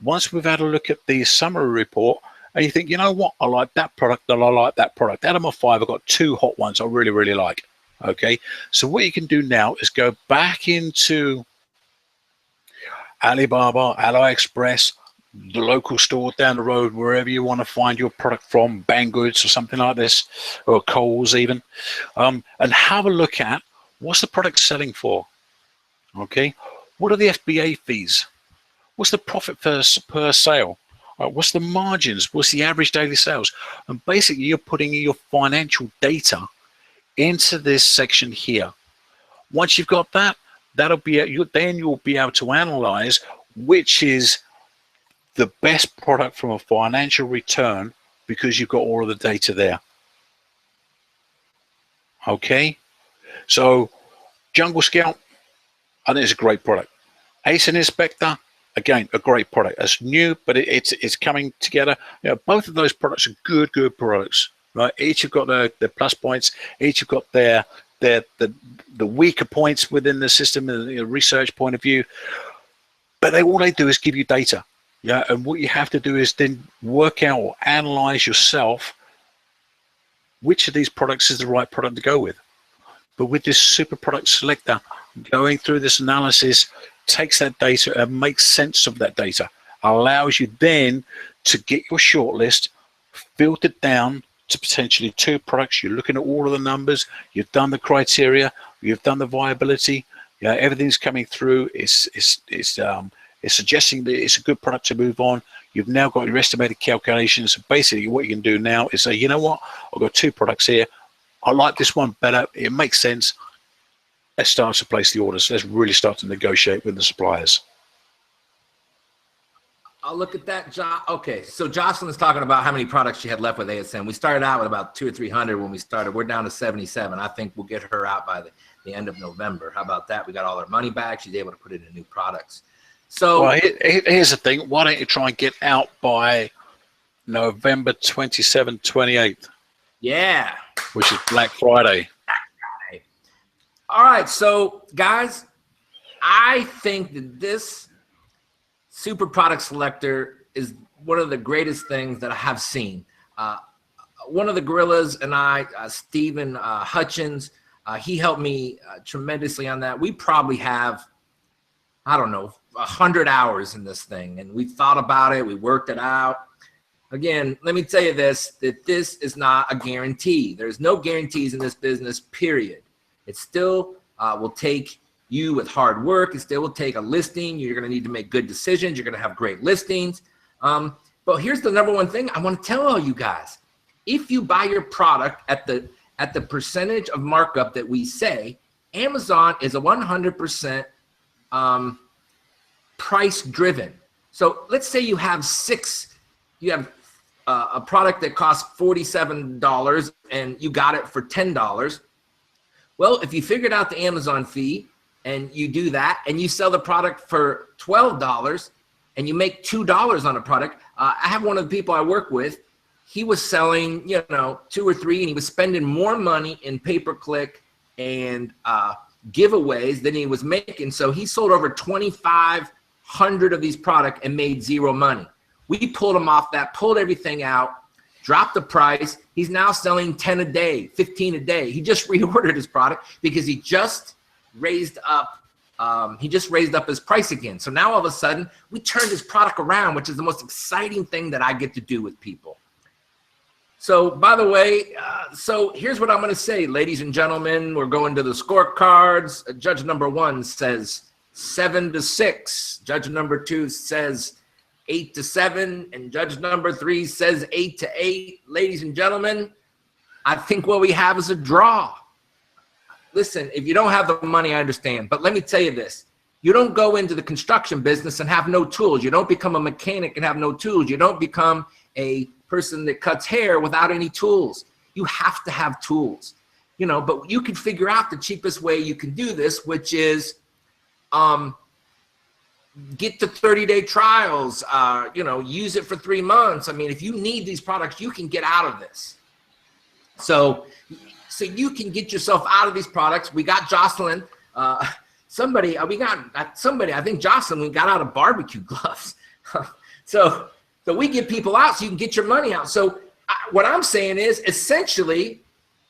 once we've had a look at the summary report, and you think, you know what, I like that product and I like that product. Out of my 5, I've got 2 hot ones I really, really like. Okay, so what you can do now is go back into Alibaba, AliExpress, the local store down the road, wherever you want to find your product from, Banggood or something like this, or Coles even, and have a look at what's the product selling for. Okay, what are the FBA fees? What's the profit per sale? What's the margins? What's the average daily sales? And basically, you're putting your financial data into this section here. Once you've got that, then you'll be able to analyze which is the best product from a financial return because you've got all of the data there. Okay, so Jungle Scout, I think it's a great product. Asinspector, again, a great product. It's new, but it's coming together. You know, both of those products are good products, right? Each have got their plus points. Each have got the weaker points within the system, the research point of view. But all they do is give you data, yeah. And what you have to do is then work out or analyze yourself which of these products is the right product to go with. But with this super product selector, going through this analysis takes that data and makes sense of that data, allows you then to get your shortlist filtered down to potentially 2 products. You're looking at all of the numbers, you've done the criteria, you've done the viability, everything's coming through. It's suggesting that it's a good product to move on. You've now got your estimated calculations. Basically what you can do now is say, you know what, I've got 2 products here, I like this one better, it makes sense, let's start to place the orders. Let's really start to negotiate with the suppliers. I'll look at that. Okay, so Jocelyn's talking about how many products she had left with ASM. We started out with about 200 or 300 when we started. We're down to 77. I think we'll get her out by the end of November. How about that? We got all her money back. She's able to put it in new products. So well, here's the thing. Why don't you try and get out by November 27th, 28th? Yeah. Which is Black Friday. All right, so guys, I think that this super product selector is one of the greatest things that I have seen. One of the gorillas and I, Stephen Hutchins, he helped me tremendously on that. We probably have, I don't know, 100 hours in this thing, and we thought about it. We worked it out. Again, let me tell you this, that this is not a guarantee. There's no guarantees in this business, period. It still will take you with hard work. It still will take a listing. You're going to need to make good decisions. You're going to have great listings. But here's the number one thing I want to tell all you guys. If you buy your product at the percentage of markup that we say, Amazon is a 100% price driven. So let's say you have a product that costs $47 and you got it for $10. Well, if you figured out the Amazon fee and you do that and you sell the product for $12 and you make $2 on a product, I have one of the people I work with, he was selling, 2 or 3, and he was spending more money in pay-per-click and giveaways than he was making. So he sold over 2,500 of these products and made zero money. We pulled him off that, pulled everything out, dropped the price. He's now selling 10 a day, 15 a day. He just reordered his product because he just raised up his price again. So now all of a sudden we turned his product around, which is the most exciting thing that I get to do with people. So by the way, so here's what I'm going to say, ladies and gentlemen. We're going to the scorecards. Judge number 1 says 7-6. Judge number 2 says 8-7, and judge number 3 says 8-8. Ladies and gentlemen, I think what we have is a draw. Listen, if you don't have the money, I understand. But let me tell you this. You don't go into the construction business and have no tools. You don't become a mechanic and have no tools. You don't become a person that cuts hair without any tools. You have to have tools. But you can figure out the cheapest way you can do this, which is get the 30-day trials, use it for 3 months. I mean, if you need these products, you can get out of this. So you can get yourself out of these products. We got Jocelyn, I think Jocelyn, we got out of barbecue gloves. So we get people out so you can get your money out. So what I'm saying is essentially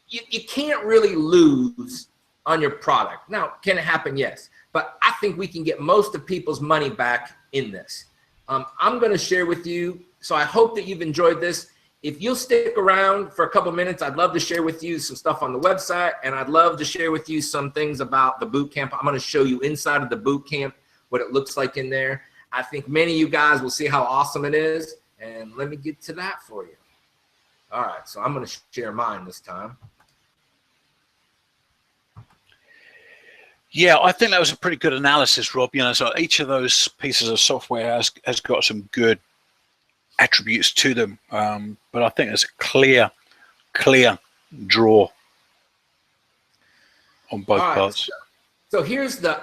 you can't really lose on your product. Now, can it happen? Yes. But I think we can get most of people's money back in this. I'm going to share with you. So I hope that you've enjoyed this. If you'll stick around for a couple minutes, I'd love to share with you some stuff on the website, and I'd love to share with you some things about the boot camp. I'm going to show you inside of the boot camp what it looks like in there. I think many of you guys will see how awesome it is, and let me get to that for you. All right, so I'm going to share mine this time. Yeah, I think that was a pretty good analysis, Rob. So each of those pieces of software has got some good attributes to them, but I think there's a clear draw on both parts. So here's the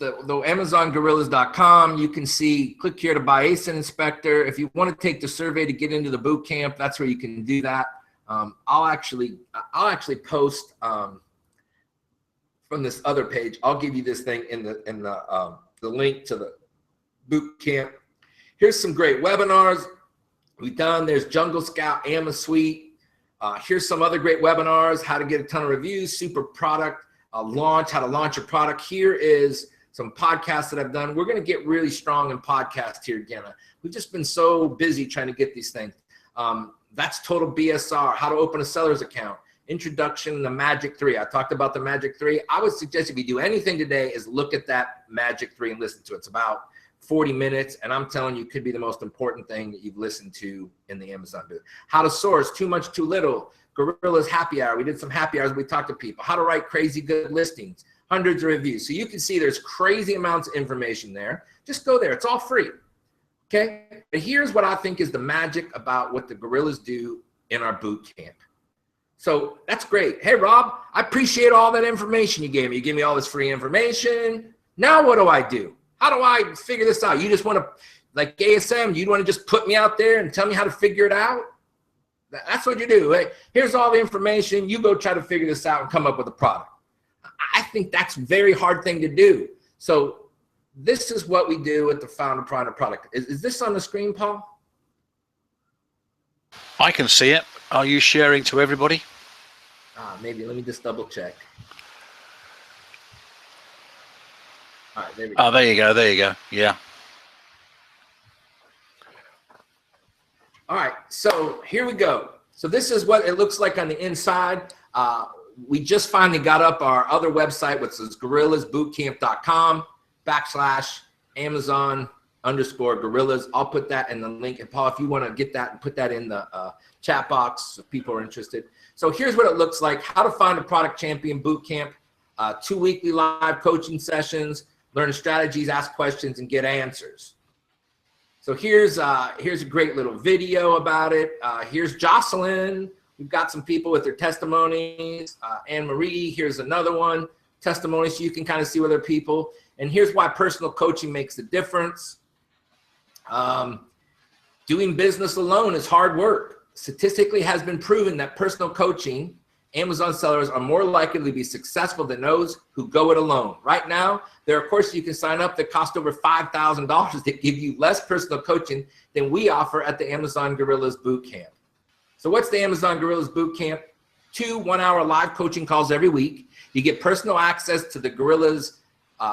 AmazonGorillas.com. You can see, click here to buy Asinspector. If you want to take the survey to get into the boot camp, that's where you can do that. I'll actually post from this other page. I'll give you this thing in the link to the boot camp. Here's some great webinars we've done. There's Jungle Scout, AmaSuite. Here's some other great webinars: how to get a ton of reviews, super product launch, how to launch your product. Here is some podcasts that I've done. We're going to get really strong in podcast here again. We've just been so busy trying to get these things. That's Total BSR, how to open a seller's account. Introduction, the Magic 3. I talked about the Magic 3. I would suggest if you do anything today is look at that Magic 3 and listen to it. It's about 40 minutes, and I'm telling you, it could be the most important thing that you've listened to in the Amazon business. How to source, too much, too little. Gorillas happy hour. We did some happy hours. We talked to people. How to write crazy good listings. hundreds of reviews. So you can see there's crazy amounts of information there. Just go there. It's all free. Okay. But here's what I think is the magic about what the gorillas do in our boot camp. So that's great. Hey, Rob, I appreciate all that information you gave me. You gave me all this free information. Now what do I do? How do I figure this out? You just want to, like ASM, you want to just put me out there and tell me how to figure it out? That's what you do. Hey, here's all the information. You go try to figure this out and come up with a product. I think that's a very hard thing to do. So this is what we do with the founder product. Is this on the screen, Paul? I can see it. Are you sharing to everybody? Maybe. Let me just double check. All right, there we go. Oh, there you go. There you go. Yeah. All right, so here we go. So this is what it looks like on the inside. We just finally got up our other website, which is gorillasbootcamp.com/Amazon_gorillas. I'll put that in the link. And Paul, if you want to get that and put that in the chat box if people are interested. So here's what it looks like. How to find a product champion boot camp. 2 weekly live coaching sessions, learn strategies, ask questions, and get answers. So here's a great little video about it. Here's Jocelyn. We've got some people with their testimonies. Anne-Marie, here's another one. Testimonies, so you can kind of see other people. And here's why personal coaching makes the difference. Doing business alone is hard work. Statistically has been proven that personal coaching, Amazon sellers are more likely to be successful than those who go it alone. Right now, there are courses you can sign up that cost over $5,000 that give you less personal coaching than we offer at the Amazon Gorillas Bootcamp. So what's the Amazon Gorillas Bootcamp? 2 one-hour live coaching calls every week. You get personal access to the Gorillas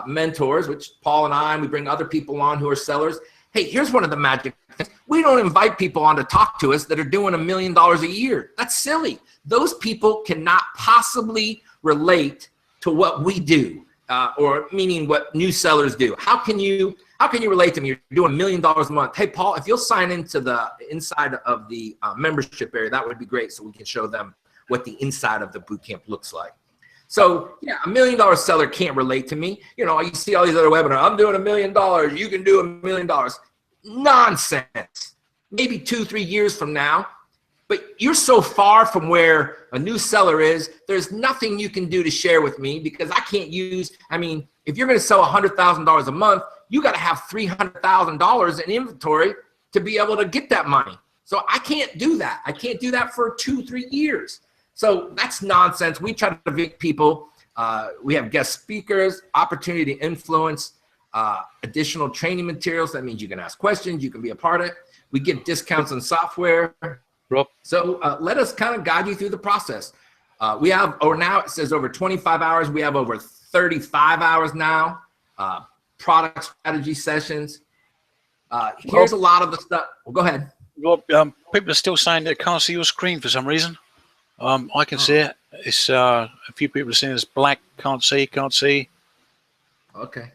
mentors, which Paul and I, and we bring other people on who are sellers. Hey, here's one of the magic things. We don't invite people on to talk to us that are doing $1 million a year. That's silly. Those people cannot possibly relate to what we do, or meaning what new sellers do. How can you relate to me? You're doing $1 million a month. Hey, Paul, if you'll sign into the inside of the membership area, that would be great, so we can show them what the inside of the bootcamp looks like. So yeah, $1 million seller can't relate to me. You know, you see all these other webinars. I'm doing $1 million. You can do $1 million. Nonsense. Maybe 2-3 years from now. But you're so far from where a new seller is, there's nothing you can do to share with me because I can't use, I mean, if you're going to sell $100,000 a month, you got to have $300,000 in inventory to be able to get that money. So I can't do that. I can't do that for 2-3 years. So that's nonsense. We try to make people, we have guest speakers, opportunity to influence, additional training materials. That means you can ask questions, you can be a part of it. We give discounts on software. Rob. So let us kind of guide you through the process. We have, or now it says over 25 hours. We have over 35 hours now. Product strategy sessions. Here's a lot of the stuff. Well, go ahead. Rob, people are still saying they can't see your screen for some reason. I can see it. It's a few people are saying it's black. Can't see. Can't see. Okay.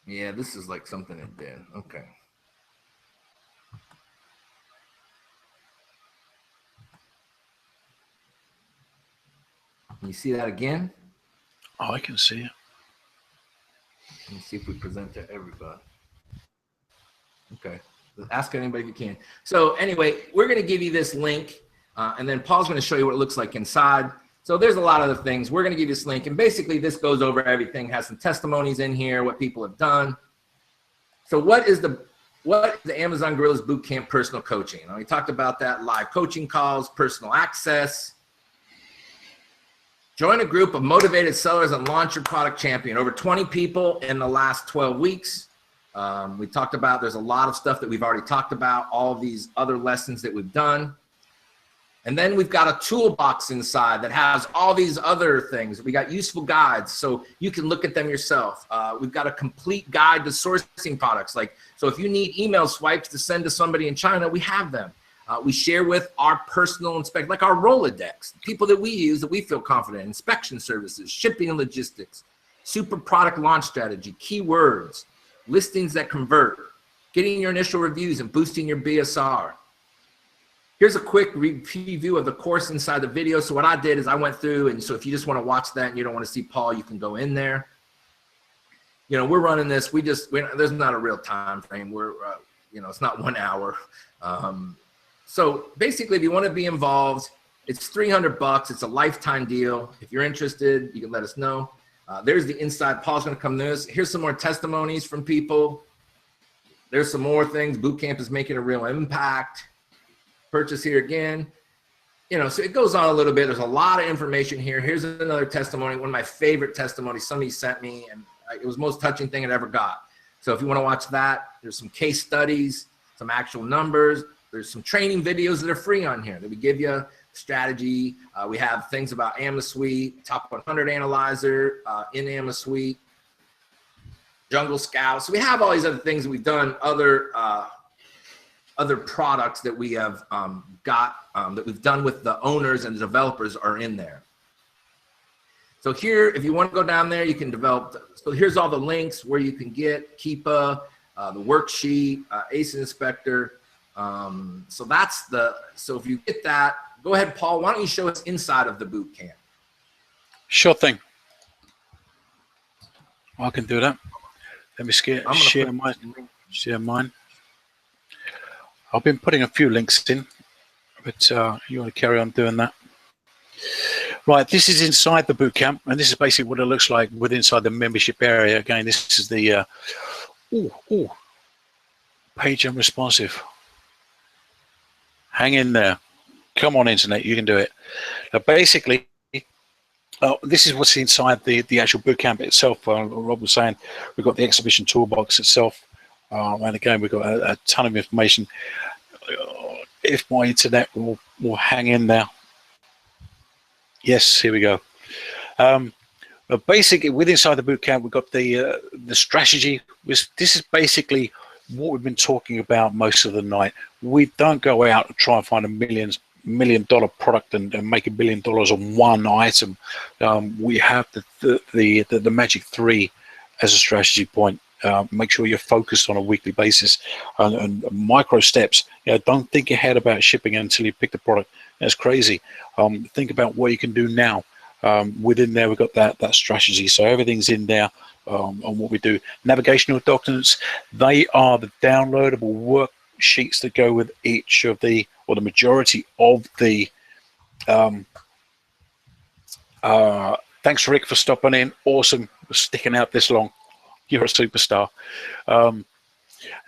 Yeah, this is like something it did. Okay. Can you see that again? Oh, I can see it. Let me see if we present to everybody. Okay. Ask anybody if you can. So anyway, we're going to give you this link, and then Paul's going to show you what it looks like inside. So there's a lot of other things. We're going to give you this link, and basically this goes over everything, has some testimonies in here, what people have done. So what is the Amazon Gorillas Bootcamp personal coaching? We talked about that, live coaching calls, personal access. Join a group of motivated sellers and launch your product champion. Over 20 people in the last 12 weeks. We talked about, there's a lot of stuff that we've already talked about, all of these other lessons that we've done. And then we've got a toolbox inside that has all these other things. We got useful guides, so you can look at them yourself. We've got a complete guide to sourcing products. So if you need email swipes to send to somebody in China, we have them. We share with our personal inspector, like our Rolodex, people that we use that we feel confident in, inspection services, shipping and logistics, super product launch strategy, keywords, listings that convert, getting your initial reviews and boosting your BSR. Here's a quick review of the course inside the video. So what I did is I went through, and so if you just want to watch that and you don't want to see Paul, you can go in there. You know, we're running this. There's not a real time frame. You know, it's not 1 hour. So basically, if you want to be involved, it's $300. It's a lifetime deal. If you're interested, you can let us know. There's the inside. Paul's going to come to this. Here's some more testimonies from people. There's some more things. Boot camp is making a real impact. Purchase here again. You know, so it goes on a little bit. There's a lot of information here. Here's another testimony. One of my favorite testimonies somebody sent me, and it was the most touching thing I'd ever got. So if you want to watch that, there's some case studies, some actual numbers. There's some training videos that are free on here that we give you. Strategy. We have things about AmaSuite, top 100 analyzer in AmaSuite, Jungle Scout. So we have all these other things that we've done, other products that we have that we've done with the owners and the developers are in there. So here, if you want to go down there, you can develop. So here's all the links where you can get Keepa, the worksheet, Asinspector. So if you get that, go ahead, Paul. Why don't you show us inside of the boot camp? Sure thing. I can do that. Let me share mine. I've been putting a few links in, but you want to carry on doing that. Right, this is inside the boot camp, and this is basically what it looks like inside the membership area. Again, this is the page unresponsive. Hang in there. Come on, internet, you can do it. Now, basically, this is what's inside the actual boot camp itself. Rob was saying we've got the exhibition toolbox itself, and again we've got a ton of information. If my internet will hang in there. Yes, here we go. But basically, inside the boot camp, we've got the strategy. This is basically what we've been talking about most of the night. We don't go out and try and find $1 million product and make $1 billion on one item. We have the magic 3 as a strategy point. Make sure you're focused on a weekly basis and micro steps. You know, don't think ahead about shipping until you pick the product. That's crazy. Think about what you can do now. Within there, we've got that strategy. So everything's in there on what we do. Navigational documents, they are the downloadable worksheets that go with each of the majority of the thanks, Rick, for stopping in. Awesome, sticking out this long. You're a superstar.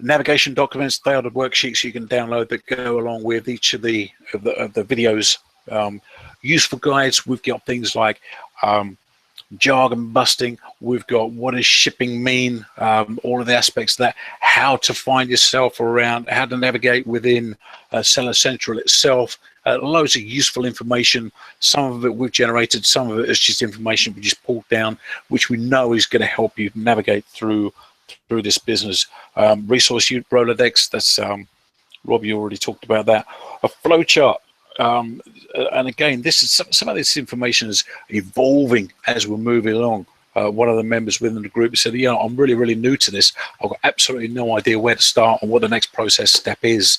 Navigation documents, they are the worksheets you can download that go along with each of the videos. Useful guides, we've got things like jargon busting, we've got what does shipping mean, all of the aspects of that, how to find yourself around, how to navigate within Seller Central itself, loads of useful information. Some of it we've generated, some of it is just information we just pulled down, which we know is going to help you navigate through this business. Resource Rolodex, that's Rob, you already talked about that. A flowchart. And again, this is some of this information is evolving as we're moving along. One of the members within the group said, "Yeah, I'm really new to this. I've got absolutely no idea where to start and what the next process step is."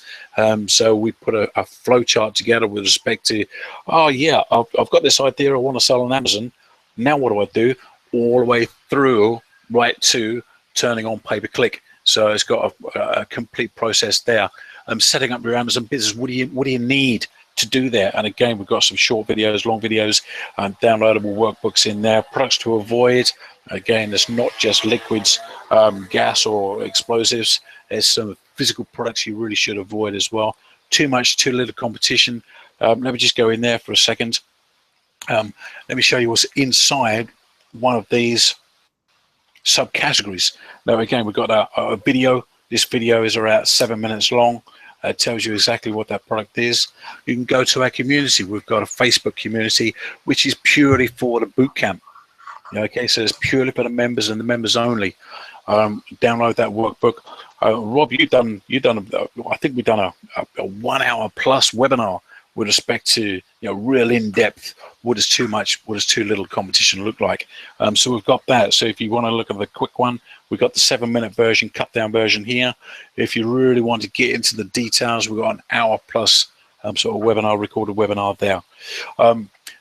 So we put a flow chart together with respect to, oh yeah, I've got this idea I want to sell on Amazon. Now what do I do? All the way through right to turning on pay-per-click. So it's got a complete process there. Setting up your Amazon business. What do you need to do there? And again, we've got some short videos, long videos, and downloadable workbooks in there. Products to avoid. Again, it's not just liquids, gas or explosives. There's some physical products you really should avoid as well. Too much, too little competition. Let me just go in there for a second. Let me show you what's inside one of these subcategories. Now, again, we've got a video. This video is around 7 minutes long. It tells you exactly what that product is. You can go to our community. We've got a Facebook community, which is purely for the boot camp. Okay, so it's purely for the members and the members only. Download that workbook. Rob, you've done. I think we've done a 1 hour plus webinar with respect to real in-depth. What does too much, what does too little competition look like? So we've got that. So if you want to look at the quick one, we've got the 7-minute version, cut down version here. If you really want to get into the details, we've got an hour plus sort of webinar, recorded webinar there.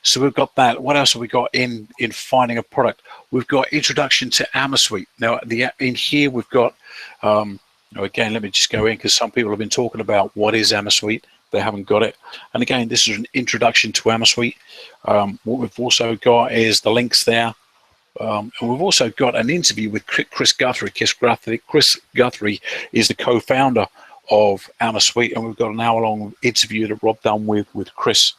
So we've got that. What else have we got in finding a product? We've got introduction to AmaSuite. Now in here we've got, again, let me just go in because some people have been talking about what is AmaSuite. They haven't got it. And again, this is an introduction to AmaSuite. What we've also got is the links there. And we've also got an interview with Chris Guthrie. Chris Guthrie is the co-founder of AmaSuite, and we've got an hour-long interview that Rob done with Chris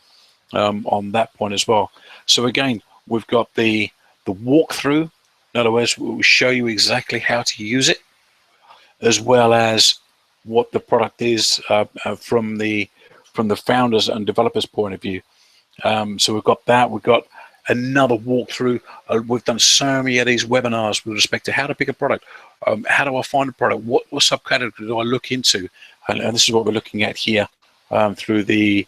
on that point as well. So again, we've got the walkthrough. In other words, we'll show you exactly how to use it, as well as what the product is from the founders and developers point of view. So we've got that. We've got another walkthrough. We've done so many of these webinars with respect to how to pick a product. How do I find a product? What subcategory do I look into? And this is what we're looking at here through the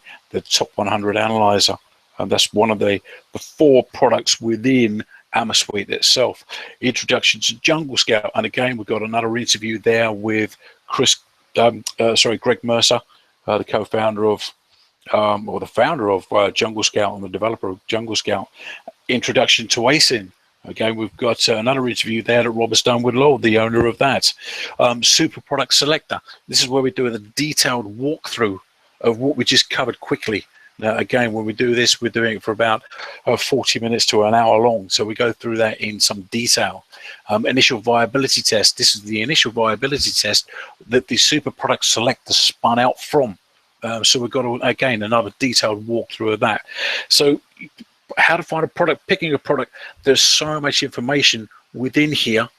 top 100 analyzer. That's one of the 4 products within AmaSuite itself. Introduction to Jungle Scout, and again we've got another interview there with Greg Mercer, the co-founder of or the founder of Jungle Scout and the developer of Jungle Scout. Introduction to Asin. Again, we've got another interview there that Rob has done with Lord, the owner of that. Super Product Selector. This is where we do a detailed walkthrough of what we just covered quickly. Now, again, when we do this, we're doing it for about 40 minutes to an hour long. So we go through that in some detail. Initial viability test. This is the initial viability test that the Super Product Selector spun out from. So we've got, again, another detailed walkthrough of that. So how to find a product, picking a product. There's so much information within here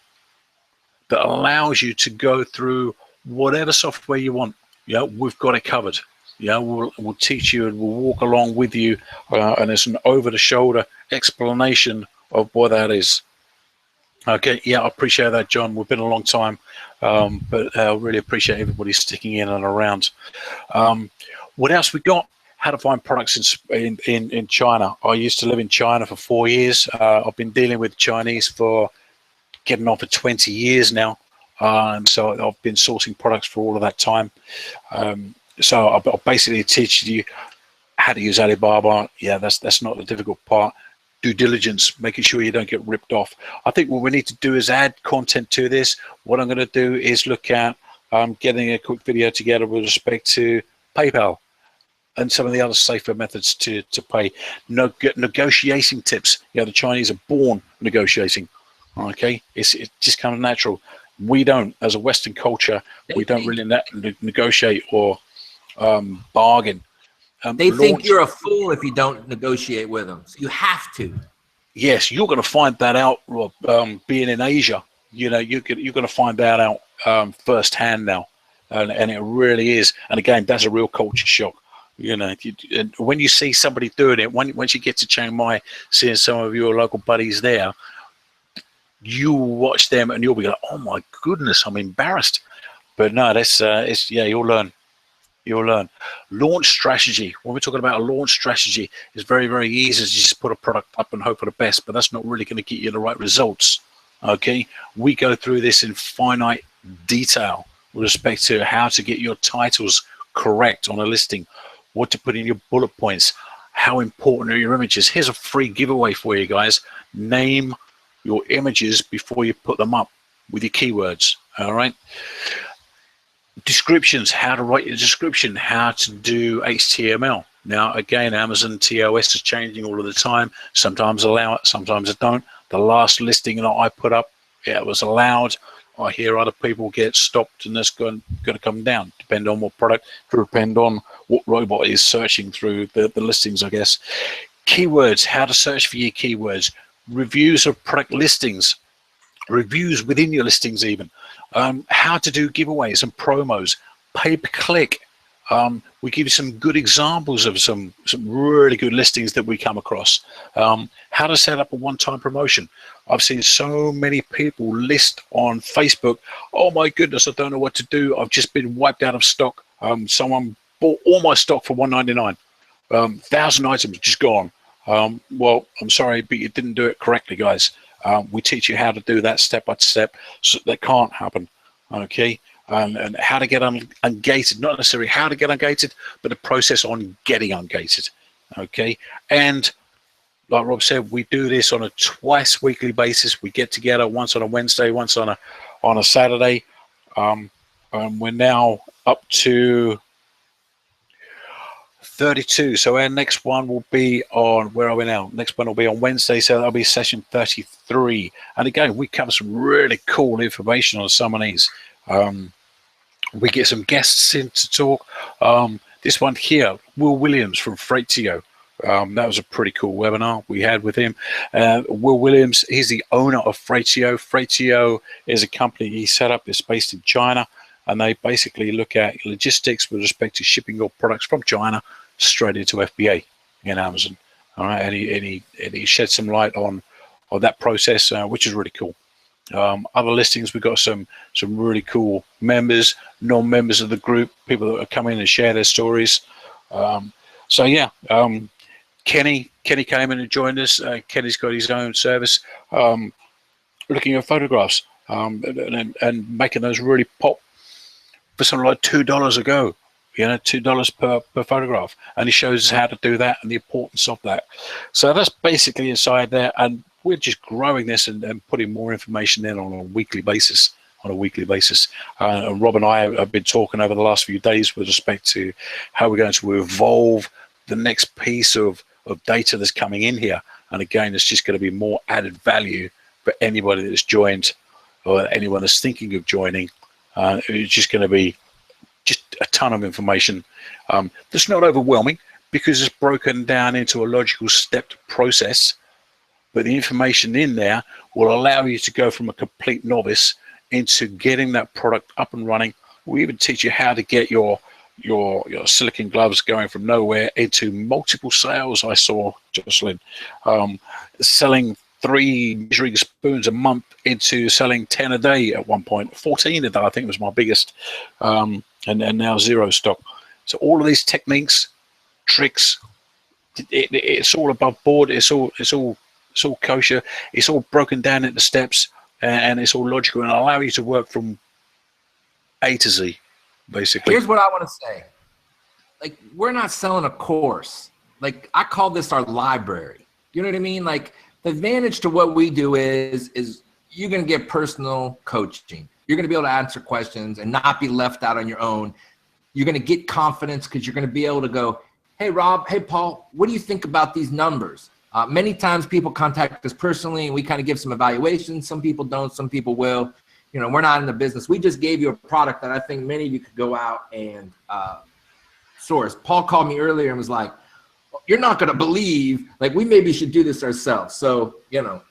that allows you to go through whatever software you want. Yeah, we've got it covered. Yeah, we'll teach you and we'll walk along with you, and it's an over-the-shoulder explanation of what that is. Okay, yeah, I appreciate that, John. We've been a long time, but I really appreciate everybody sticking in and around. What else we got? How to find products in China. I used to live in China for 4 years. I've been dealing with Chinese for getting on for 20 years now. So I've been sourcing products for all of that time. So I'll basically teach you how to use Alibaba. Yeah, that's not the difficult part. Due diligence, making sure you don't get ripped off. I think what we need to do is add content to this. What I'm going to do is look at getting a quick video together with respect to PayPal and some of the other safer methods to pay. Negotiating tips. The Chinese are born negotiating. Okay, it just kind of natural. We don't, as a Western culture, we don't really negotiate or bargain. They think you're a fool if you don't negotiate with them. So you have to. Yes, you're going to find that out, Rob. Being in Asia, you're going to find that out firsthand now, and it really is. And again, that's a real culture shock. When you see somebody doing it, once you get to Chiang Mai, seeing some of your local buddies there, you watch them and you'll be like, oh my goodness, I'm embarrassed. But no, that's you'll learn. You'll learn. Launch strategy. When we're talking about a launch strategy, it's very, very easy to just put a product up and hope for the best, but that's not really going to get you the right results. Okay, we go through this in finite detail with respect to how to get your titles correct on a listing, what to put in your bullet points, how important are your images. Here's a free giveaway for you guys. Name your images before you put them up with your keywords. All right. Descriptions, how to write your description, how to do HTML. Now, again, Amazon TOS is changing all of the time. Sometimes allow it, sometimes it don't. The last listing that I put up, it was allowed. I hear other people get stopped and that's going to come down. Depend on what product, depend on what robot is searching through the listings, I guess. Keywords, how to search for your keywords. Reviews of product listings. Reviews within your listings even. How to do giveaways and promos. Pay-per-click. We give you some good examples of some really good listings that we come across. How to set up a one-time promotion. I've seen so many people list on Facebook, oh my goodness, I don't know what to do. I've just been wiped out of stock. Someone bought all my stock for $1.99. 1,000 items just gone. Well, I'm sorry, but you didn't do it correctly, guys. We teach you how to do that step by step, so that can't happen. Okay, and how to get ungated, not necessarily how to get ungated, but the process on getting ungated. Okay, and like Rob said, we do this on a twice weekly basis. We get together once on a Wednesday, once on a Saturday. We're now up to 32. So our next one will be on, where are we now? Next one will be on Wednesday, so that'll be session 33. And again, we cover some really cool information on some of these. We get some guests in to talk. This one here, Will Williams from Freightio. That was a pretty cool webinar we had with him. Will Williams, he's the owner of Freightio. Freightio is a company he set up. It's based in China, and they basically look at logistics with respect to shipping your products from China straight into FBA in Amazon. All right, and he shed some light on that process, which is really cool. Other listings, we've got some really cool members, non-members of the group, people that are coming in and share their stories. So yeah, Kenny came in and joined us. Kenny's got his own service, looking at photographs and making those really pop for something like $2 a go. You know, $2 per photograph, and he shows us how to do that and the importance of that. So that's basically inside there, and we're just growing this and putting more information in on a weekly basis. And Rob and I have been talking over the last few days with respect to how we're going to evolve the next piece of data that's coming in here. And again, it's just going to be more added value for anybody that's joined or anyone that's thinking of joining. It's just going to be just a ton of information that's not overwhelming, because it's broken down into a logical stepped process. But the information in there will allow you to go from a complete novice into getting that product up and running. We even teach you how to get your silicone gloves going from nowhere into multiple sales. I saw Jocelyn selling 3 measuring spoons a month into selling 10 a day at one point, 14 a day, I think was my biggest, and now 0 stock. So all of these techniques, tricks, it's all above board. It's all kosher. It's all broken down into steps, and it's all logical, and allow you to work from A to Z, basically. Here's what I want to say. Like, we're not selling a course. Like, I call this our library. You know what I mean? Like, the advantage to what we do is you're going to get personal coaching. You're going to be able to answer questions and not be left out on your own. You're going to get confidence because you're going to be able to go, hey, Rob, hey, Paul, what do you think about these numbers? Many times people contact us personally and we kind of give some evaluations. Some people don't, some people will. You know, we're not in the business. We just gave you a product that I think many of you could go out and source. Paul called me earlier and was like, you're not going to believe, like, we maybe should do this ourselves. So, you know.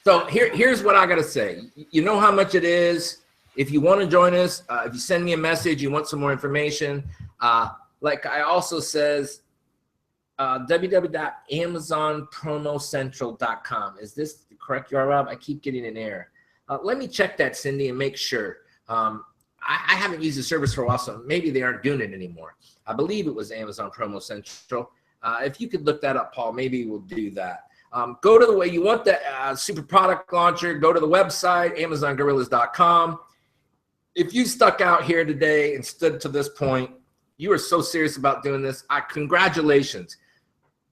So here's what I got to say. You know how much it is. If you want to join us, if you send me a message, you want some more information. Like I also says, www.amazonpromocentral.com. Is this the correct URL? I keep getting an error. Let me check that, Cindy, and make sure. I haven't used the service for a while, so maybe they aren't doing it anymore. I believe it was Amazon Promo Central. If you could look that up, Paul, maybe we'll do that. Go to the way you want the super product launcher. Go to the website, amazongorillas.com. If you stuck out here today and stood to this point, you are so serious about doing this. Congratulations.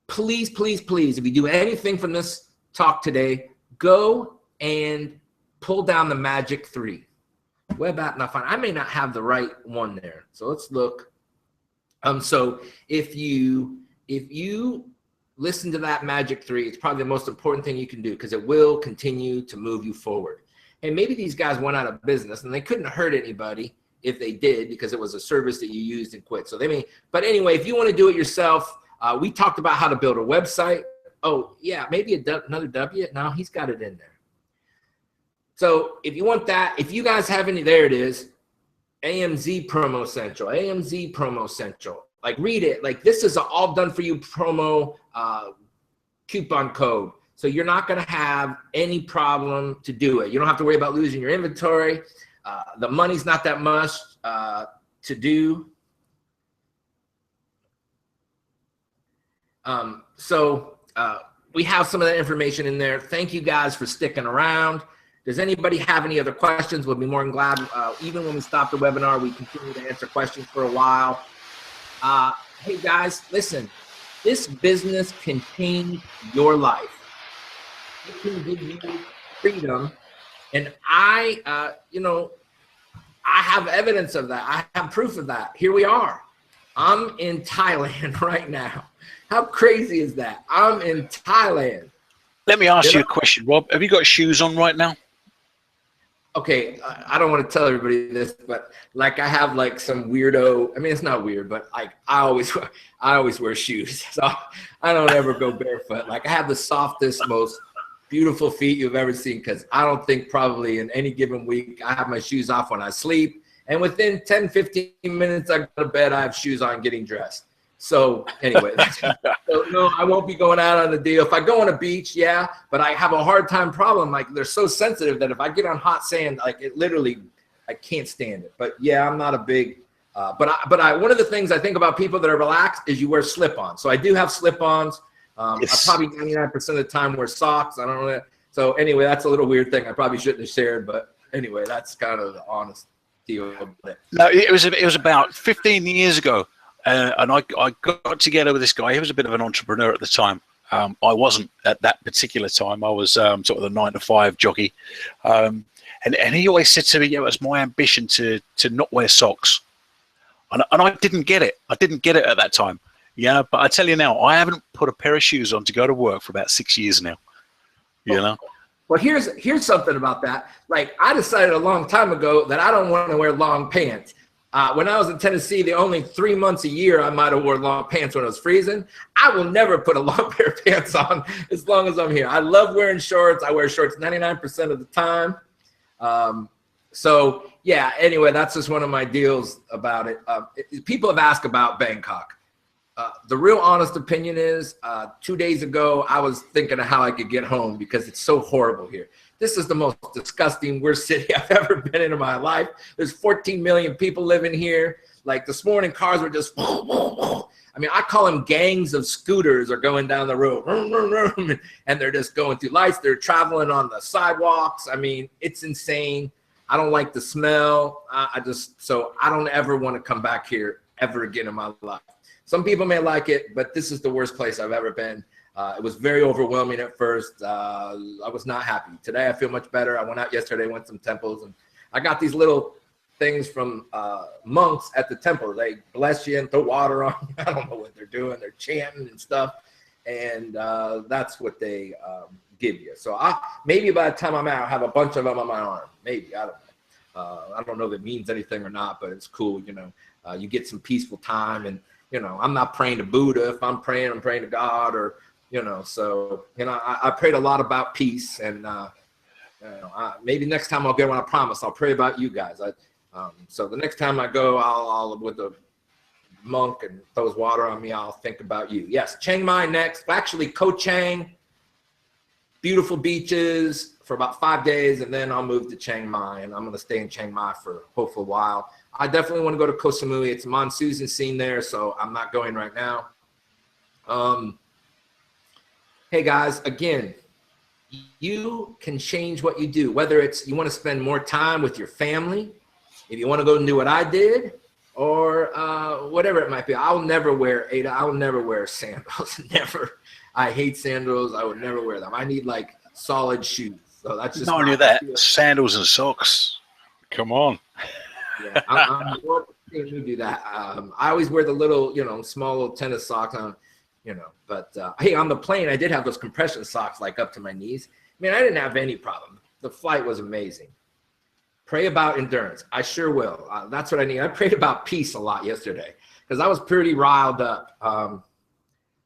Please, please, please, if you do anything from this talk today, go and pull down the magic 3. Web app not fine. I may not have the right one there. So let's look. So if you listen to that magic 3, it's probably the most important thing you can do, because it will continue to move you forward. And maybe these guys went out of business and they couldn't hurt anybody if they did, because it was a service that you used and quit. So they may, but anyway, if you want to do it yourself, we talked about how to build a website. Oh yeah, maybe another W. No, he's got it in there. So if you want that, if you guys have any, there it is. AMZ Promo Central, AMZ Promo Central. Like, read it. Like, this is an all done for you promo coupon code. So you're not going to have any problem to do it. You don't have to worry about losing your inventory. The money's not that much to do. We have some of that information in there. Thank you guys for sticking around. Does anybody have any other questions? We'll be more than glad. Even when we stop the webinar, we continue to answer questions for a while. Hey guys, listen, this business can change your life. It can give you freedom. And I have evidence of that. I have proof of that. Here we are. I'm in Thailand right now. How crazy is that? I'm in Thailand. Let me ask you a question, Rob. Have you got shoes on right now? Okay, I don't want to tell everybody this, but like I have like some weirdo. I mean, it's not weird, but like I always wear shoes, so I don't ever go barefoot. Like I have the softest, most beautiful feet you've ever seen, because I don't think probably in any given week I have my shoes off when I sleep, and within 10, 15 minutes I go to bed, I have shoes on getting dressed. So anyway, so no, I won't be going out on the deal. If I go on a beach, yeah, but I have a hard time problem. Like they're so sensitive that if I get on hot sand, like it literally, I can't stand it. But yeah, I'm not a big, but one of the things I think about people that are relaxed is you wear slip-ons. So I do have slip-ons. Yes. I probably 99% of the time wear socks. I don't know. So anyway, that's a little weird thing I probably shouldn't have shared, but anyway, that's kind of the honest deal. No, it was about 15 years ago. And I got together with this guy. He was a bit of an entrepreneur at the time. I wasn't at that particular time. I was sort of the 9-to-5 jockey. And he always said to me, yeah, it was my ambition to not wear socks. And I didn't get it. I didn't get it at that time. Yeah, but I tell you now, I haven't put a pair of shoes on to go to work for about 6 years now. You know? Well, here's something about that. Like I decided a long time ago that I don't want to wear long pants. When I was in Tennessee, the only 3 months a year I might have worn long pants when it was freezing. I will never put a long pair of pants on as long as I'm here. I love wearing shorts. I wear shorts 99% of the time. So yeah, anyway, that's just one of my deals about it. People have asked about Bangkok. The real honest opinion is 2 days ago, I was thinking of how I could get home because it's so horrible here. This is the most disgusting, worst city I've ever been in my life. There's 14 million people living here. Like this morning, cars were just, I mean, I call them gangs of scooters are going down the road. And they're just going through lights. They're traveling on the sidewalks. I mean, it's insane. I don't like the smell. So I don't ever want to come back here ever again in my life. Some people may like it, but this is the worst place I've ever been. It was very overwhelming at first. I was not happy. Today I feel much better. I went out yesterday, went to some temples, and I got these little things from monks at the temple. They bless you and throw water on you. I don't know what they're doing. They're chanting and stuff, and that's what they give you. So maybe by the time I'm out, I'll have a bunch of them on my arm. Maybe, I don't know. I don't know if it means anything or not, but it's cool. You know, you get some peaceful time, and you know, I'm not praying to Buddha. If I'm praying to God, or you know, so, you know, I prayed a lot about peace, and, you know, maybe next time I'll get one. I promise I'll pray about you guys. So the next time I go, I'll with the monk and throws water on me, I'll think about you. Yes, Chiang Mai next. Actually, Koh Chang, beautiful beaches for about 5 days, and then I'll move to Chiang Mai, and I'm going to stay in Chiang Mai for hopefully a while. I definitely want to go to Koh Samui. It's a monsoon scene there, so I'm not going right now. Hey guys, again, you can change what you do, whether it's you want to spend more time with your family, if you want to go and do what I did, or whatever it might be. I'll never wear sandals. Never. I hate sandals. I would never wear them. I need like solid shoes. So that's just not only that, sandals and socks. Come on. Yeah, I'm to do that. I always wear the little, you know, small little tennis socks on. You know, but hey, on the plane, I did have those compression socks like up to my knees. I mean, I didn't have any problem. The flight was amazing. Pray about endurance. I sure will. That's what I need. I prayed about peace a lot yesterday because I was pretty riled up.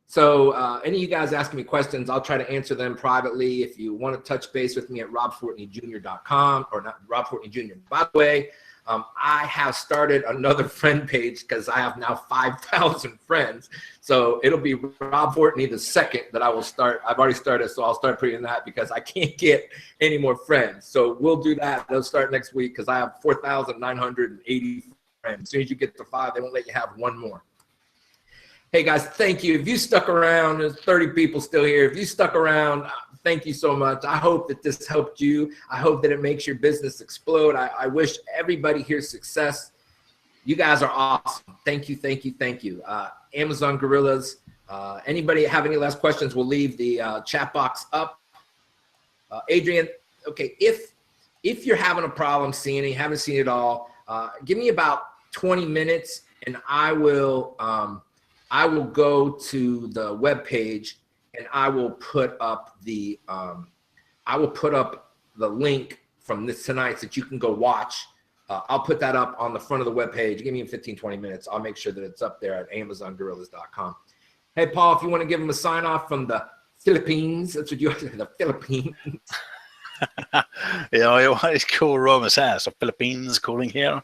So any of you guys asking me questions, I'll try to answer them privately. If you want to touch base with me at robfortneyjr.com, or not Rob Fortney Jr. By the way, I have started another friend page because I have now 5,000 friends. So it'll be Rob Fortney the second that I will start. I've already started, so I'll start putting that because I can't get any more friends. So we'll do that. They'll start next week because I have 4,980 friends. As soon as you get to 5, they won't let you have one more. Hey guys, thank you. If you stuck around, there's 30 people still here. If you stuck around, thank you so much. I hope that this helped you. I hope that it makes your business explode. I wish everybody here success. You guys are awesome. Thank you, thank you, thank you. Amazon Gorillas. Anybody have any last questions? We'll leave the chat box up. Adrian, okay, if you're having a problem seeing it, you haven't seen it all, give me about 20 minutes and I will go to the web page and I will put up the link from this tonight that you can go watch. I'll put that up on the front of the web page. Give me 15, 20 minutes. I'll make sure that it's up there at amazongorillas.com. Hey, Paul, if you want to give them a sign off from the Philippines, that's what you have to say, the Philippines. Yeah, it's called Roma's house. The Philippines calling here.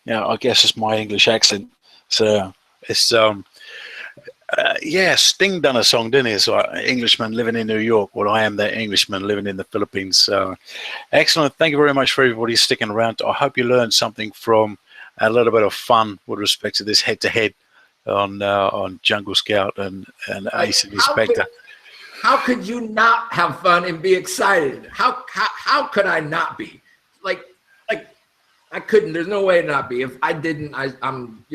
Yeah, I guess it's my English accent. So it's yeah, Sting done a song, didn't he? So Englishman living in New York. Well, I am that Englishman living in the Philippines. So excellent. Thank you very much for everybody sticking around. I hope you learned something from a little bit of fun with respect to this head-to-head on Jungle Scout and Asinspector. How could you not have fun and be excited? How could I not be? Like I couldn't. There's no way to not be. If I didn't, I'm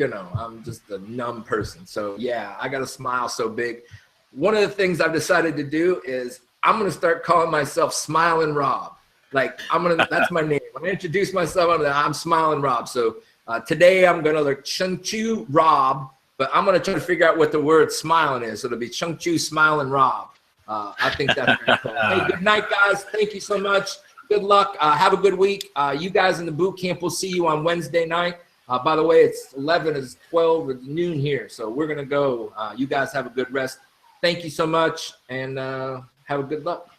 just a numb person. So yeah, I got a smile so big. One of the things I've decided to do is I'm gonna start calling myself Smiling Rob. Like that's my name. I'm gonna introduce myself. I'm Smiling Rob. So today I'm gonna like Chung Chu Rob, but I'm gonna try to figure out what the word smiling is. So it'll be Chung Chu Smiling Rob. I think that's pretty cool. Hey, good night, guys. Thank you so much. Good luck. Have a good week. You guys in the boot camp, we'll see you on Wednesday night. By the way, it's 11, it's 12, it's noon here. So we're going to go. You guys have a good rest. Thank you so much, and have a good luck.